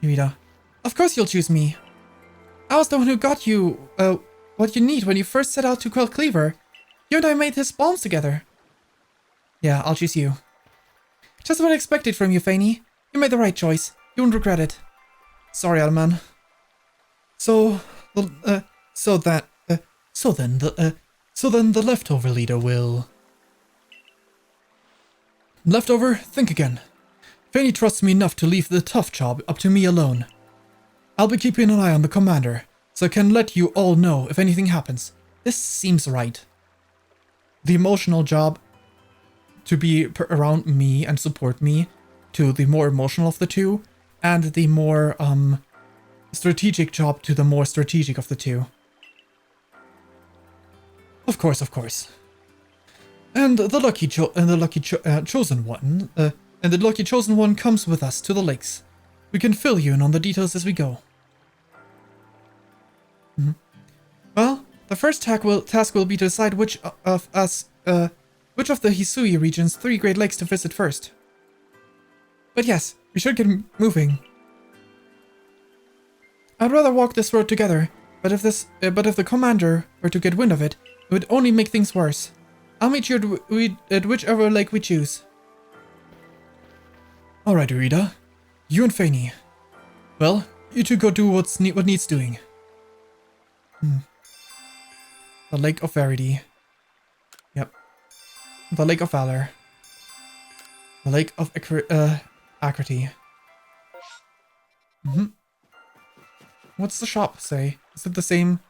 Irida. Of course you'll choose me. I was the one who got you, what you need when you first set out to quell Cleaver. You and I made his bombs together. Yeah, I'll choose you. Just what I expected from you, Fayn. You made the right choice. You won't regret it. Sorry, Adaman. So then the leftover leader will... Leftover, think again. Fayn trusts me enough to leave the tough job up to me alone. I'll be keeping an eye on the commander, so I can let you all know if anything happens. This seems right. The emotional job to be around me and support me, to the more emotional of the two, and the more strategic job to the more strategic of the two. Of course. And the lucky chosen one comes with us to the lakes. We can fill you in on the details as we go. Well, the first task will be to decide which of the Hisui region's 3 Great Lakes to visit first. But yes, we should get moving. I'd rather walk this road together, but if the commander were to get wind of it, it would only make things worse. I'll meet you at whichever lake we choose. Alright, Irida. You and Fayn. Well, you two go do what needs doing. The Lake of Verity. Yep. The Lake of Valor. The Lake of Acrity. What's the shop say? Is it the same?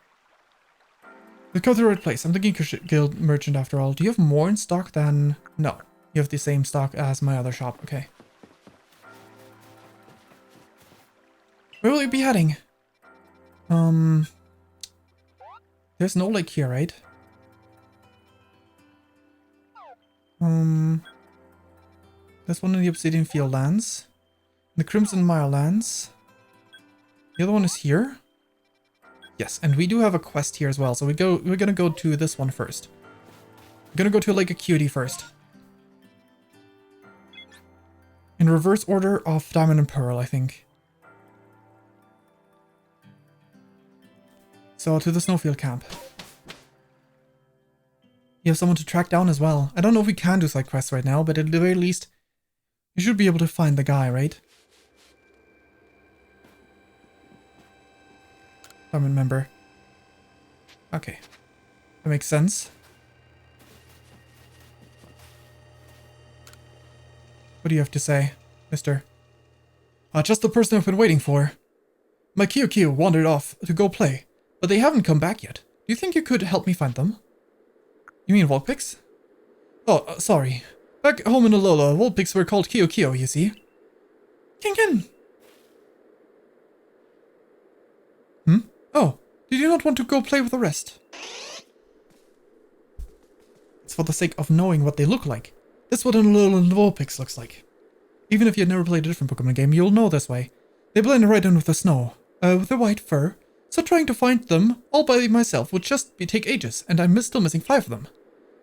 We go to the right place. I'm thinking guild merchant after all. Do you have more in stock than... No. You have the same stock as my other shop. Okay. Where will you be heading? There's no lake here, right? There's one in the Obsidian Field lands. The Crimson Mire lands. The other one is here. Yes, and we do have a quest here as well. So we're gonna go to this one first. We're gonna go to Lake Acuity first. In reverse order of Diamond and Pearl, I think. So to the Snowfield camp. You have someone to track down as well. I don't know if we can do side quests right now, but at the very least, you should be able to find the guy, right? Diamond member. Okay. That makes sense. What do you have to say, mister? Just the person I've been waiting for. My Kyo wandered off to go play, but they haven't come back yet. Do you think you could help me find them? You mean Vulpix? Oh, sorry. Back home in Alola, Vulpix were called Kyo, you see. Ken! Oh, did you not want to go play with the rest? It's for the sake of knowing what they look like. That's what an Alolan Vulpix looks like. Even if you've never played a different Pokemon game, you'll know this way. They blend right in with the snow, with their white fur, so trying to find them all by myself would just take ages, and I'm still missing 5 of them.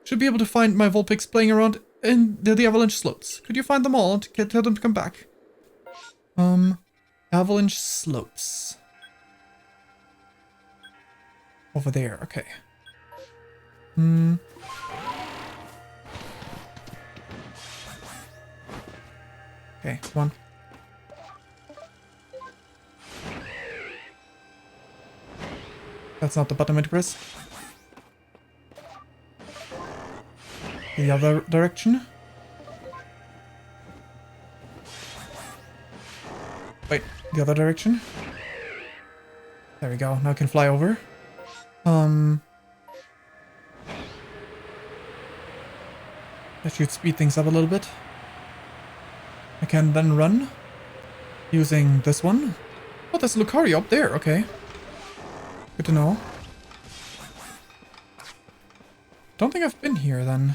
Should be able to find my Vulpix playing around in the Avalanche Slopes. Could you find them all to tell them to come back? Avalanche Slopes. Over there, okay. Okay, come on. That's not the button I meant to press. The other direction. Wait, the other direction? There we go, now I can fly over. That should speed things up a little bit. I can then run using this one. Oh, there's Lucario up there, okay. Good to know. Don't think I've been here then.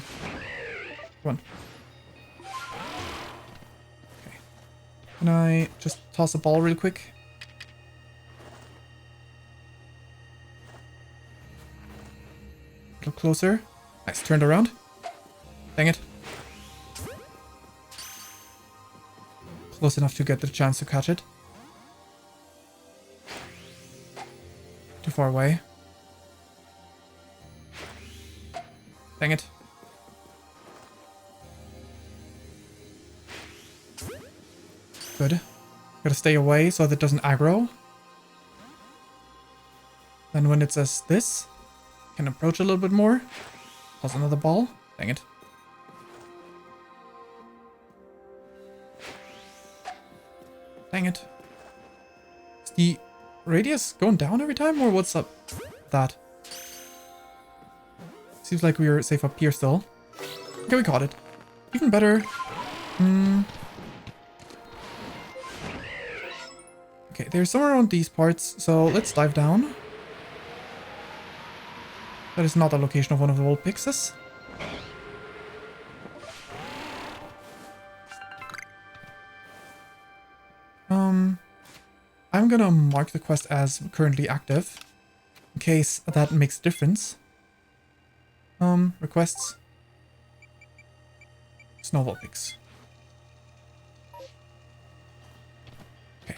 Come on. Okay. Can I just toss a ball real quick? A little closer. Nice, turned around. Dang it. Close enough to get the chance to catch it. Too far away. Dang it. Good. Gotta stay away so that it doesn't aggro. Then when it says this, can approach a little bit more. Toss another ball. Dang it. Dang it. Is the radius going down every time, or what's up with that? Seems like we are safe up here still. Okay, we caught it. Even better. Okay, they're somewhere around these parts, so let's dive down. That is not the location of one of the Vulpixes. I'm gonna mark the quest as currently active, in case that makes a difference. Requests. Snow Vulpix. Okay.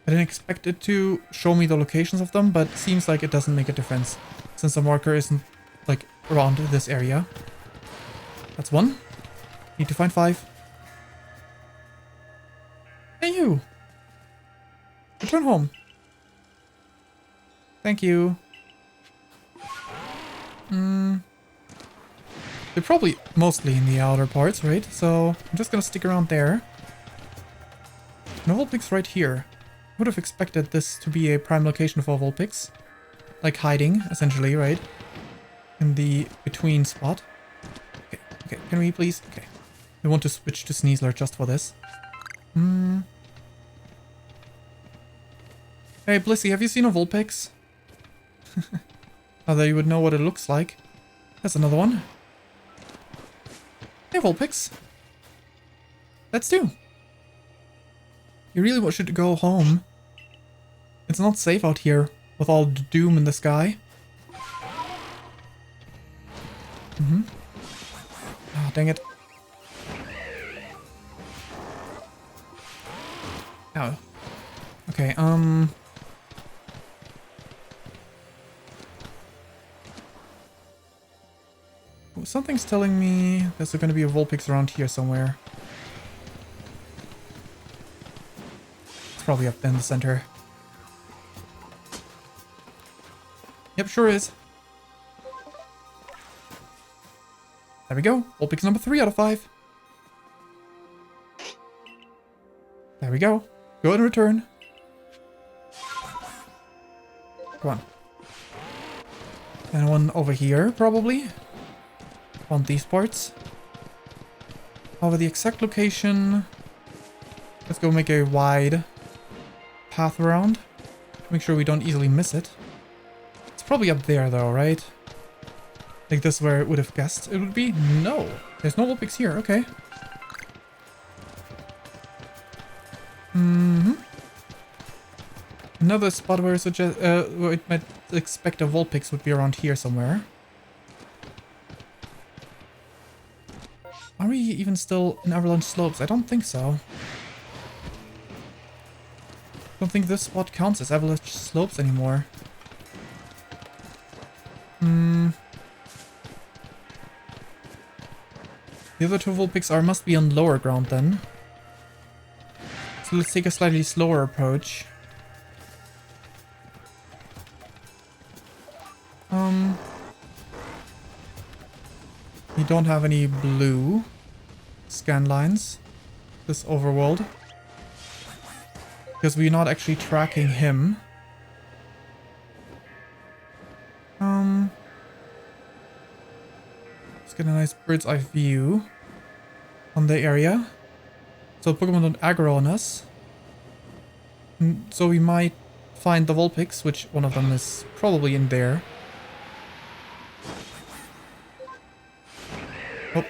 I didn't expect it to show me the locations of them, but it seems like it doesn't make a difference, since the marker isn't, like, around this area. That's 1. Need to find 5. return home. Thank you. They're probably mostly in the outer parts, right? So I'm just gonna stick around there. No Vulpix right here. Would have expected this to be a prime location for Vulpix. Like hiding, essentially, right? In the between spot. Okay, okay, can we please? Okay. We want to switch to Sneasler just for this. Hey, Blissey, have you seen a Vulpix? Now that you would know what it looks like. That's another one. Hey, Vulpix. Let's do. You really should go home. It's not safe out here with all the doom in the sky. Ah, dang it. Ow. Okay, something's telling me there's going to be a Vulpix around here somewhere. It's probably up there in the center. Yep, sure is. There we go. Vulpix number 3 out of 5. There we go. Go ahead and return. Come on. And one over here, probably. On these parts. However, the exact location... Let's go make a wide path around. Make sure we don't easily miss it. It's probably up there though, right? Like this is where it would have guessed it would be? No. There's no Vulpix here, okay. Another spot where where it might expect a Vulpix would be around here somewhere. Are we even still in Avalanche Slopes? I don't think so. I don't think this spot counts as Avalanche Slopes anymore. The other two Vulpix must be on lower ground then. So let's take a slightly slower approach. We don't have any blue scan lines this overworld. Because we're not actually tracking him. Let's get a nice bird's eye view on the area. So Pokemon don't aggro on us. So we might find the Vulpix, which one of them is probably in there. Oh.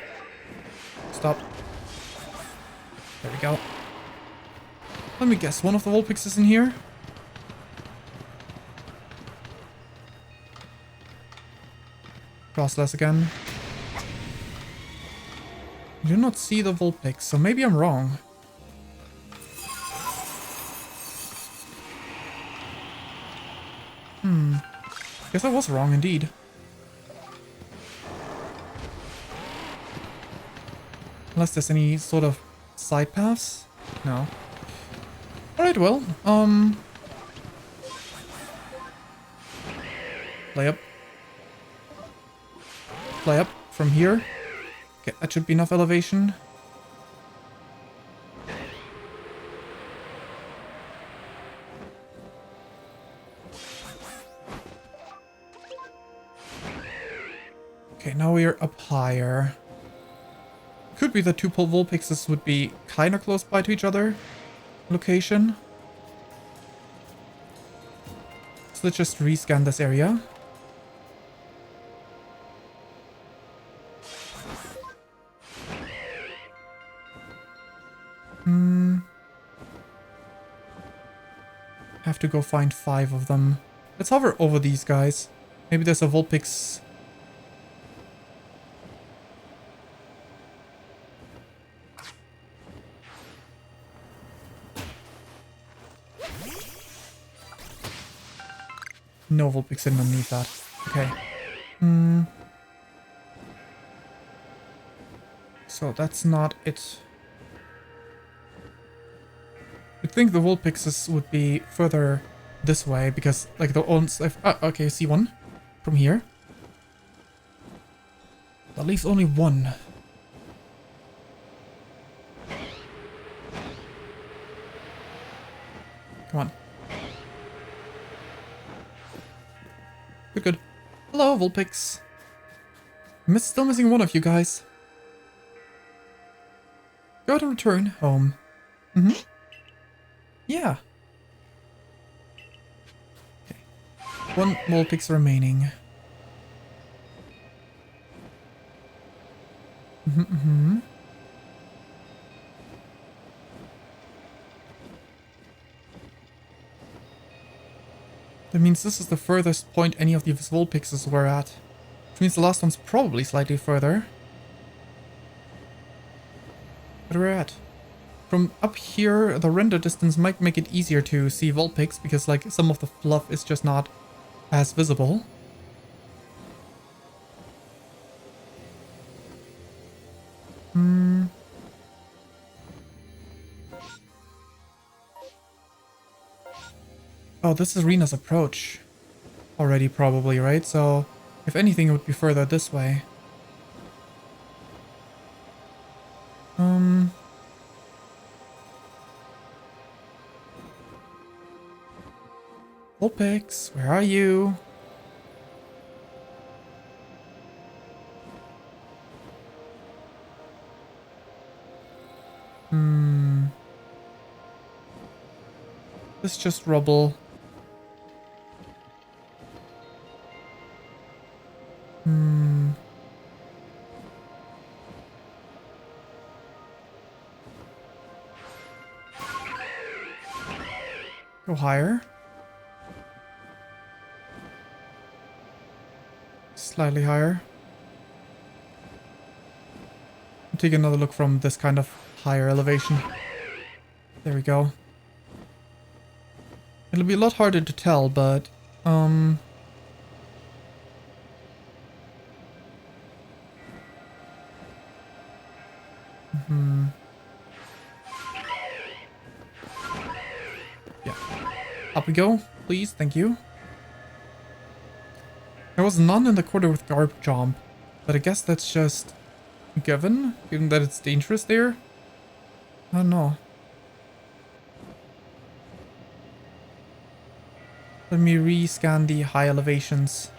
Stop. There we go. Let me guess, one of the Vulpix is in here? Crossless again. I do not see the Vulpix, so maybe I'm wrong. Guess I was wrong indeed. Unless there's any sort of side paths? No. Alright, well, play up. Play up from here. Okay, that should be enough elevation. Okay, now we are up higher. Could be the two Vulpixes would be kind of close by to each other. Location. So let's just rescan this area. Have to go find 5 of them. Let's hover over these guys. Maybe there's a Vulpix. No Vulpix underneath that. Okay. So that's not it. You'd think the Vulpixes would be further this way, because, like, the ones I've... okay, I see one from here. That leaves only one. Come on. Good, good. Hello, Vulpix. Still missing one of you guys. Go ahead and return home. Mm-hmm. Yeah. Okay. One Vulpix remaining. Mm-hmm. That means this is the furthest point any of these Vulpixes were at. Which means the last one's probably slightly further. But we're at. From up here, the render distance might make it easier to see Vulpix, because like some of the fluff is just not as visible. Oh, this is Rena's approach already, probably, right? So, if anything, it would be further this way. Vulpix, where are you? This is just rubble. Go higher. Slightly higher. I'll take another look from this kind of higher elevation. There we go. It'll be a lot harder to tell, but yeah. Up we go, please, thank you. There was none in the quarter with Garb Jump, but I guess that's just given that it's dangerous there. I don't know. Let me re-scan the high elevations.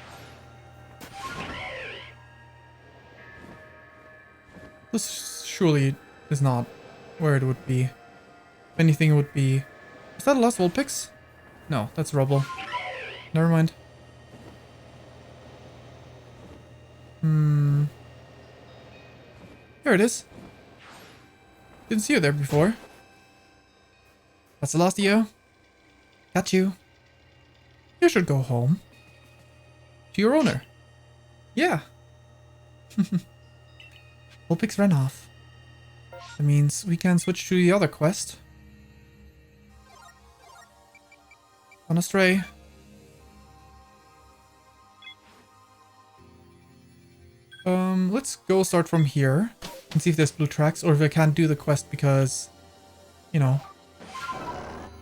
This surely is not where it would be. If anything, it would be... Is that a last Vulpix? No, that's rubble. Never mind. There it is. Didn't see you there before. That's the last of you. Got you. You should go home. To your owner. Yeah. Vulpix ran off. That means we can switch to the other quest. On a stray. Let's go start from here and see if there's blue tracks, or if I can't do the quest because, you know,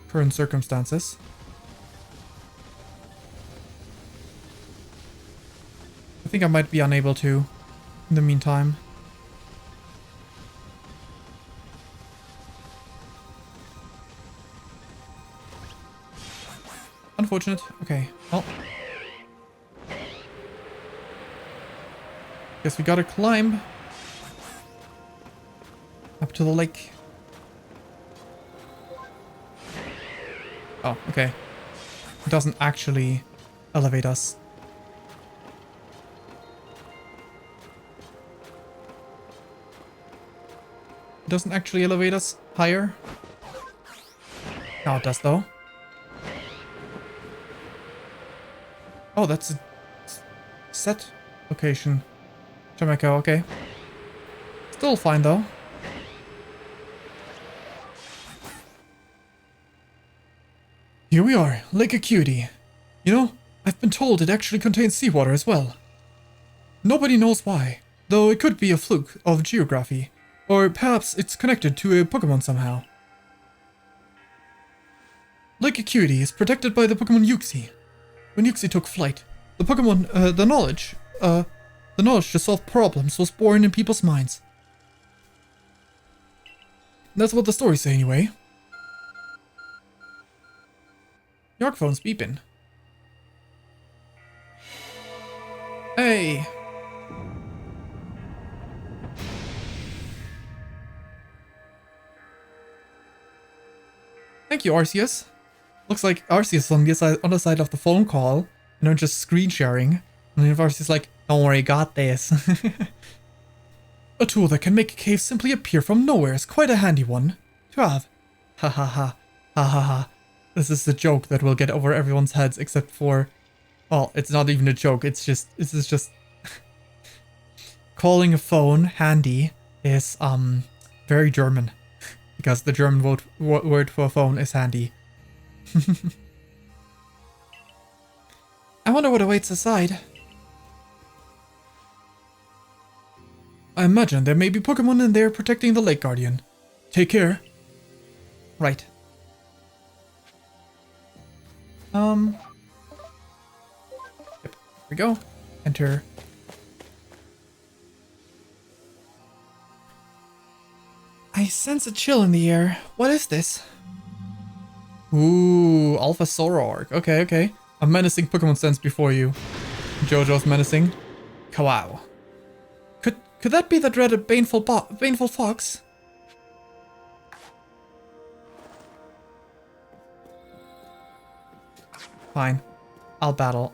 current circumstances. I think I might be unable to in the meantime. Unfortunate. Okay, well. Guess we gotta climb up to the lake. Oh, okay. It doesn't actually elevate us. It doesn't actually elevate us higher. No, it does though. Oh, that's a set location. Jamaica, okay. Still fine though. Here we are, Lake Acuity. You know, I've been told it actually contains seawater as well. Nobody knows why, though it could be a fluke of geography, or perhaps it's connected to a Pokémon somehow. Lake Acuity is protected by the Pokemon Uxie. When Uxie took flight, the Pokemon, the knowledge to solve problems was born in people's minds. That's what the stories say anyway. Your phone's beeping. Hey. Thank you, Arceus. Looks like Arceus is on the other side of the phone call, and I'm just screen sharing. And then Arceus is like, don't worry, got this. A tool that can make a cave simply appear from nowhere is quite a handy one to have. Ha ha ha. Ha ha ha. This is the joke that will get over everyone's heads except for... Well, it's not even a joke, this is just... Calling a phone handy is, very German. Because the German word for a phone is handy. I wonder what awaits aside. I imagine there may be Pokemon in there protecting the Lake Guardian. Take care. Right. Yep. Here we go. Enter. I sense a chill in the air. What is this? Ooh, Alpha Zoroark. Okay, okay. A menacing Pokemon stands before you. JoJo's menacing. Kawow. Could that be the dreaded baneful fox? Fine. I'll battle.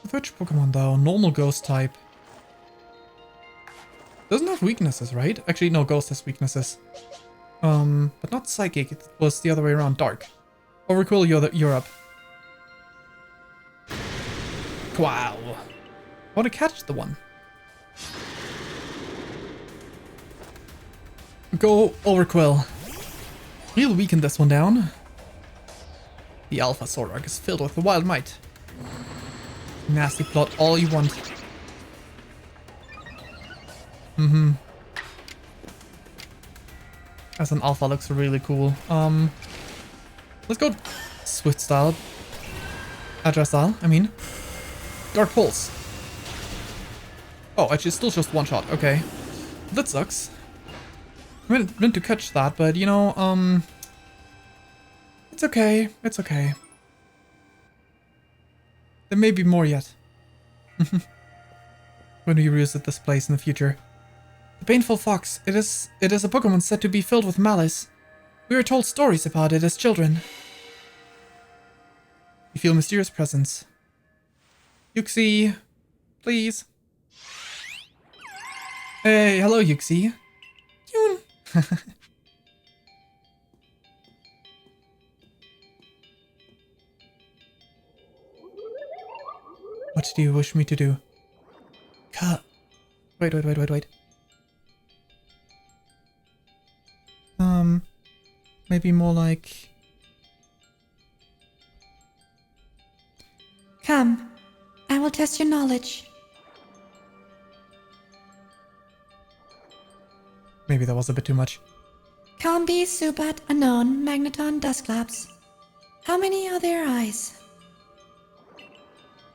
With which Pokemon though? Normal ghost type. Doesn't have weaknesses, right? Actually, no, ghost has weaknesses. But not psychic. It was the other way around. Dark. Overcool, you're up. Wow. I want to catch the one. Go Overquill. We'll weaken this one down. The Alpha Zoroark is filled with wild might. Nasty plot all you want. As an alpha looks really cool. Let's go Swift style. Agile style, I mean. Dark Pulse. Oh, actually still just one shot, okay. That sucks. I meant to catch that, but you know, it's okay, it's okay. There may be more yet. When we revisit this place in the future. The Baneful Fox, it is a Pokemon said to be filled with malice. We were told stories about it as children. You feel a mysterious presence. Uxie, please. Hey, hello Uxie. Yoon. What do you wish me to do? Cut. Wait. Maybe more like... Come, I will test your knowledge. Maybe that was a bit too much. Combi, Zubat, Unknown, Magneton, Dusclops. How many are there eyes?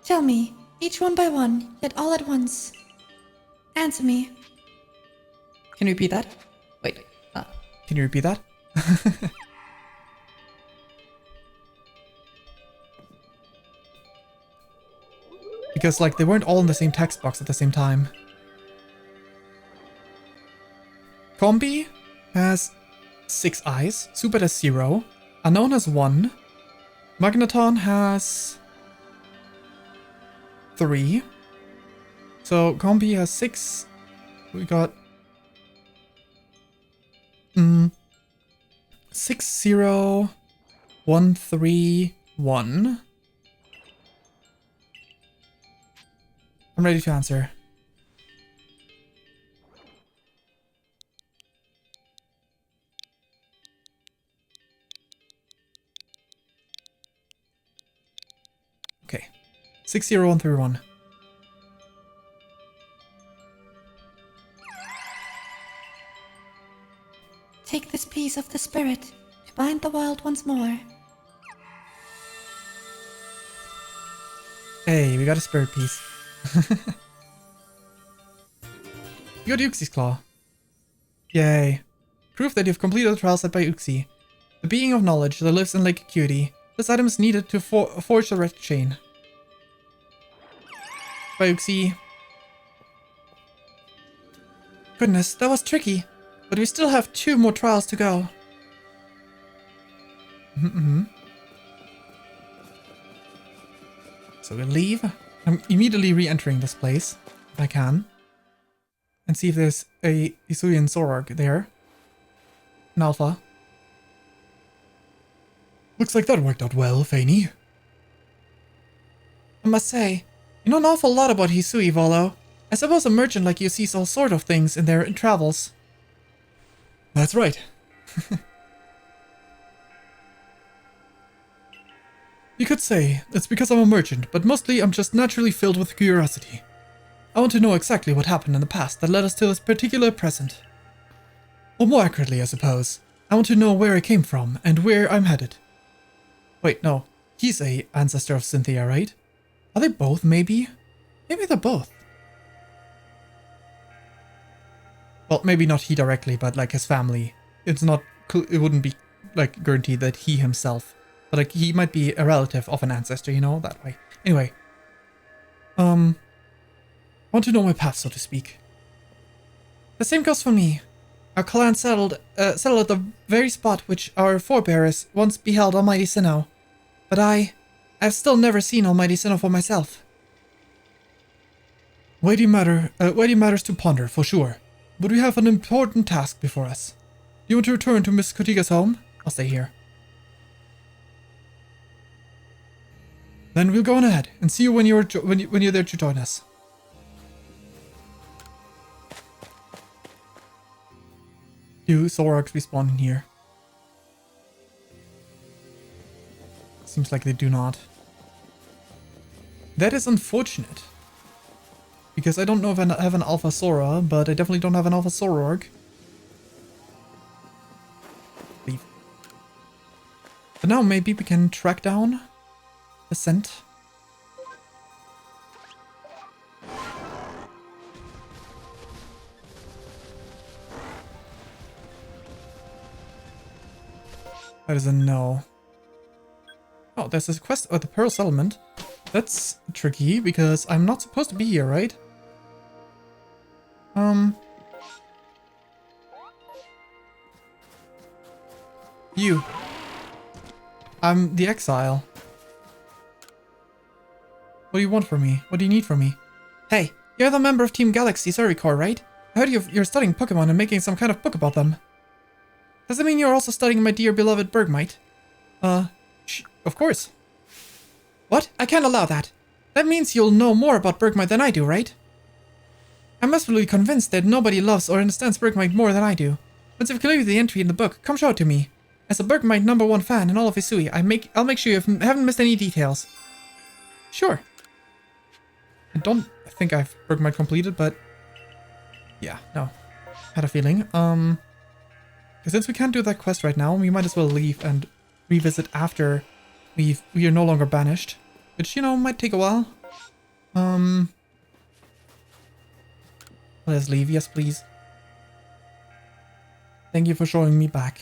Tell me, each one by one, yet all at once. Answer me. Can you repeat that? Wait. Can you repeat that? Because, like, they weren't all in the same text box at the same time. Combi has 6 eyes. Zubat has 0. Unknown has 1. Magneton has 3. So Combi has 6. We got 6, 0, 1, 3, 1. I'm ready to answer. Okay. 6, 0, 1, 3, 1. Take this piece of the spirit. bind the world once more. Hey, we got a spirit piece. You got Uxi's Claw. Yay. Proof that you've completed the trial set by Uxie. The being of knowledge that lives in Lake Acuity. This item is needed to forge the red chain. By Uxie. Goodness, that was tricky. But we still have 2 more trials to go. So we'll leave. I'm immediately re-entering this place, if I can. And see if there's a Isuian Zorark there. An alpha. Looks like that worked out well, Fayn. I must say, you know an awful lot about Hisui, Volo. I suppose a merchant like you sees all sort of things in their travels. That's right. You could say it's because I'm a merchant, but mostly I'm just naturally filled with curiosity. I want to know exactly what happened in the past that led us to this particular present. Or more accurately, I suppose, I want to know where I came from and where I'm headed. Wait, no. He's a ancestor of Cynthia, right? Are they both, maybe? Maybe they're both. Well, maybe not he directly, but like his family. It's not, it wouldn't be like guaranteed that he himself, but like he might be a relative of an ancestor, you know, that way. Anyway. I want to know my path, so to speak. The same goes for me. Our clan settled at the very spot which our forebears once beheld Almighty Sinnoh. But I've still never seen Almighty Sinnoh for myself. Weighty matters to ponder, for sure. But we have an important task before us. Do you want to return to Miss Kotiga's home? I'll stay here. Then we'll go on ahead and see you when you're there to join us. Do Zorarks respawn in here? Seems like they do not. That is unfortunate. Because I don't know if I have an Alpha Sora, but I definitely don't have an Alpha Zorark. Leave. But now maybe we can track down the scent. That is a no. Oh, there's this quest at the Pearl Settlement. That's tricky because I'm not supposed to be here, right? You. I'm the exile. What do you want from me? What do you need from me? Hey, you're the member of Team Galaxy Survey Corps, right? I heard you're studying Pokémon and making some kind of book about them. Does that mean you're also studying my dear beloved Bergmite? Of course. What? I can't allow that. That means you'll know more about Bergmite than I do, right? I'm absolutely convinced that nobody loves or understands Bergmite more than I do. Once you've cleared the entry in the book, come show it to me. As a Bergmite #1 fan in all of Hisui, I'll make sure you haven't missed any details. Sure. I don't think I've Bergmite completed, but yeah, no. Had a feeling. Since we can't do that quest right now, we might as well leave and revisit after we are no longer banished. Which, you know, might take a while. Let's leave. Yes, please. Thank you for showing me back.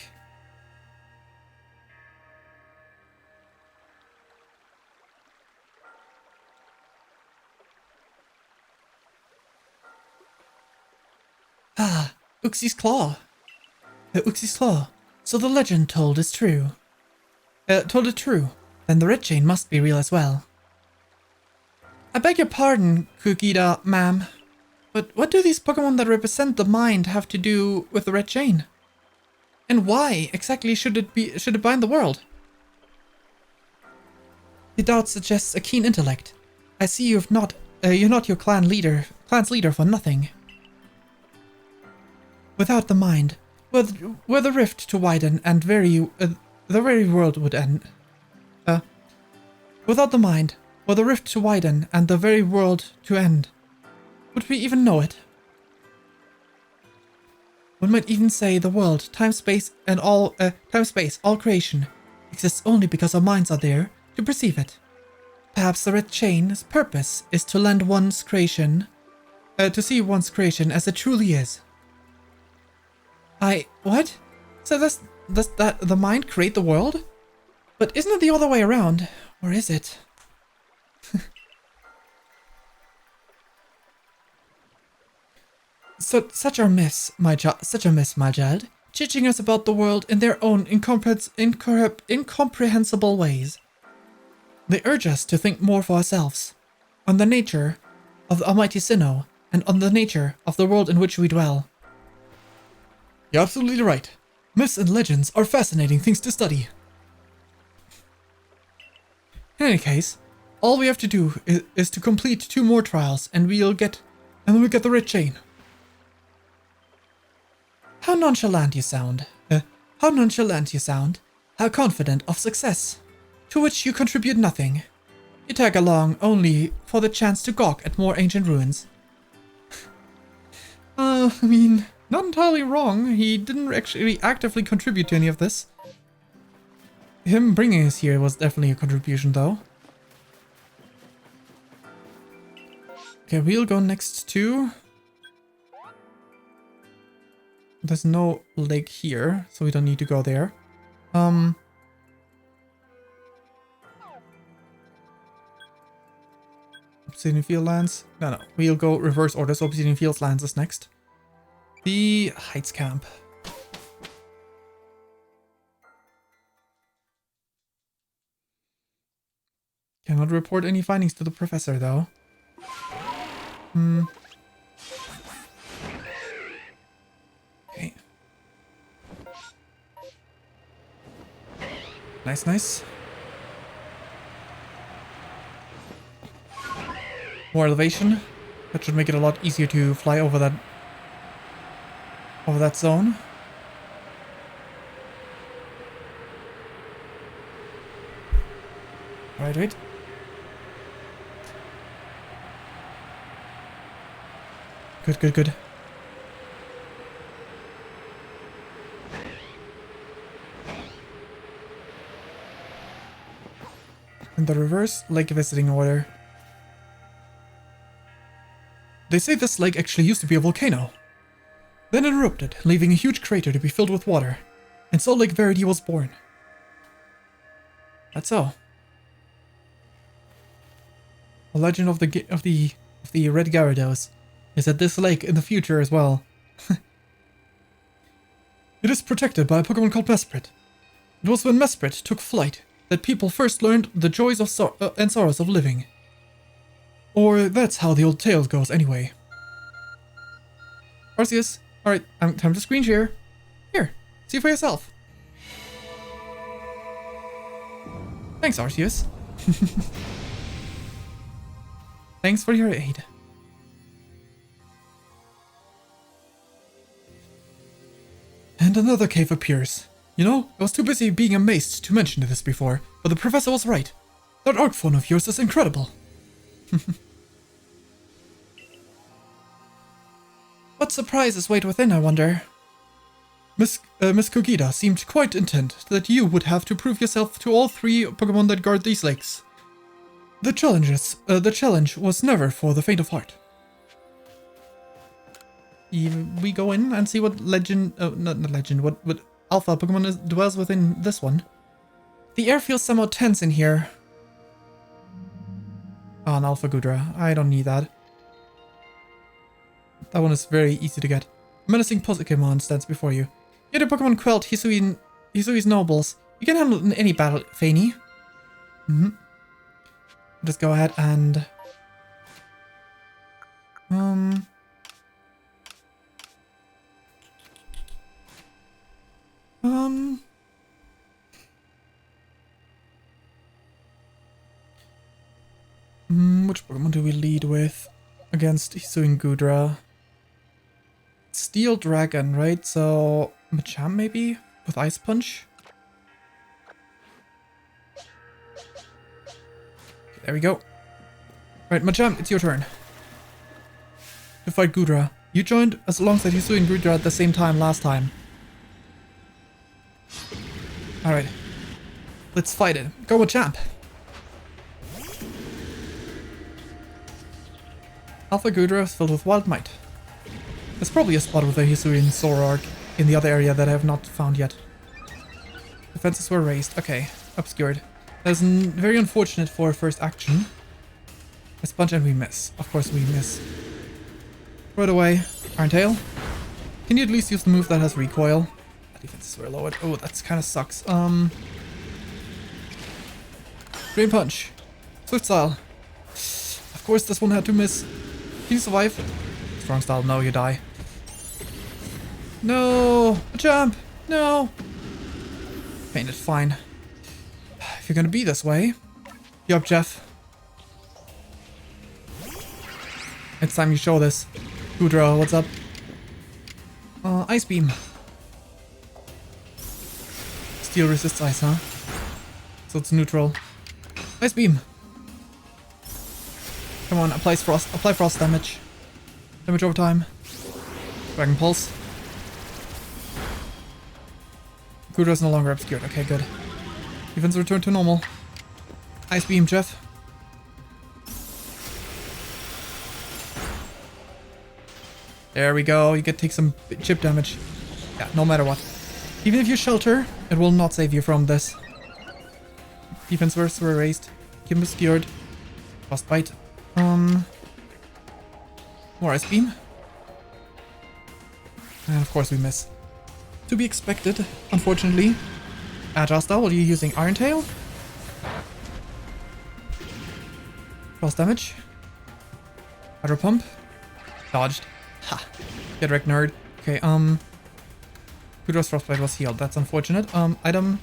Ah, Uxie's Claw. Uxie's Claw. So the legend told is true. Told it true. Then the red chain must be real as well. I beg your pardon, Kukida, ma'am. But what do these Pokemon that represent the mind have to do with the red chain? And why exactly should it bind the world? The doubt suggests a keen intellect. I see you're not your clan's leader for nothing. Without the mind, were the rift to widen and the very world would end. Without the mind, were the rift to widen and the very world to end. Would we even know it? One might even say the world, time-space, and all creation, exists only because our minds are there to perceive it. Perhaps the red chain's purpose is to lend one's creation, to see one's creation as it truly is. What? So does that the mind create the world? But isn't it the other way around? Or is it? Such a miss, my child, teaching us about the world in their own incomprehensible ways. They urge us to think more for ourselves, on the nature of the Almighty Sinnoh, and on the nature of the world in which we dwell. You're absolutely right. Myths and legends are fascinating things to study. In any case, all we have to do is to complete 2 more trials, and we'll get the red chain. How nonchalant you sound. How confident of success. To which you contribute nothing. You tag along only for the chance to gawk at more ancient ruins. I mean, not entirely wrong. He didn't actually actively contribute to any of this. Him bringing us here was definitely a contribution, though. Okay, we'll go next to... There's no lake here, so we don't need to go there. Obsidian Fieldlands. No. We'll go reverse order, so Obsidian Fieldlands is next. The Heights Camp. Cannot report any findings to the professor, though. Okay. Nice. More elevation. That should make it a lot easier to fly over that zone. Right. Good. And the reverse lake visiting order. They say this lake actually used to be a volcano. Then it erupted, leaving a huge crater to be filled with water, and so Lake Verity was born. That's so. The legend of the Red Gyarados is at this lake in the future as well. It is protected by a Pokémon called Mesprit. It was when Mesprit took flight that people first learned the joys of and sorrows of living. Or that's how the old tale goes anyway. Arceus, alright, time to screen share. Here, see for yourself. Thanks, Arceus. Thanks for your aid. And another cave appears. You know, I was too busy being amazed to mention this before, but the professor was right. That Arcphone of yours is incredible. What surprises wait within, I wonder? Miss Kogita seemed quite intent that you would have to prove yourself to all 3 Pokémon that guard these lakes. The challenge was never for the faint of heart. We go in and see what what Alpha Pokémon dwells within this one. The air feels somewhat tense in here. Oh, an Alpha Gudra. I don't need that. That one is very easy to get. Menacing Pokémon stands before you. Get a Pokemon quelled Hisui's nobles. You can handle it in any battle, Fayn. Just go ahead and... Which Pokemon do we lead with against Hisuian Gudra? Steel Dragon, right? So Machamp maybe with Ice Punch. There we go. Right, Machamp, it's your turn to fight Gudra. You joined us alongside Hisui and Grudra at the same time last time. Alright. Let's fight it. Go with champ. Alpha Gudra is filled with wild might. There's probably a spot with a Hisui and Zoroark in the other area that I have not found yet. Defenses were raised. Okay, obscured. That is very unfortunate for first action. A sponge and we miss. Of course we miss. Throw it away. Iron Tail. Can you at least use the move that has recoil? Defenses were lowered. Oh, that kind of sucks. Drain Punch. Swift Style. Of course this one had to miss. Can you survive? Strong Style. No, you die. No! A jump! No! Fayn, it's fine. If you're gonna be this way. Yup, Jeff. It's time you show this. Gudra, what's up? Ice Beam. Steel resists ice, huh? So it's neutral. Ice Beam. Come on, apply frost. Apply frost damage. Damage over time. Dragon Pulse. Gudra's no longer obscured. Okay, good. Defense returned to normal. Ice Beam, Jeff. There we go. You get take some chip damage. Yeah, no matter what. Even if you shelter, it will not save you from this. Defense bursts were raised. Keep him obscured. Frostbite. More Ice Beam. And of course we miss. To be expected, unfortunately. Agile Style, are you using Iron Tail? Frost damage. Hydro Pump. Dodged. Ha! Get wrecked, nerd. Okay, Gudra's Frostbite was healed. That's unfortunate. Items.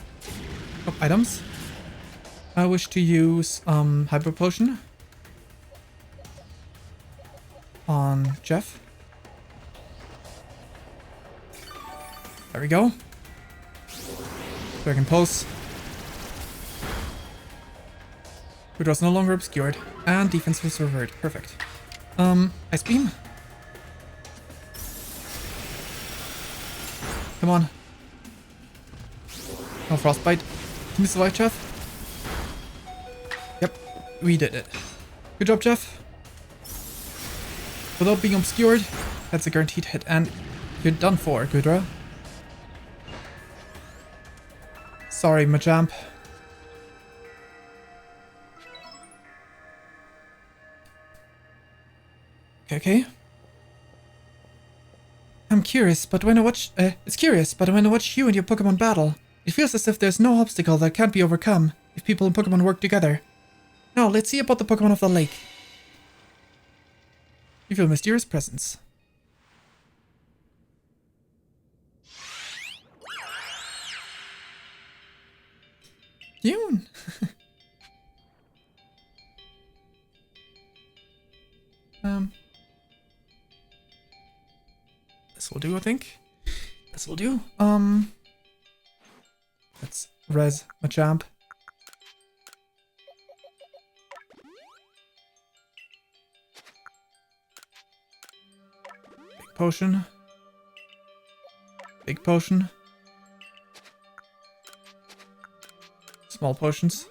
I wish to use, Hyper Potion. On Jeff. There we go. Dragon Pulse. Gudra's no longer obscured. And defense was reversed. Perfect. Ice Beam. Come on. No Frostbite. Can we survive, Jeff? Yep, we did it. Good job, Jeff. Without being obscured, that's a guaranteed hit. And you're done for, Gudra. Sorry, Machamp. Okay. I'm curious, but when I watch, it's curious, but when I watch you and your Pokemon battle, it feels as if there's no obstacle that can't be overcome if people in Pokemon work together. Now, let's see about the Pokemon of the lake. You feel a mysterious presence. Yoon! This will do, I think. This will do. Let's res Machamp. Big potion. Big potion. Small potions.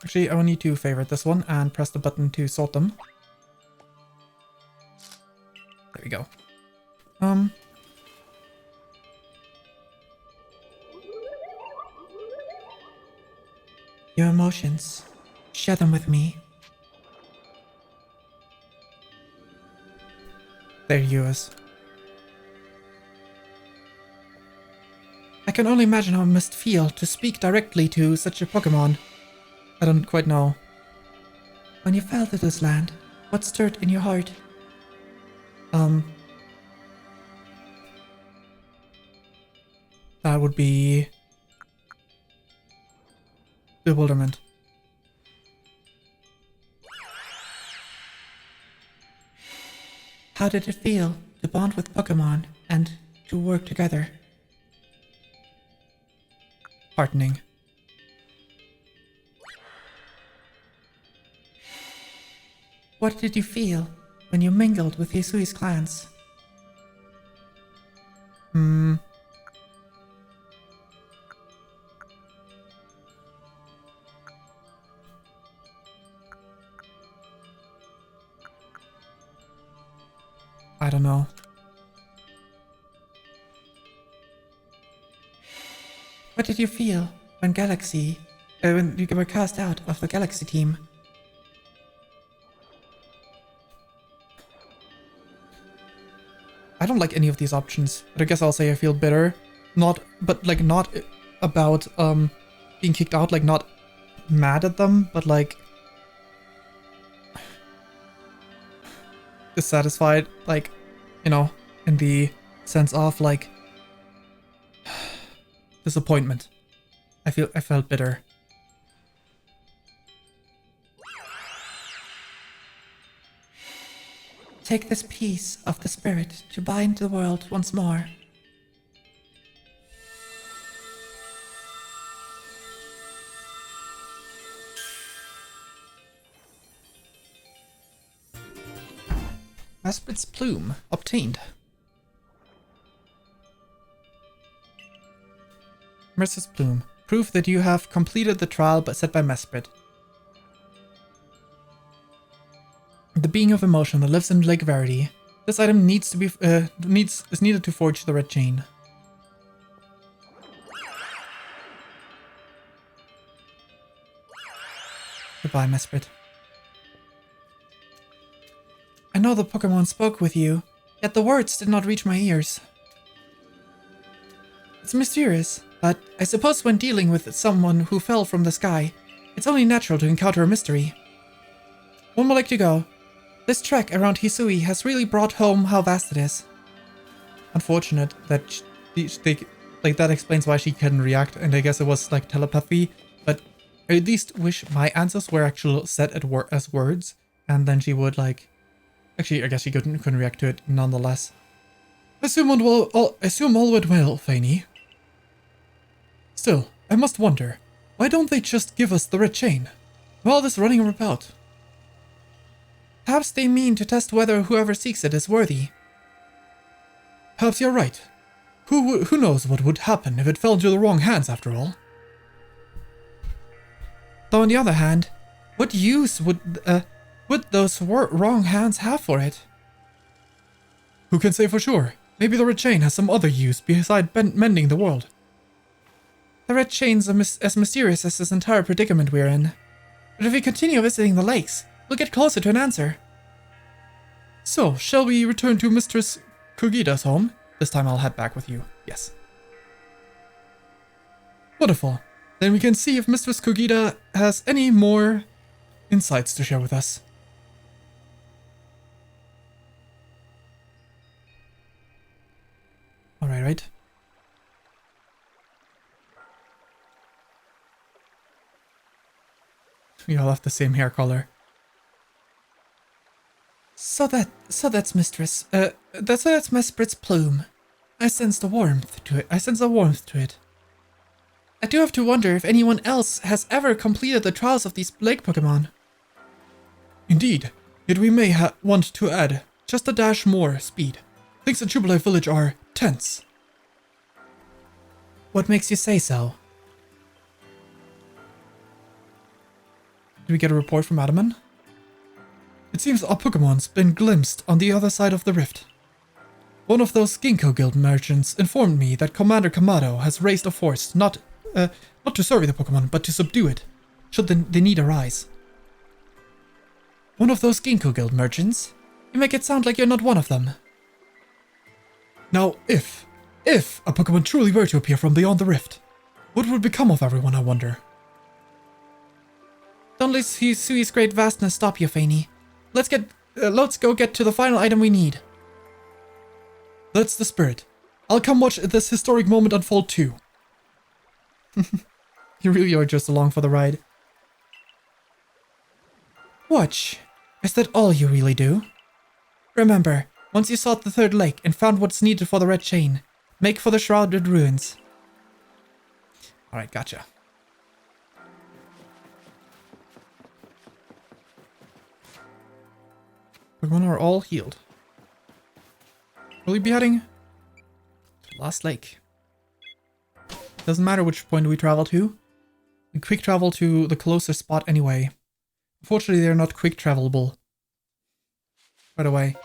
Actually, I will need to favorite this one and press the button to sort them. There we go. Your emotions. Share them with me. They're yours. I can only imagine how it must feel to speak directly to such a Pokemon. I don't quite know. When you fell to this land, what stirred in your heart? That would be bewilderment. How did it feel to bond with Pokemon and to work together? Heartening. What did you feel when you mingled with Hisui's clans? I don't know. What did you feel when when you were cast out of the Galaxy team? I don't like any of these options, but I guess I'll say I feel bitter. Not about being kicked out, like not mad at them, but like dissatisfied, like, you know, in the sense of like disappointment. I felt bitter. Take this piece of the spirit to bind the world once more. Mesprit's plume obtained. Mrs. Plume, proof that you have completed the trial but set by Mesprit. The being of emotion that lives in Lake Verity. This item needs to be is needed to forge the red chain. Goodbye, Mesprit. I know the Pokémon spoke with you, yet the words did not reach my ears. It's mysterious, but I suppose when dealing with someone who fell from the sky, it's only natural to encounter a mystery. One more leg to go. This trek around Hisui has really brought home how vast it is. Unfortunate that that explains why she couldn't react, and I guess it was like telepathy, but I at least wish my answers were actually set as words, and then she would like... Actually, I guess she couldn't react to it nonetheless. Assume all went well, Fayn. Still, I must wonder, why don't they just give us the red chain? All this running about. Perhaps they mean to test whether whoever seeks it is worthy. Perhaps you're right. Who knows what would happen if it fell into the wrong hands after all? Though on the other hand, what use would those wrong hands have for it? Who can say for sure? Maybe the red chain has some other use beside mending the world. The red chain's as mysterious as this entire predicament we're in. But if we continue visiting the lakes, we'll get closer to an answer. So, shall we return to Mistress Kugida's home? This time I'll head back with you. Yes. Wonderful. Then we can see if Mistress Kugida has any more insights to share with us. Alright, right? We all have the same hair color. So that's Mistress. That's Mesprit's plume. I sense a warmth to it. I do have to wonder if anyone else has ever completed the trials of these lake Pokémon. Indeed, yet we may want to add just a dash more speed. Things in Jubilee Village are tense. What makes you say so? Did we get a report from Adaman? It seems our Pokemon's been glimpsed on the other side of the rift. One of those Ginkgo Guild merchants informed me that Commander Kamado has raised a force not to survey the Pokemon, but to subdue it, should the need arise. One of those Ginkgo Guild merchants? You make it sound like you're not one of them. Now, if a Pokemon truly were to appear from beyond the rift, what would become of everyone, I wonder? Don't let Hisui's great vastness stop you, Fayn. Let's go get to the final item we need. That's the spirit. I'll come watch this historic moment unfold too. You really are just along for the ride. Watch. Is that all you really do? Remember, once you sought the third lake and found what's needed for the red chain, make for the shrouded ruins. Alright, gotcha. Pokemon are all healed. Will we be heading to Last Lake? Doesn't matter which point we travel to. We quick travel to the closest spot anyway. Unfortunately, they're not quick travelable. Right away.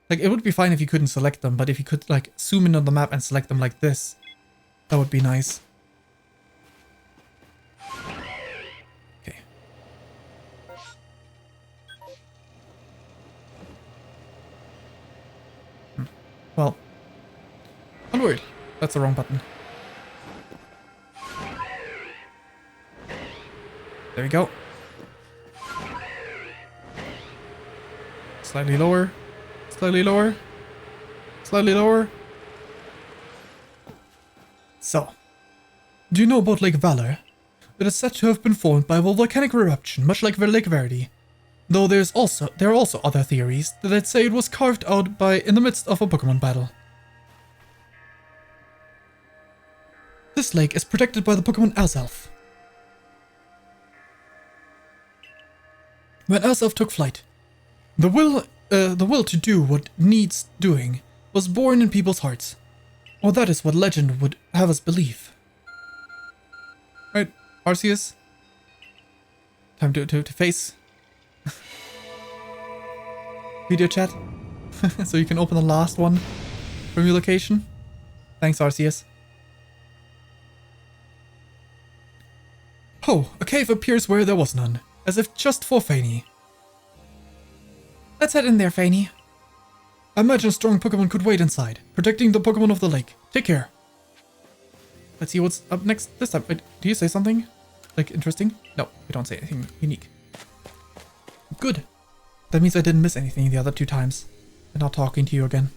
Like, it would be fine if you couldn't select them, but if you could, like, zoom in on the map and select them like this, that would be nice. Okay. Well. Onward! That's the wrong button. There we go. Slightly lower. Slightly lower. Slightly lower. So, do you know about Lake Valor? It is said to have been formed by a volcanic eruption, much like Lake Verdi. Though there are also other theories that say it was carved out in the midst of a Pokémon battle. This lake is protected by the Pokémon Arceus. When Arceus took flight, the will to do what needs doing was born in people's hearts. Or that is what legend would have us believe. Right, Arceus. Time to face video chat. So you can open the last one from your location. Thanks, Arceus. Oh, a cave appears where there was none, as if just for Fayn. Let's head in there, Fayn. I imagine a strong Pokemon could wait inside, protecting the Pokemon of the lake. Take care. Let's see what's up next this time. Wait, do you say something? Like, interesting? No, you don't say anything unique. Good. That means I didn't miss anything the other 2 times. I'm not talking to you again.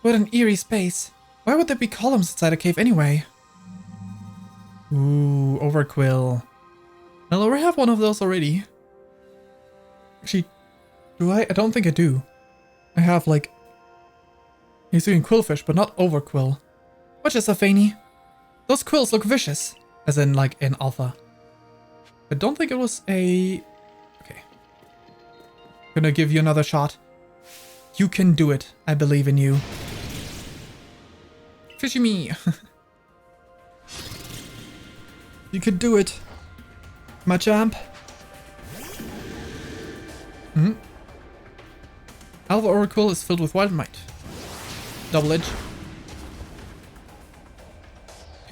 What an eerie space. Why would there be columns inside a cave anyway? Ooh, Overquill. I already have one of those already. Actually, do I? I don't think I do. I have, like... He's doing Quillfish, but not Overquill. Watch yourself, Fayn. Those quills look vicious. As in, like, in Alpha. I don't think it was a... Okay. Gonna give you another shot. You can do it. I believe in you. Fishy me. You can do it. My champ. Alpha Oracle is filled with wild might. Double edge.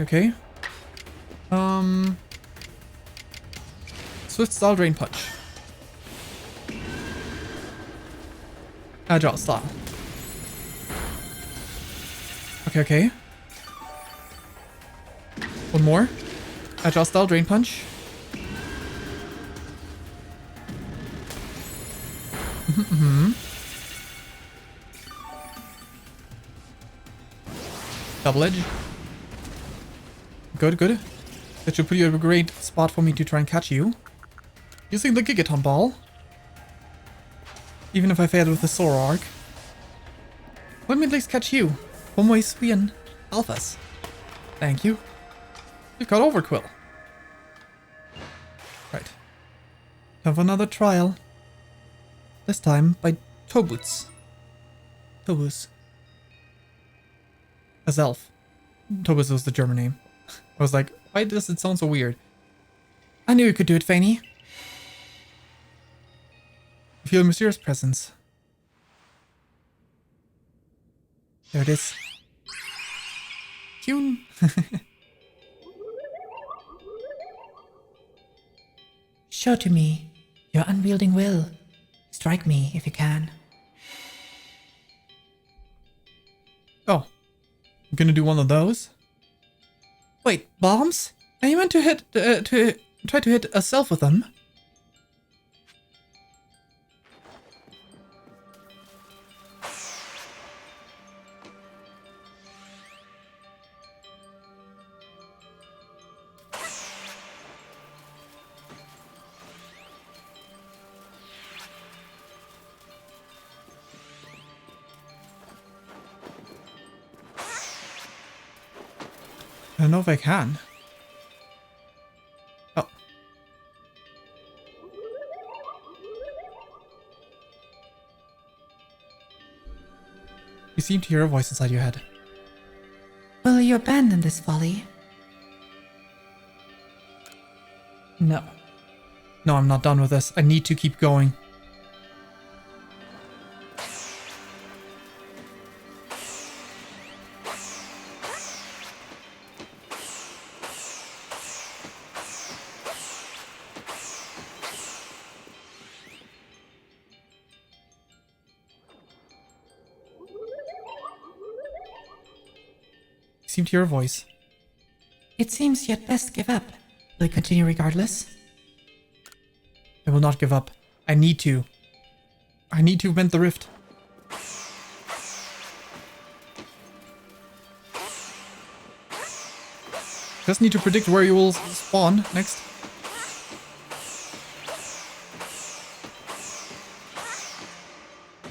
Okay. Swift style drain punch. Agile style. Okay. One more. Agile style drain punch. Double edge. Good. That should put you in a great spot for me to try and catch you. Using the Gigaton Ball. Even if I failed with the Zoroark. Let me at least catch you. For my Swian Alphas. Thank you. You've got Overquill. Right. Have another trial. This time by Tobuz. As elf. Tobuz was the German name. I was like, why does it sound so weird? I knew you could do it, Fayn. I feel a mysterious presence. There it is. Tune. Show to me your unwielding will. Strike me if you can. Oh. I'm gonna do one of those? Wait, bombs? Are you meant to try to hit a self with them? I don't know if I can. Oh. You seem to hear a voice inside your head. Will you abandon this folly? No. No, I'm not done with this. I need to keep going. You seem to hear a voice. It seems you had best give up. Will you continue regardless? I will not give up. I need to. I need to mend the rift. Just need to predict where you will spawn next.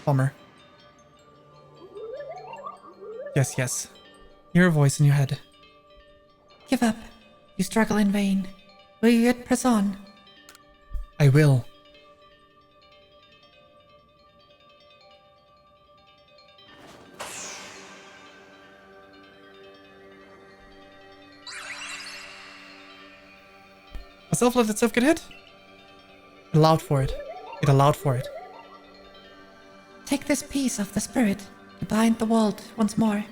Bummer. Yes, yes. Hear a voice in your head. Give up. You struggle in vain. Will you yet press on? I will. Myself let itself get hit? It allowed for it. It allowed for it. Take this piece of the spirit to bind the world once more.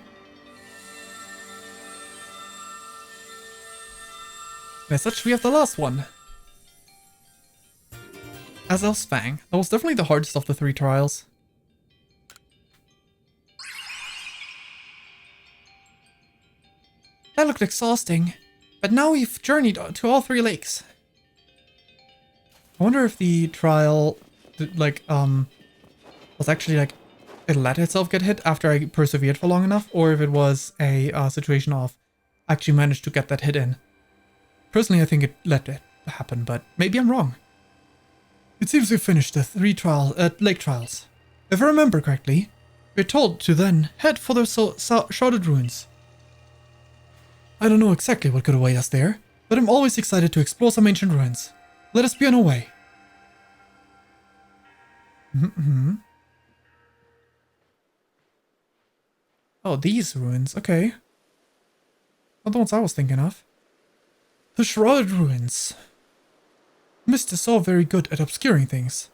And as such, we have the last one. Azel's Fang. That was definitely the hardest of the 3 trials. That looked exhausting. But now we've journeyed to all 3 lakes. I wonder if the trial, was actually like, it let itself get hit after I persevered for long enough, or if it was a situation of actually managed to get that hit in. Personally, I think it let it happen, but maybe I'm wrong. It seems we've finished the 3 lake trials. If I remember correctly, we're told to then head for the shrouded ruins. I don't know exactly what could await us there, but I'm always excited to explore some ancient ruins. Let us be on our way. Oh, these ruins, okay. Not the ones I was thinking of. The Shrouded Ruins. Mist is so very good at obscuring things.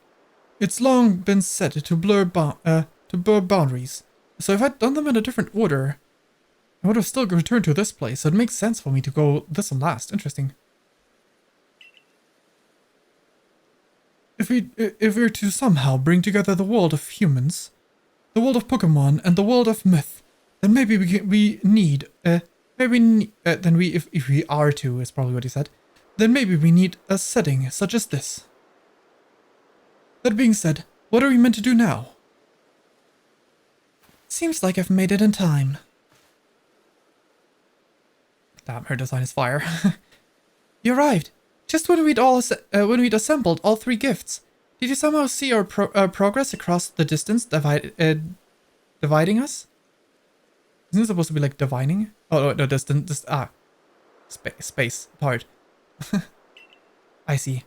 It's long been said to blur boundaries, so if I'd done them in a different order, I would have still returned to this place, so it makes sense for me to go this one last. Interesting. If we're to somehow bring together the world of humans, the world of Pokémon, and the world of myth, then maybe if we are to, is probably what he said, then maybe we need a setting such as this. That being said, what are we meant to do now? Seems like I've made it in time. Damn, her design is fire. You arrived just when we'd assembled all 3 gifts. Did you somehow see our progress across the distance dividing us? Isn't it supposed to be like divining? Oh no, distance. Space apart. I see.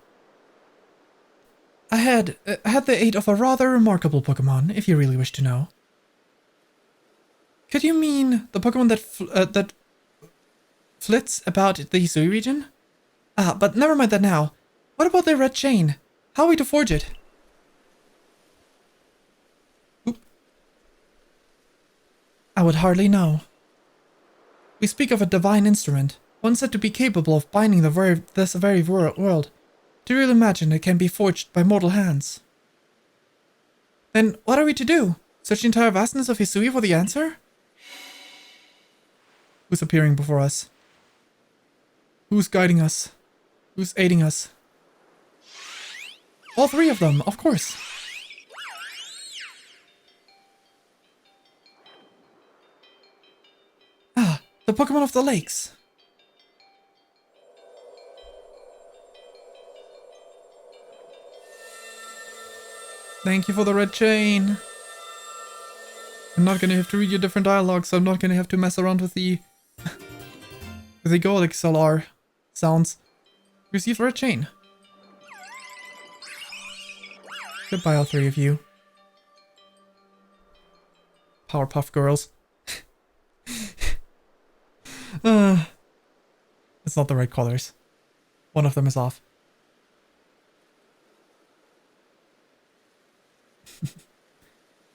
I had the aid of a rather remarkable Pokemon, if you really wish to know. Could you mean the Pokemon that flits about the Hisui region? But never mind that now. What about the red chain? How are we to forge it? Oop. I would hardly know. We speak of a divine instrument, one said to be capable of binding this very world. Do you really imagine it can be forged by mortal hands? Then what are we to do? Search the entire vastness of Hisui for the answer? Who's appearing before us? Who's guiding us? Who's aiding us? All 3 of them, of course. The Pokemon of the lakes. Thank you for the red chain. I'm not gonna have to read your different dialogues, so I'm not gonna have to mess around with the with the Golic Solar sounds. Receive red chain. Goodbye, all 3 of you. Powerpuff Girls. It's not the right colors. One of them is off.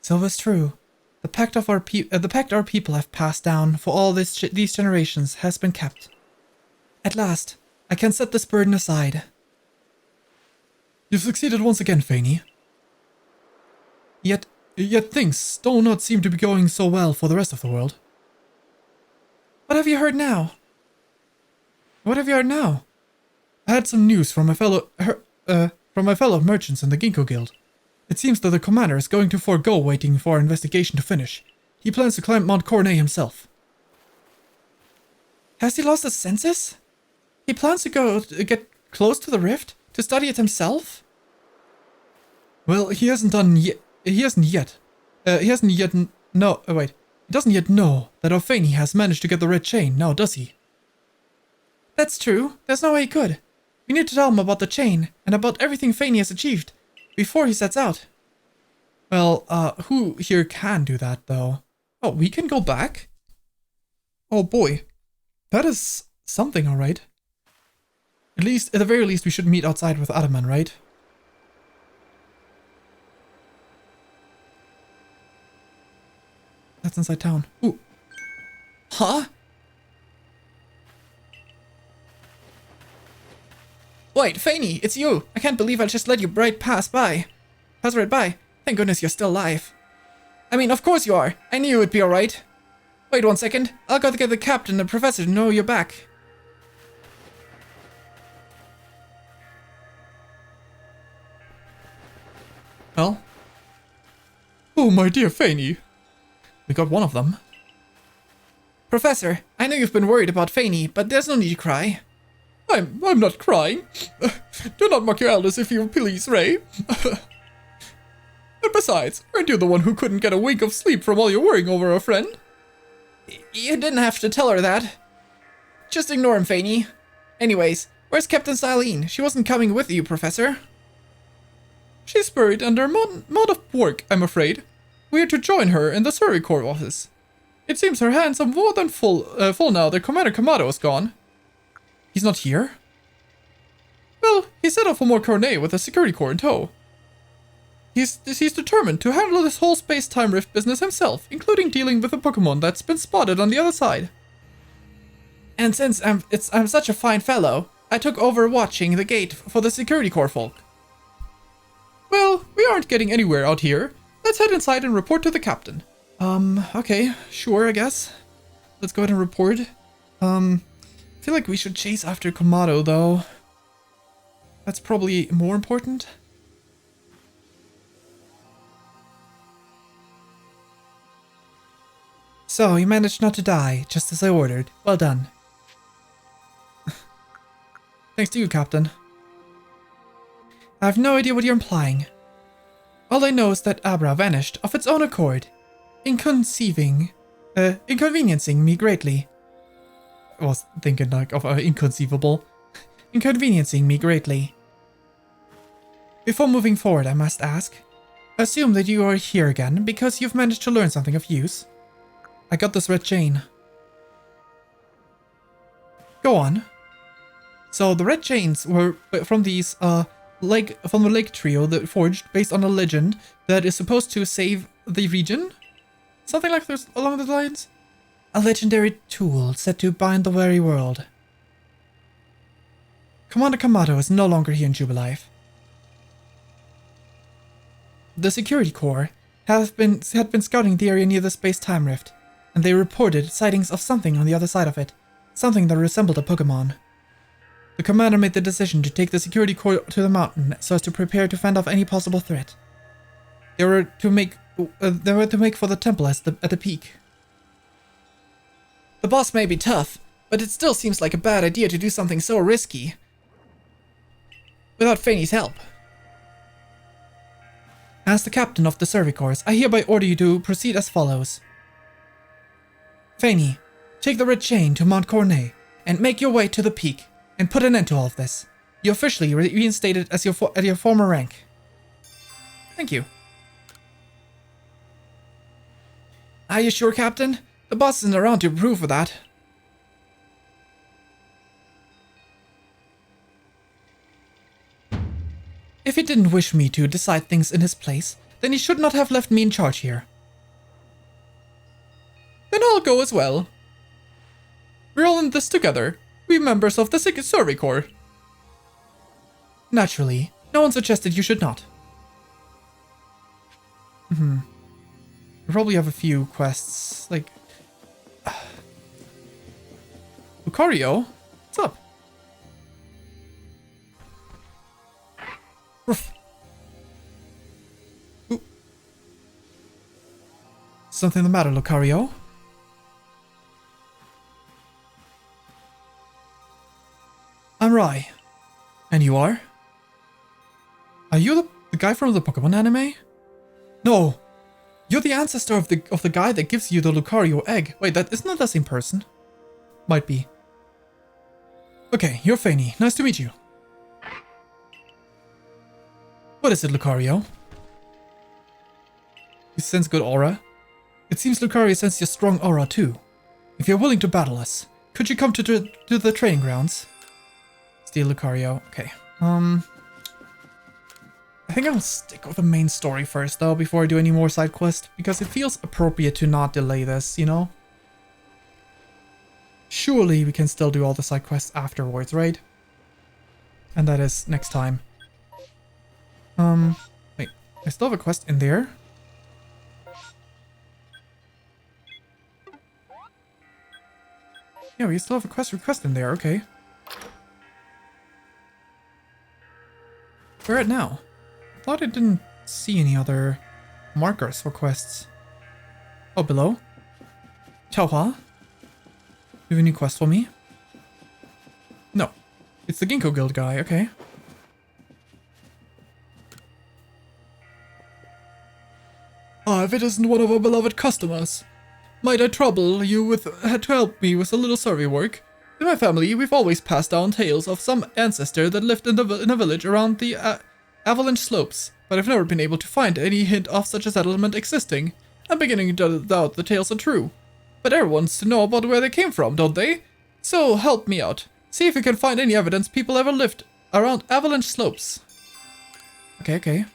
So it's true. The pact our people have passed down for all these generations has been kept. At last, I can set this burden aside. You've succeeded once again, Fayn. Yet things do not seem to be going so well for the rest of the world. What have you heard now? What have you heard now? I had some news from my fellow merchants in the Ginkgo Guild. It seems that the commander is going to forego waiting for our investigation to finish. He plans to climb Mount Cornet himself. Has he lost his senses? He plans to get close to the rift to study it himself? Well, he doesn't yet know that our Fayn has managed to get the red chain, now does he? That's true. There's no way he could. We need to tell him about the chain and about everything Fayn has achieved before he sets out. Well, who here can do that, though? Oh, we can go back? Oh boy. That is something, alright. At the very least, we should meet outside with Adaman, right? That's inside town. Ooh. Huh? Wait, Fayn, it's you! I can't believe I just let you pass right by. Thank goodness you're still alive. I mean, of course you are. I knew it would be alright. Wait 1 second. I'll go to get the captain and the professor to know you're back. Well? Oh, my dear Fayn. We got one of them. Professor, I know you've been worried about Fayn, but there's no need to cry. I'm not crying. Do not mock your elders if you please, Ray. And besides, aren't you the one who couldn't get a wink of sleep from all your worrying over a friend? You didn't have to tell her that. Just ignore him, Fayn. Anyways, where's Captain Silene? She wasn't coming with you, Professor. She's buried under a mound of work, I'm afraid. We are to join her in the Survey Corps office. It seems her hands are more than full now that Commander Kamado is gone. He's not here? Well, he set off for Mount Cornet with a security corps in tow. He's determined to handle this whole space-time rift business himself, including dealing with a Pokémon that's been spotted on the other side. And since I'm such a fine fellow, I took over watching the gate for the security corps folk. Well, we aren't getting anywhere out here. Let's head inside and report to the captain. Okay, sure, I guess. Let's go ahead and report. I feel like we should chase after Kamado, though. That's probably more important. So, you managed not to die, just as I ordered. Well done. Thanks to you, Captain. I have no idea what you're implying. All I know is that Abra vanished of its own accord, inconveniencing me greatly. I was thinking like of inconceivable. Inconveniencing me greatly. Before moving forward, I must ask. Assume that you are here again because you've managed to learn something of use. I got this red chain. Go on. So the red chains were from these from the lake trio that forged based on a legend that is supposed to save the region? Something like this along those lines? A legendary tool set to bind the very world. Commander Kamado is no longer here in Jubilife. The security corps had been scouting the area near the space-time rift, and they reported sightings of something on the other side of it, something that resembled a Pokémon. The commander made the decision to take the security corps to the mountain so as to prepare to fend off any possible threat. They were to make for the temple at the peak. The boss may be tough, but it still seems like a bad idea to do something so risky without Fayn's help. As the captain of the Survey Corps, I hereby order you to proceed as follows. Fayn, take the red chain to Mount Cornet and make your way to the peak and put an end to all of this. You're officially reinstated as at your former rank. Thank you. Are you sure, Captain? The boss isn't around to approve of that. If he didn't wish me to decide things in his place, then he should not have left me in charge here. Then I'll go as well. We're all in this together. We members of the Survey Corps. Naturally, no one suggested you should not. We probably have a few quests, like... Lucario? What's up? Ruff. Ooh. Something the matter, Lucario? I'm Rai. And you are? Are you the guy from the Pokémon anime? No! You're the ancestor of the guy that gives you the Lucario egg. Wait, isn't that the same person? Might be. Okay, you're Fayn. Nice to meet you. What is it, Lucario? You sense good aura? It seems Lucario senses your strong aura too. If you're willing to battle us, could you come to the training grounds? Steal Lucario. Okay. I think I'll stick with the main story first, though, before I do any more side quests, because it feels appropriate to not delay this, you know? Surely we can still do all the side quests afterwards, right? And that is next time. Wait, I still have a quest in there? Yeah, we still have a quest request in there, okay. Where at now? Thought I didn't see any other markers for quests. Oh, below? Chaohua? You have a new quest for me? No. It's the Ginkgo Guild guy, okay. Ah, if it isn't one of our beloved customers. Might I trouble you with to help me with a little survey work? In my family, we've always passed down tales of some ancestor that lived in a village around the Avalanche Slopes, but I've never been able to find any hint of such a settlement existing. I'm beginning to doubt the tales are true. But everyone wants to know about where they came from, don't they? So help me out. See if you can find any evidence people ever lived around Avalanche Slopes. Okay.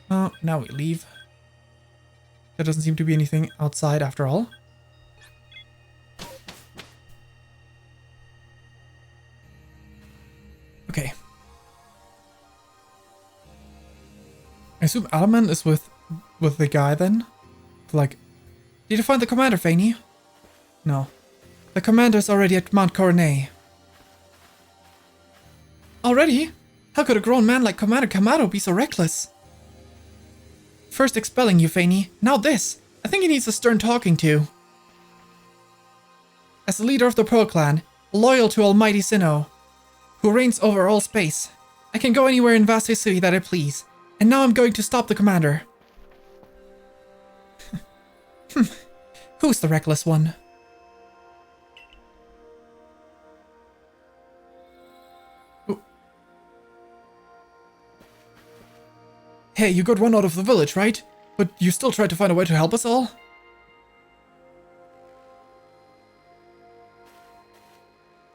Now we leave. There doesn't seem to be anything outside after all. Okay. I assume Alaman is with the guy then? Like, did you find the commander, Fayn? No. The commander's already at Mount Coronet. Already? How could a grown man like Commander Kamado be so reckless? First expelling you, Fayn, now this. I think he needs a stern talking to. As the leader of the Pearl Clan, loyal to Almighty Sinnoh, who reigns over all space, I can go anywhere in Vast City that I please, and now I'm going to stop the commander. Who's the reckless one? Hey, you got run out of the village, right? But you still tried to find a way to help us all?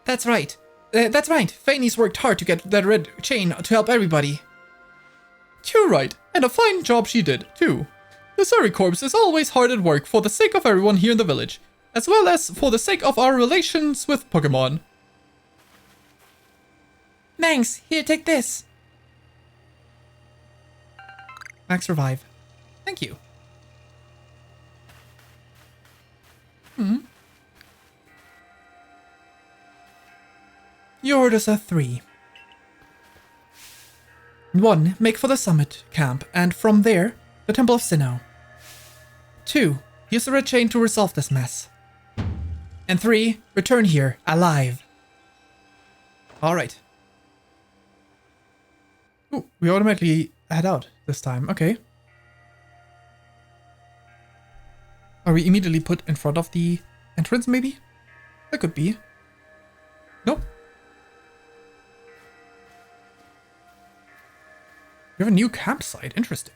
That's right. Fayn's worked hard to get that red chain to help everybody. You're right, and a fine job she did, too. The Surrey Corps is always hard at work for the sake of everyone here in the village, as well as for the sake of our relations with Pokémon. Thanks. Here, take this. Max revive. Thank you. Your orders are 3. 1. Make for the summit camp, and from there, the Temple of Sinnoh. 2. Use the red chain to resolve this mess. And 3. Return here, alive. Alright. Ooh, we automatically head out this time. Okay. Are we immediately put in front of the entrance, maybe? That could be. Nope. We have a new campsite. Interesting.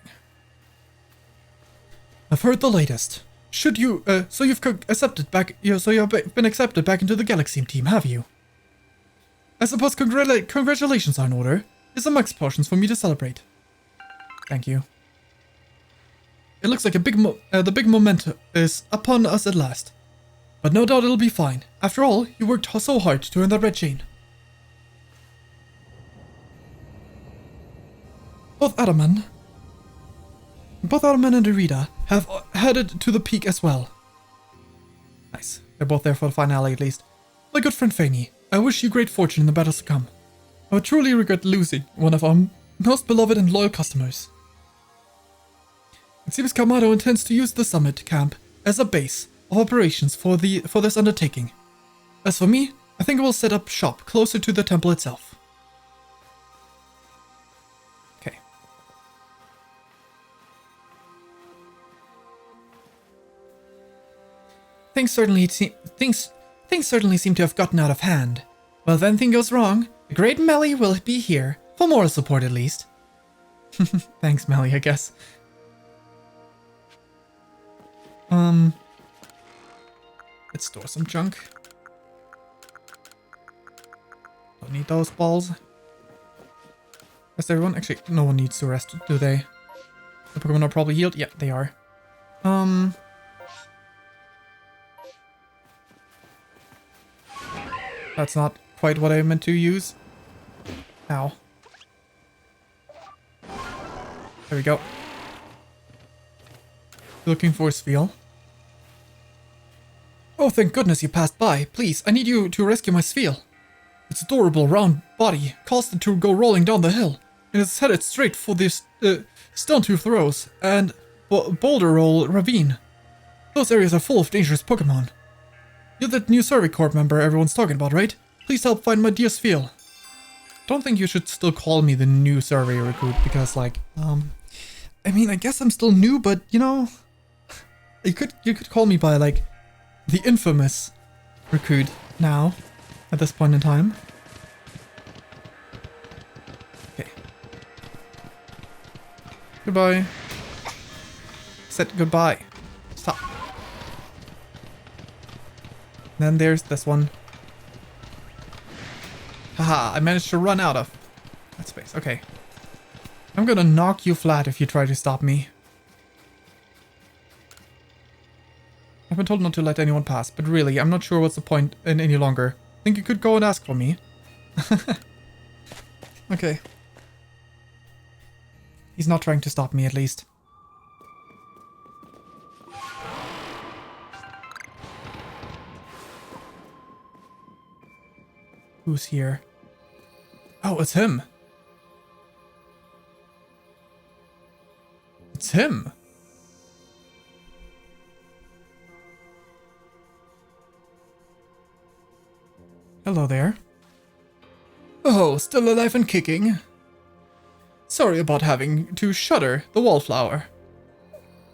I've heard the latest. Should you, so you've been accepted back into the Galaxy team, have you? I suppose congratulations are in order. Here's some max potions for me to celebrate. Thank you. It looks like the big momentum is upon us at last. But no doubt it'll be fine. After all, you worked so hard to earn that red chain. Both Adaman and Irida have headed to the peak as well. Nice. They're both there for the finale at least. My good friend Fayn, I wish you great fortune in the battles to come. I would truly regret losing one of our most beloved and loyal customers. It seems Kamado intends to use the summit camp as a base of operations for this undertaking. As for me, I think I will set up shop closer to the temple itself. Okay. Things certainly seem to have gotten out of hand. Well, if anything goes wrong, the great Melly will be here, for moral support at least. Thanks, Melly, I guess. Let's store some junk. Don't need those balls. Rest everyone? Actually, no one needs to rest, do they? The Pokemon are probably healed? Yeah, they are. That's not quite what I meant to use. Ow. There we go. Looking for a Spheal. Oh, thank goodness you passed by. Please, I need you to rescue my Spheal. Its adorable round body caused it to go rolling down the hill, and it's headed straight for this Stonetooth Rose and Boulder Roll Ravine. Those areas are full of dangerous Pokemon. You're that new Survey Corps member everyone's talking about, right? Please help find my dear Spheal. Don't think you should still call me the new survey recruit, because like, I mean, I guess I'm still new, but you know, you could call me by like the infamous recruit now, at this point in time. Okay. Goodbye. Said goodbye. Stop. Then there's this one. Haha, I managed to run out of that space. Okay. I'm gonna knock you flat if you try to stop me. I've been told not to let anyone pass, but really, I'm not sure what's the point any longer. Think you could go and ask for me? Okay. He's not trying to stop me, at least. Who's here? Oh, it's him. It's him. Hello there. Oh, still alive and kicking. Sorry about having to shutter the wallflower.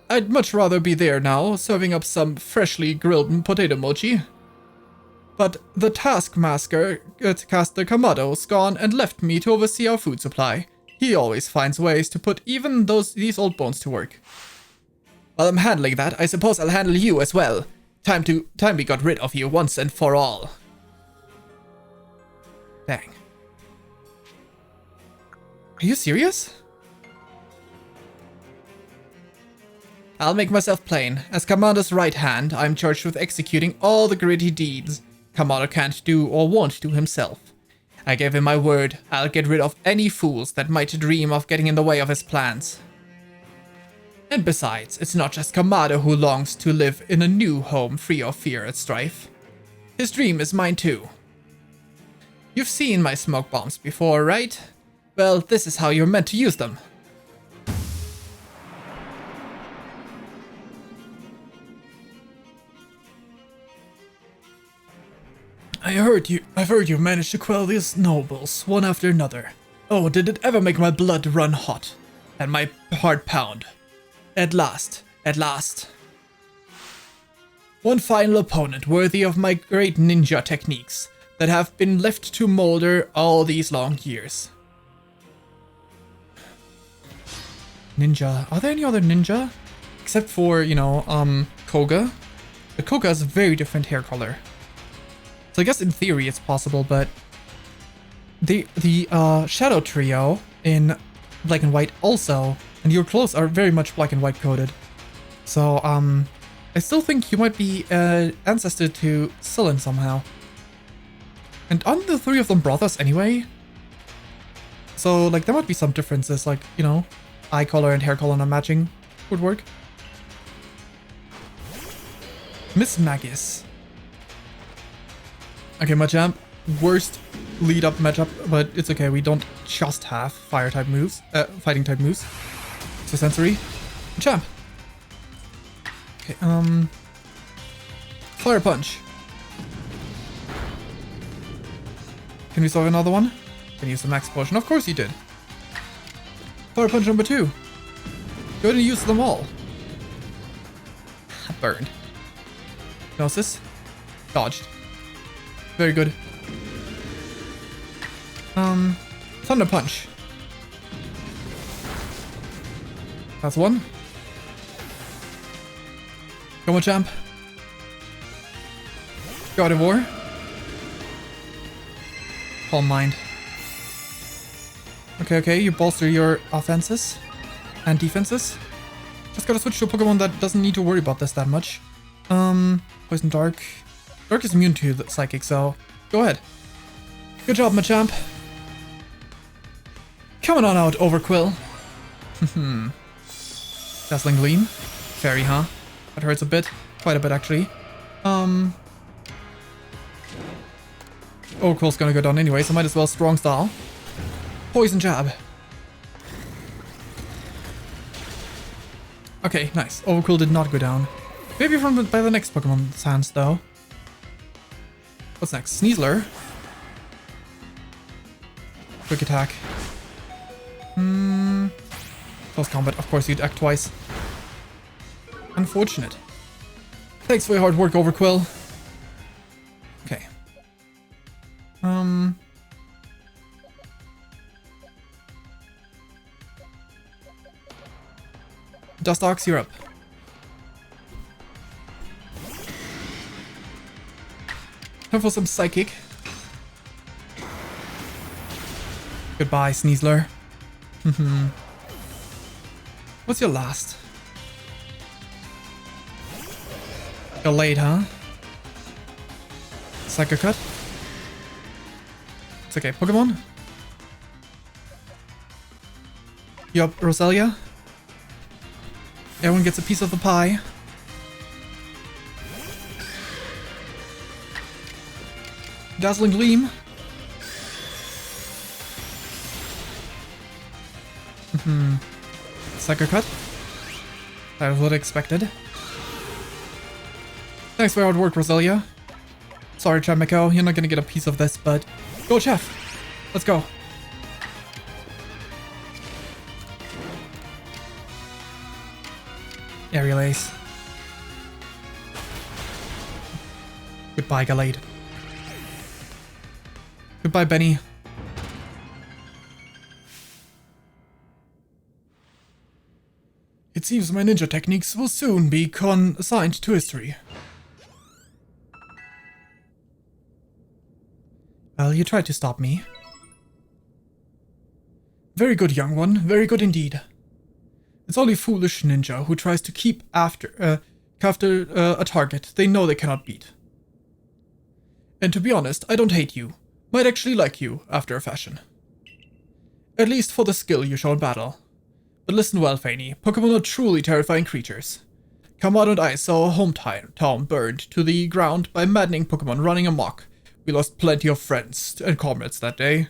I'd much rather be there now, serving up some freshly grilled potato mochi. But the taskmaster, Caster Kamado's gone and left me to oversee our food supply. He always finds ways to put even these old bones to work. While I'm handling that, I suppose I'll handle you as well. Time we got rid of you once and for all. Dang. Are you serious? I'll make myself plain. As Commander's right hand, I'm charged with executing all the gritty deeds Commander can't do or won't do himself. I gave him my word. I'll get rid of any fools that might dream of getting in the way of his plans. And besides, it's not just Kamado who longs to live in a new home free of fear and strife. His dream is mine too. You've seen my smoke bombs before, right? Well, this is how you're meant to use them. I've heard you managed to quell these nobles, one after another. Oh, did it ever make my blood run hot, and my heart pound. At last. One final opponent worthy of my great ninja techniques that have been left to molder all these long years. Ninja. Are there any other ninja? Except for, you know, Koga. But Koga has a very different hair color. So I guess in theory it's possible, but the Shadow Trio in black and white also, and your clothes are very much black and white coded. So, I still think you might be ancestor to Sullen somehow. And aren't the three of them brothers anyway? So, like, there might be some differences, like, you know, eye color and hair color not matching would work. Miss Magus. Okay, Machamp. Worst lead-up matchup, but it's okay. We don't just have fire-type moves, fighting-type moves. So sensory. Machamp. Okay, Fire Punch. Can we solve another one? Can you use the max potion? Of course you did. Fire Punch number 2. Go ahead and use them all. Burned. Gnosis. Dodged. Very good. Thunder Punch. That's one. Go Machamp. God of War. Calm Mind. Okay, you bolster your offenses and defenses. Just gotta switch to a Pokemon that doesn't need to worry about this that much. Poison Dark. Dark is immune to the Psychic, so go ahead. Good job, Machamp. Coming on out, Overquill. Dazzling Gleam. Fairy, huh? That hurts a bit. Quite a bit, actually. Overquill's gonna go down anyway, so might as well Strong Style. Poison Jab. Okay, nice. Overquill did not go down. Maybe by the next Pokemon's hands, though. What's next? Sneasler. Quick attack. Close combat. Of course, you'd act twice. Unfortunate. Thanks for your hard work, Overquill. Okay. Dustox, you're up. Time for some Psychic. Goodbye, Sneasler. What's your last? Delayed, huh? Psycho Cut? It's okay, Pokemon? Yup, Roselia? Everyone gets a piece of the pie. Dazzling Gleam. Psycho Cut. That was what I expected. Thanks for your hard work, Roselia. Sorry, Chameko, you're not gonna get a piece of this, but go, Chef. Let's go. Aerial Ace. Goodbye, Gallade. Goodbye, Benny. It seems my ninja techniques will soon be consigned to history. Well, you tried to stop me. Very good, young one. Very good indeed. It's only foolish ninja who tries to keep after a target they know they cannot beat. And to be honest, I don't hate you. Might actually like you, after a fashion. At least for the skill you show in battle. But listen well, Fayn, Pokémon are truly terrifying creatures. Kamado and I saw a hometown burned to the ground by maddening Pokémon running amok. We lost plenty of friends and comrades that day.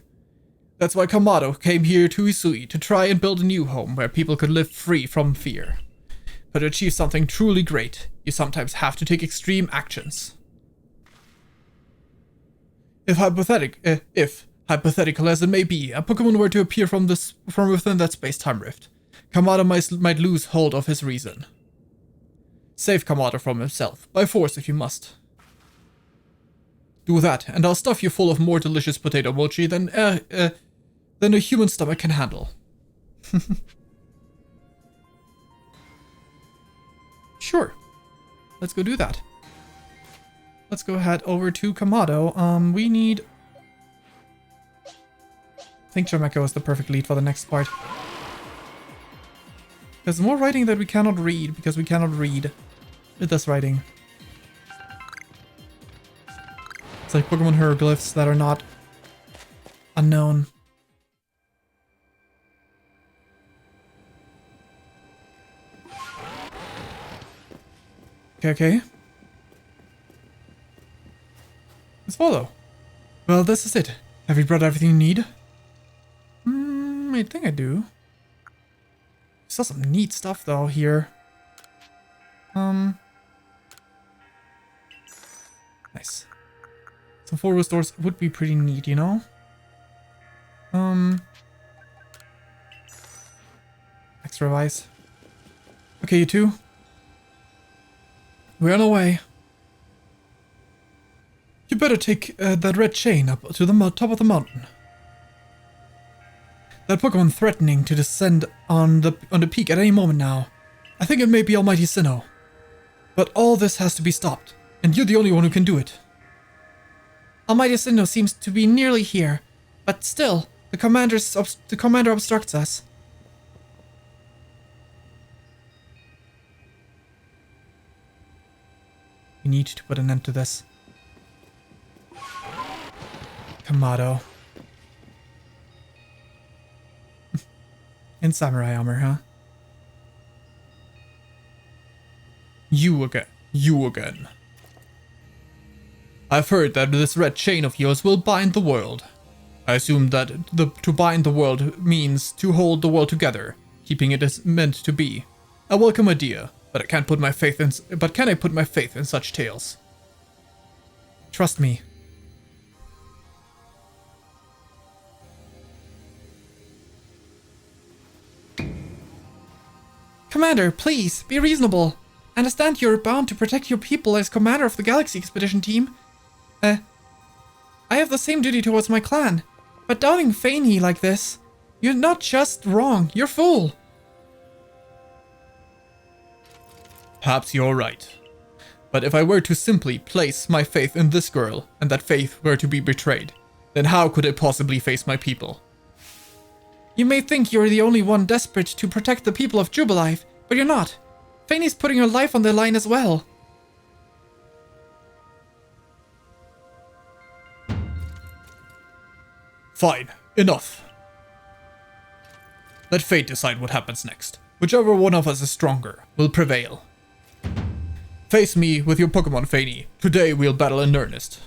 That's why Kamado came here to Isui to try and build a new home where people could live free from fear. But to achieve something truly great, you sometimes have to take extreme actions. If hypothetical as it may be, a Pokémon were to appear from within that space-time rift, Kamado might lose hold of his reason. Save Kamado from himself, by force if you must. Do that, and I'll stuff you full of more delicious potato mochi than a human stomach can handle. Sure. Let's go do that. Let's go head over to Kamado. We need... I think Jameko is the perfect lead for the next part. There's more writing that we cannot read, because we cannot read with this writing. It's like Pokemon hieroglyphs that are not unknown. Okay. Let's follow. Well, this is it. Have you brought everything you need? I think I do. Saw some neat stuff though here. Nice. Some full restores would be pretty neat, you know? Extra advice. Okay, you two. We're on our way. You better take that red chain up to the top of the mountain. That Pokemon threatening to descend on the peak at any moment now. I think it may be Almighty Sinnoh. But all this has to be stopped, and you're the only one who can do it. Almighty Sinnoh seems to be nearly here, but still, the commander obstructs us. We need to put an end to this. Kamado. In samurai armor, huh? You again. I've heard that this red chain of yours will bind the world. I assume that to bind the world means to hold the world together, keeping it as meant to be. A welcome idea, but can I put my faith in such tales? Trust me. Commander, please, be reasonable. I understand you're bound to protect your people as commander of the Galaxy Expedition team. I have the same duty towards my clan. But doubting Fayn like this, you're not just wrong, you're fool. Perhaps you're right. But if I were to simply place my faith in this girl, and that faith were to be betrayed, then how could I possibly face my people? You may think you're the only one desperate to protect the people of Jubilife, but you're not. Fanny's putting her life on the line as well. Fine, enough. Let fate decide what happens next. Whichever one of us is stronger will prevail. Face me with your Pokemon, Fayn. Today we'll battle in earnest.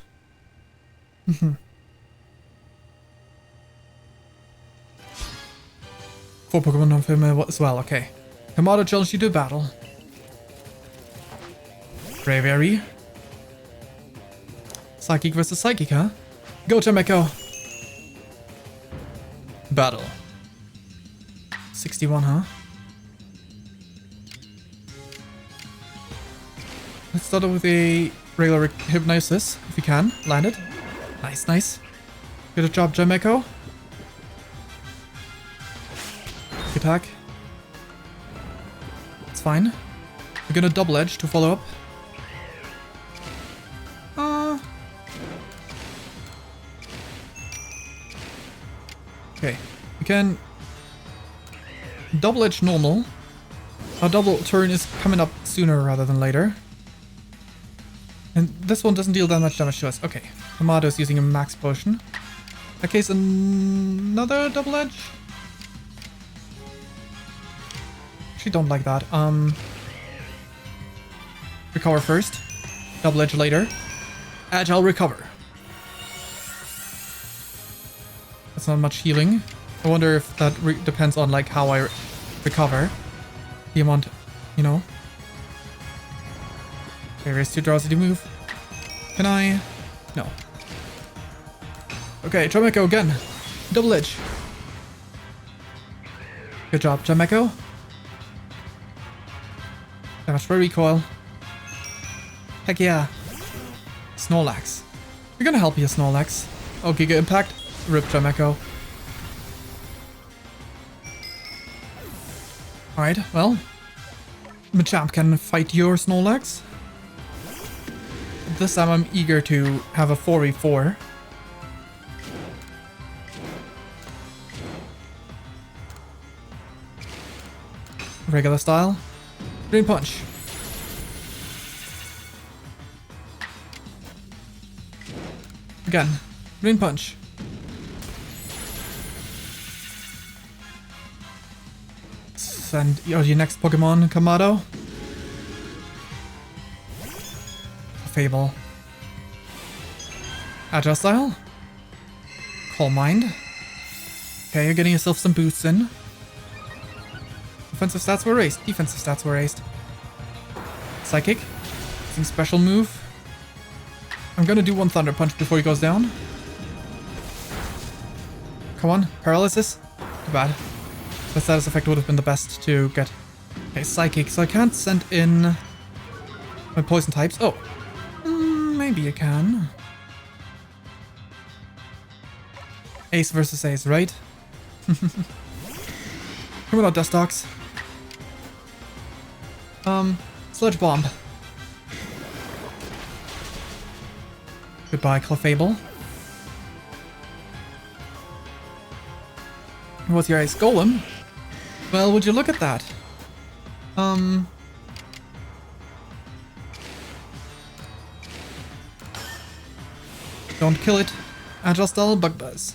4 Pokemon on film as well, okay. Kamado challenged you to battle. Braviary. Psychic versus Psychic, huh? Go, Jameko. Battle. 61, huh? Let's start with a regular Hypnosis, if you can. Land it. Nice, nice. Good job, Jameko. Attack. It's fine. We're gonna double edge to follow up. Okay, we can double edge normal. Our double turn is coming up sooner rather than later. And this one doesn't deal that much damage to us. Okay, Kamado is using a max potion. In that case, another double edge. Actually don't like that. Recover first. Double edge later. Agile recover. That's not much healing. I wonder if that depends on like how I recover. The amount, you know. Okay, raise 2 draws to move. Can I? No. Okay, Jameko again. Double edge. Good job, Jameko. Damage for recoil. Heck yeah. Snorlax. We're gonna help you, Snorlax. Oh, Giga Impact. Rip Jameko. Alright, well. Machamp can fight your Snorlax. This time I'm eager to have a 4v4. Regular style. Drain Punch. Again. Drain Punch. Send your next Pokemon, Kamado. Fable. Agile Style. Calm Mind. Okay, you're getting yourself some boosts in. Offensive stats were raised. Defensive stats were raised. Psychic. Using special move. I'm gonna do one Thunder Punch before he goes down. Come on. Paralysis. Too bad. The status effect would have been the best to get. Okay, Psychic. So I can't send in my poison types. Oh. Maybe you can. Ace versus Ace, right? Come on, Dustox. Sludge Bomb. Goodbye, Clefable. What's your Ice Golem? Well, would you look at that? Don't kill it. Agile Style, Bug Buzz.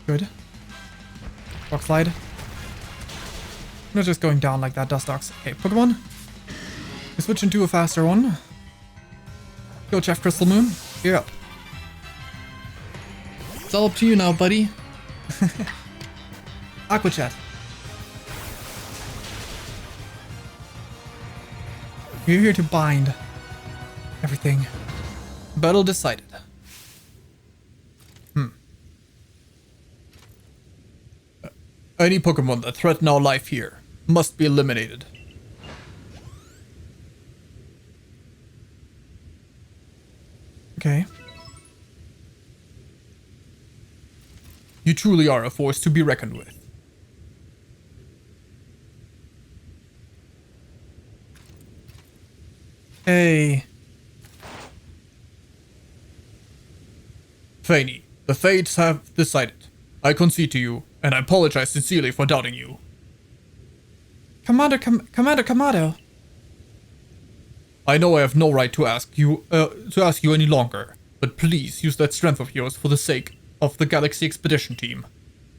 Good. Rock Slide. Not just going down like that, Dustox. Okay, Pokemon. We switch into a faster one. Go, Chef Crystal Moon. You're up. It's all up to you now, buddy. Aqua Chat. We're here to bind everything. Battle decided. Any Pokemon that threaten our life here must be eliminated. Okay. You truly are a force to be reckoned with. Hey. Fayn, the Fates have decided. I concede to you, and I apologize sincerely for doubting you. Commander Kamado. I know I have no right to ask you any longer, but please use that strength of yours for the sake of the Galaxy Expedition team.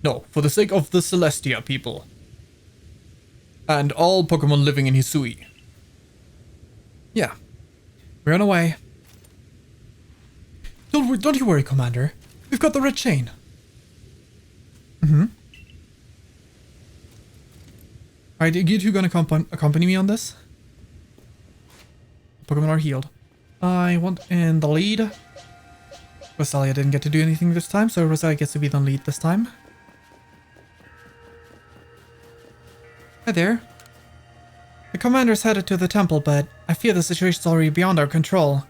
No, for the sake of the Celestia people. And all Pokemon living in Hisui. Yeah. We're on our way. Don't you worry, Commander. We've got the red chain. Alright, are you two gonna accompany me on this? Pokemon are healed. I want in the lead. Rosalia didn't get to do anything this time, so Rosalia gets to be the lead this time. Hi there. The commander's headed to the temple, but I fear the situation's already beyond our control.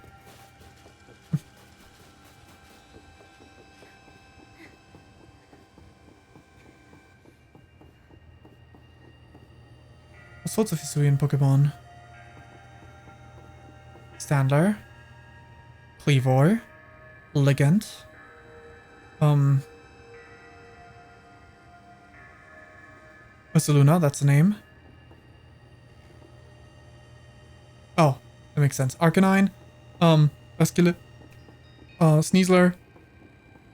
All sorts of Hisuian Pokemon. Standler. Cleavor. Ligand. Ursaluna, that's the name. Oh, that makes sense. Arcanine. Escalip. Sneasler.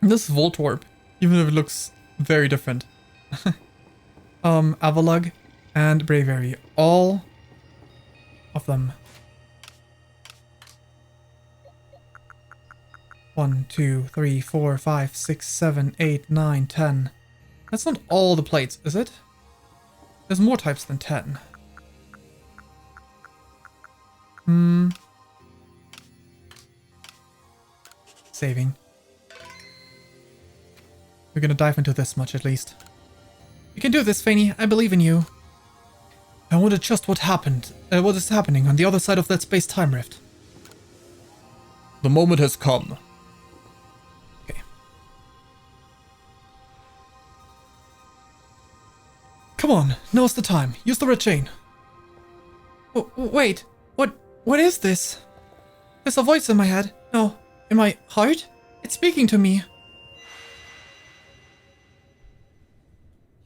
This is Voltorb, even if it looks very different. Avalugg and Braviary. All of them. 1, 2, 3, 4, 5, 6, 7, 8, 9, 10. That's not all the plates, is it? There's more types than 10. Saving. We're gonna dive into this much at least. You can do this, Fayn. I believe in you. I wonder just what happened. What is happening on the other side of that space-time rift. The moment has come. Come on, now's the time. Use the red chain. Wait, what is this? There's a voice in my head. No, in my heart? It's speaking to me.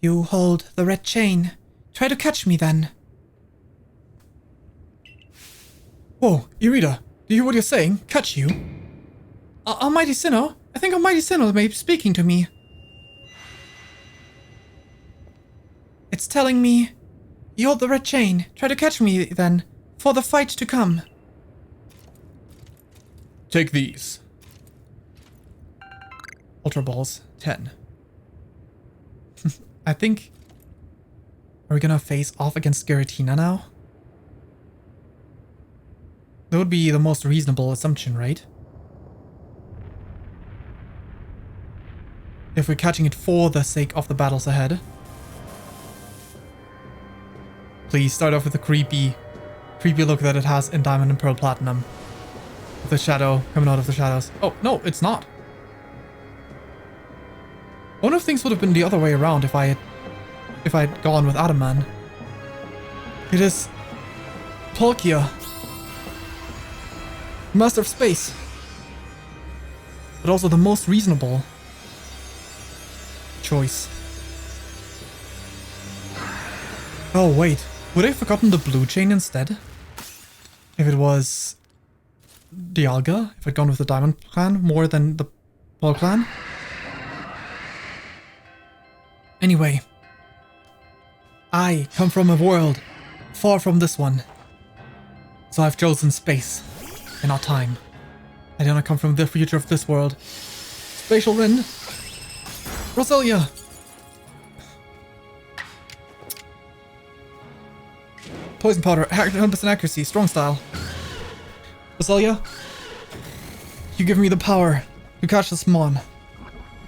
You hold the red chain. Try to catch me then. Whoa, Irida, do you hear what you're saying? Catch you? Almighty Sinnoh? I think Almighty Sinnoh may be speaking to me. It's telling me, you hold the red chain. Try to catch me then, for the fight to come. Take these. Ultra Balls, 10. I think... Are we gonna face off against Giratina now? That would be the most reasonable assumption, right? If we're catching it for the sake of the battles ahead. Please start off with the creepy look that it has in Diamond and Pearl Platinum. With the shadow coming out of the shadows. Oh, no, it's not. I wonder if things would have been the other way around if I had gone with Adaman. It is Palkia, Master of Space, but also the most reasonable choice. Oh wait, would I have forgotten the blue chain instead? If it was Dialga, if I'd gone with the Diamond clan more than the Pearl clan? Anyway, I come from a world far from this one, so I've chosen space and not time. I do not come from the future of this world. Spatial Wind, Roselia. Poison Powder, 100% accuracy, strong style. Roselia, you give me the power to catch this mon.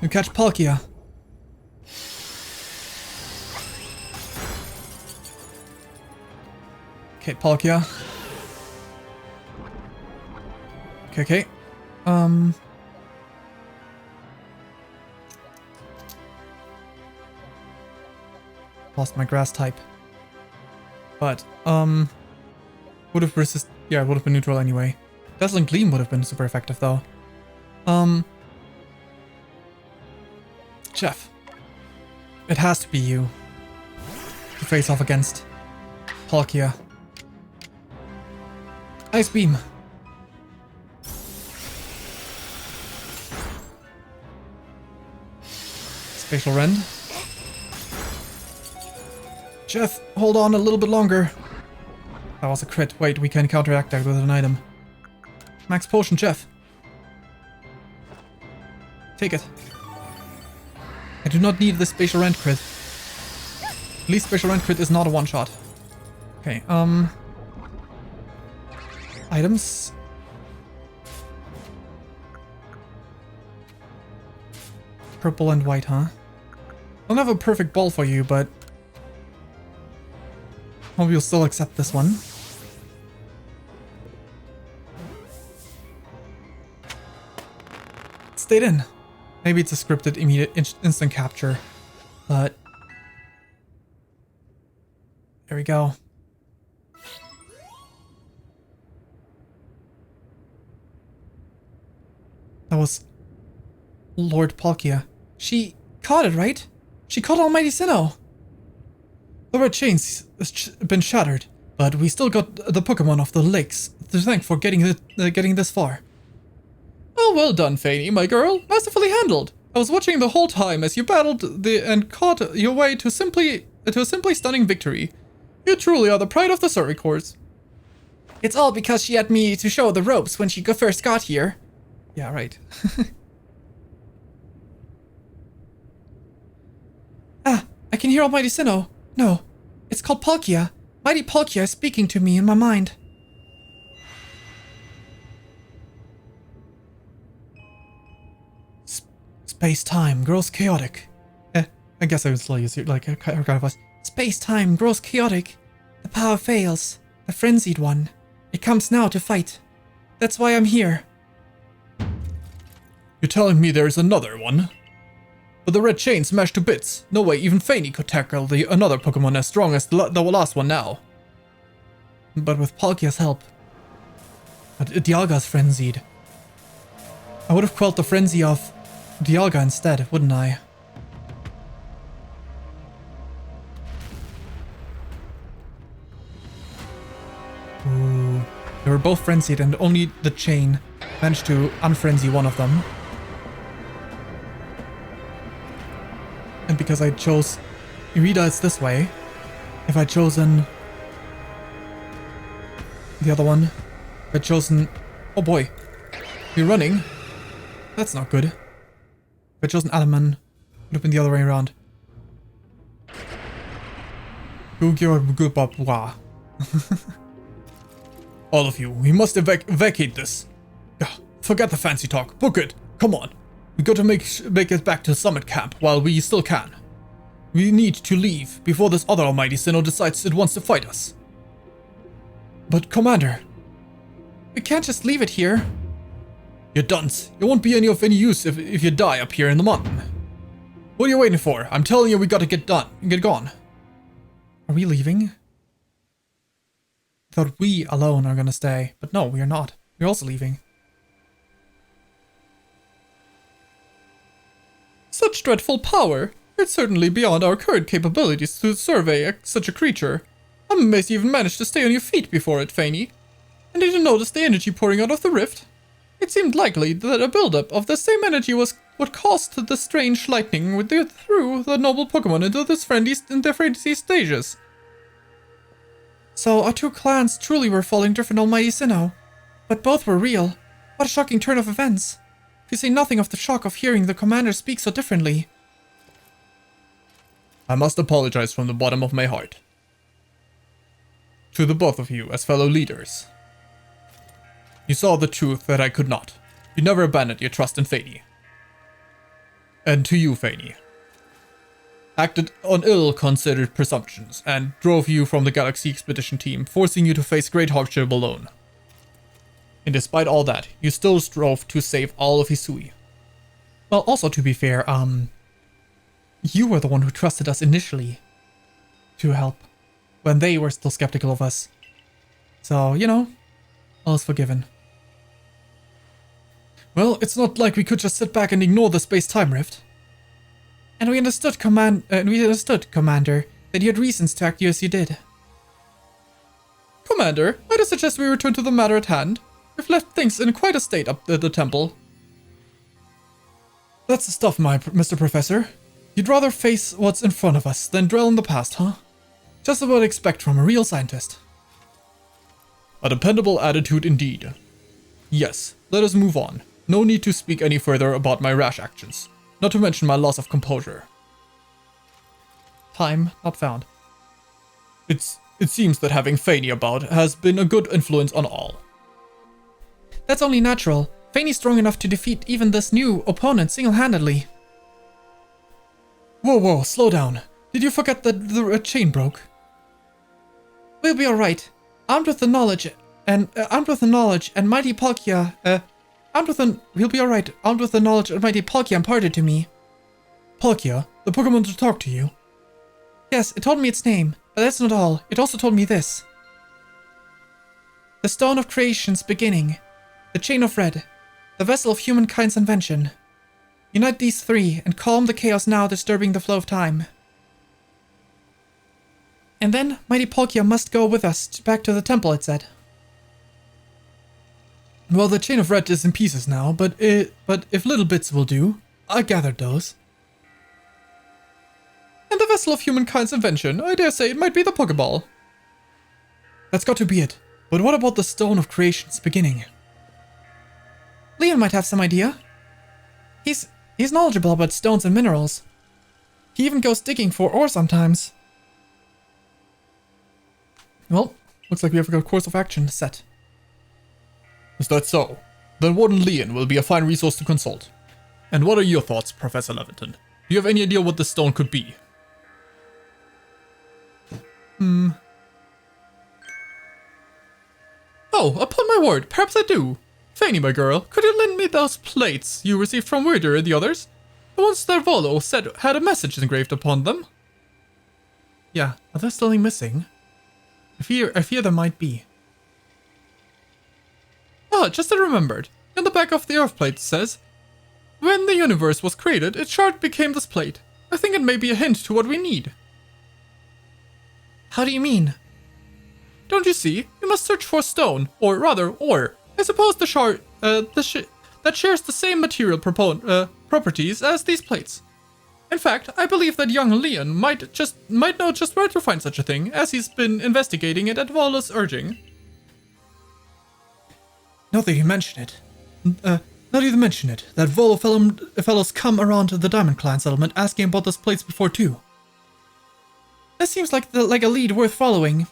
You catch Palkia. Okay, Palkia. Okay. Lost my grass type. But, would have yeah, would have been neutral anyway. Dazzling Gleam would have been super effective though. Jeff. It has to be you. To face off against Palkia. Ice Beam. Spatial Rend. Jeff, hold on a little bit longer. That was a crit. Wait, we can counteract that with an item. Max Potion, Jeff. Take it. I do not need the Spatial Rend crit. At least Spatial Rend crit is not a one-shot. Okay, items. Purple and white, huh? I don't have a perfect ball for you, but hope you'll still accept this one. It stayed in. Maybe it's a scripted immediate instant capture, but there we go. That was Lord Palkia. She caught it, right? She caught Almighty Sinnoh. The red chain's been shattered, but we still got the Pokémon of the lakes to thank for getting this far. Oh, well done, Fayn, my girl. Masterfully handled. I was watching the whole time as you battled and caught your way to a simply stunning victory. You truly are the pride of the Surrey course. It's all because she had me to show the ropes when she first got here. Yeah, right. I can hear Almighty Sinnoh. No, it's called Palkia. Mighty Palkia is speaking to me in my mind. Space-time grows chaotic. I guess I would still use it like a kind of voice. Space-time grows chaotic. The power fails. The frenzied one. It comes now to fight. That's why I'm here. You're telling me there's another one? But the red chain smashed to bits. No way even Fayn could tackle another Pokemon as strong as the last one now. But with Palkia's help. But Dialga's frenzied. I would have quelled the frenzy of Dialga instead, wouldn't I? Ooh. They were both frenzied and only the chain managed to unfrenzy one of them. And because I chose Irida, it's this way. If I'd chosen the other one, if I'd chosen... Oh boy. You're running. That's not good. If I'd chosen Alaman, it would have been the other way around. All of you, we must vacate this. Forget the fancy talk. Book it. Come on. We got to make it back to Summit Camp while we still can. We need to leave before this other almighty Sinnoh decides it wants to fight us. But Commander, we can't just leave it here. You dunce. It won't be any use if you die up here in the mountain. What are you waiting for? I'm telling you we gotta get gone. Are we leaving? I thought we alone are gonna stay, but no, we are not. We're also leaving. Such dreadful power. It's certainly beyond our current capabilities to survey such a creature. I'm amazed you even managed to stay on your feet before it, Fayn. And did you notice the energy pouring out of the rift? It seemed likely that a buildup of the same energy was what caused the strange lightning through the noble Pokémon into their frenzy stages. So our two clans truly were falling different almighty Sinnoh. But both were real. What a shocking turn of events. To say nothing of the shock of hearing the commander speak so differently. I must apologize from the bottom of my heart. To the both of you as fellow leaders. You saw the truth that I could not. You never abandoned your trust in Fayn. And to you, Fayn. Acted on ill-considered presumptions and drove you from the Galaxy Expedition team, forcing you to face great hardship alone. And despite all that, you still strove to save all of Hisui. Well, also to be fair, you were the one who trusted us initially to help when they were still skeptical of us. So, you know, all is forgiven. Well, it's not like we could just sit back and ignore the space-time rift. And we understood, Commander, that you had reasons to act as you did. Commander, I'd suggest we return to the matter at hand. We've left things in quite a state up at the temple. That's the stuff, Mr. Professor. You'd rather face what's in front of us than dwell in the past, huh? Just what I'd expect from a real scientist. A dependable attitude indeed. Yes, let us move on. No need to speak any further about my rash actions. Not to mention my loss of composure. Time not found. It seems that having Fayn about has been a good influence on all. That's only natural. Fayn's strong enough to defeat even this new opponent single-handedly. Whoa, slow down. Did you forget that the chain broke? We'll be alright. Armed with the knowledge and mighty Palkia, we'll be alright. Armed with the knowledge and mighty Palkia imparted to me. Palkia? The Pokemon to talk to you? Yes, it told me its name, but that's not all. It also told me this. The Stone of Creation's beginning. The Chain of Red. The vessel of humankind's invention. Unite these three and calm the chaos now disturbing the flow of time. And then, mighty Palkia must go with us back to the temple, it said. Well, the Chain of Red is in pieces now, but if little bits will do, I gathered those. And the vessel of humankind's invention, I dare say it might be the Pokeball. That's got to be it. But what about the Stone of Creation's beginning? Leon might have some idea. He's knowledgeable about stones and minerals. He even goes digging for ore sometimes. Well, looks like we have a course of action set. Is that so? Then Warden Leon will be a fine resource to consult. And what are your thoughts, Professor Leviton? Do you have any idea what this stone could be? Oh, upon my word, perhaps I do. Fayn, my girl, could you lend me those plates you received from Weirder and the others? The ones that Volo said had a message engraved upon them. Yeah, are there still any missing? I fear there might be. Ah, just I remembered. In the back of the Earth plate it says, when the universe was created, its shard became this plate. I think it may be a hint to what we need. How do you mean? Don't you see? We must search for stone, or rather, ore. I suppose the shard, that shares the same material properties as these plates. In fact, I believe that young Leon might know just where to find such a thing, as he's been investigating it at Volo's urging. Now that you mention it, that Volo fellows come around to the Diamond Clan settlement asking about those plates before too. That seems like a lead worth following.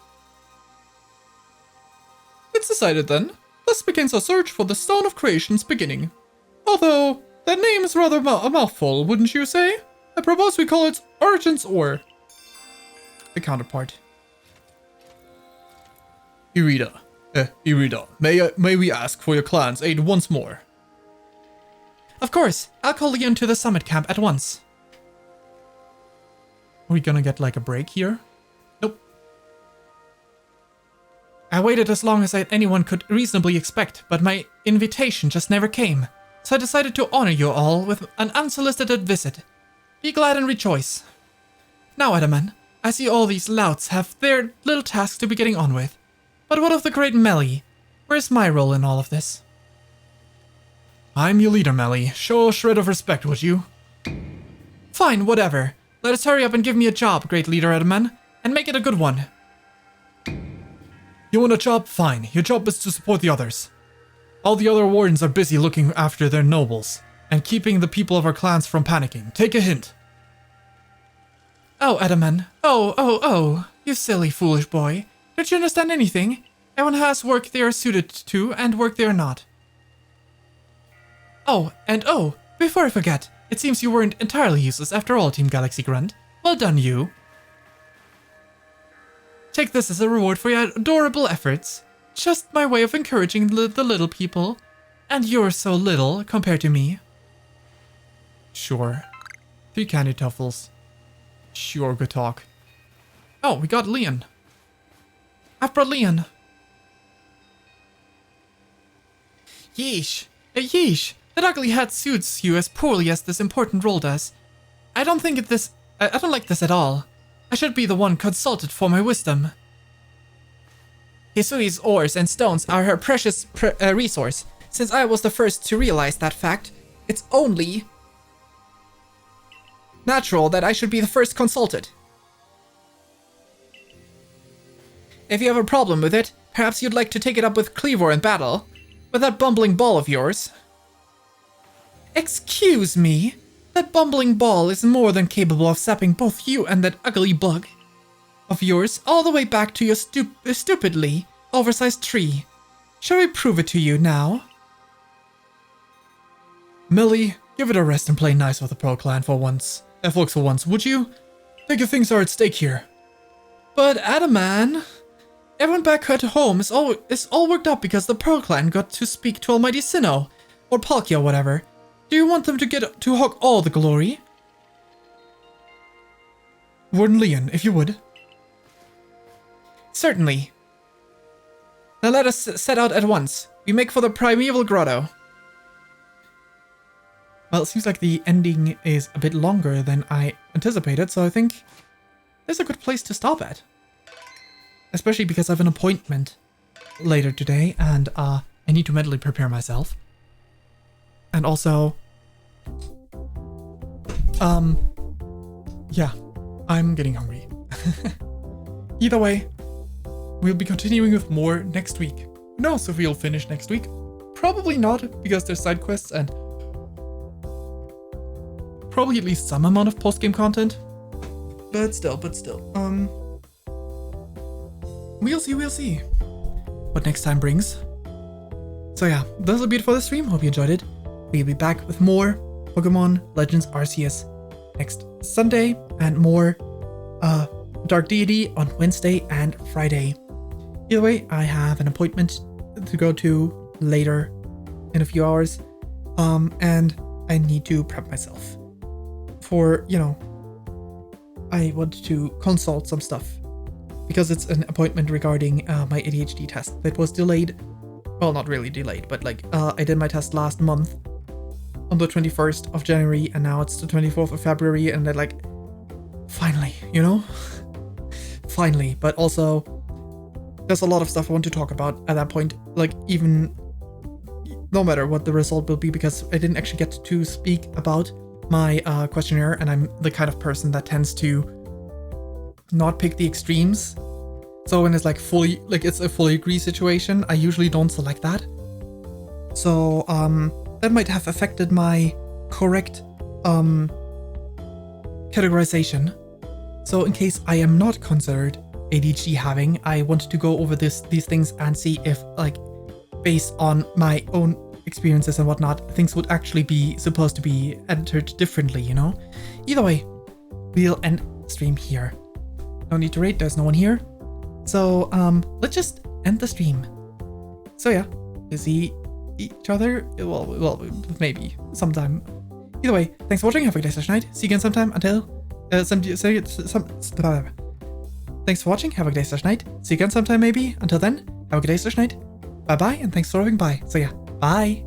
It's decided then. Thus begins our search for the Stone of Creation's beginning. Although, that name is rather a mouthful, wouldn't you say? I propose we call it Origins Ore. The counterpart. Irida, may we ask for your clan's aid once more? Of course, I'll call Leon to the summit camp at once. Are we gonna get like a break here? Nope. I waited as long as anyone could reasonably expect, but my invitation just never came. So I decided to honor you all with an unsolicited visit. Be glad and rejoice. Now, Edaman, I see all these louts have their little tasks to be getting on with. But what of the great Melly? Where's my role in all of this? I'm your leader, Melly. Show a shred of respect, would you? Fine, whatever. Let us hurry up and give me a job, great leader Edaman, and make it a good one. You want a job? Fine. Your job is to support the others. All the other wardens are busy looking after their nobles, and keeping the people of our clans from panicking. Take a hint. Oh, Edaman. Oh, you silly, foolish boy. Don't you understand anything? Everyone has work they are suited to and work they are not. Oh, before I forget, it seems you weren't entirely useless after all, Team Galaxy Grunt. Well done, you. Take this as a reward for your adorable efforts. Just my way of encouraging the little people. And you're so little compared to me. Sure. 3 candy tuffles. Sure, good talk. Oh, we got Leon. I've brought Leon. Yeesh. Yeesh. That ugly hat suits you as poorly as this important role does. I don't like this at all. I should be the one consulted for my wisdom. Hisui's ores and stones are her precious resource. Since I was the first to realize that fact, it's only natural that I should be the first consulted. If you have a problem with it, perhaps you'd like to take it up with Cleavor in battle. With that bumbling ball of yours. Excuse me? That bumbling ball is more than capable of sapping both you and that ugly bug of yours all the way back to your stupidly oversized tree. Shall we prove it to you now? Melly, give it a rest and play nice with the Pearl Clan for once. Flux for once, would you? Think your things are at stake here. But Adaman, everyone back at home is all worked up because the Pearl Clan got to speak to Almighty Sinnoh, or Palkia or whatever. Do you want them to get to hog all the glory? Warden Leon, if you would. Certainly. Now let us set out at once. We make for the primeval grotto. Well, it seems like the ending is a bit longer than I anticipated, so I think there's a good place to stop at. Especially because I have an appointment later today, and I need to mentally prepare myself. And also, yeah, I'm getting hungry. Either way, we'll be continuing with more next week. Who knows if we'll finish next week? Probably not, because there's side quests and probably at least some amount of post-game content. But still, we'll see what next time brings. So yeah, this will be it for the stream. Hope you enjoyed it. We'll be back with more Pokemon Legends Arceus next Sunday and more Dark Deity on Wednesday and Friday. Either way, I have an appointment to go to later in a few hours, and I need to prep myself. for, you know, I want to consult some stuff because it's an appointment regarding my ADHD test that was delayed. Well, not really delayed, but like I did my test last month on the 21st of January, and now it's the 24th of February, and they're like, finally, you know? Finally. But also, there's a lot of stuff I want to talk about at that point, like even no matter what the result will be, because I didn't actually get to speak about my questionnaire, and I'm the kind of person that tends to not pick the extremes. So when it's like fully, like it's a fully agree situation, I usually don't select that. So that might have affected my correct categorization. So in case I am not considered ADHD having, I wanted to go over these things and see if, like, based on my own experiences and whatnot, things would actually be supposed to be entered differently, you know? Either way, we'll end stream here. No need to rate, there's no one here. So let's just end the stream. So yeah, we'll see each other, well, maybe sometime. Either way, thanks for watching, have a good day/night. See you again sometime until thanks for watching, have a good day/night. See you again sometime maybe. Until then, have a good day/night. Bye bye, and thanks for stopping by. So yeah, bye.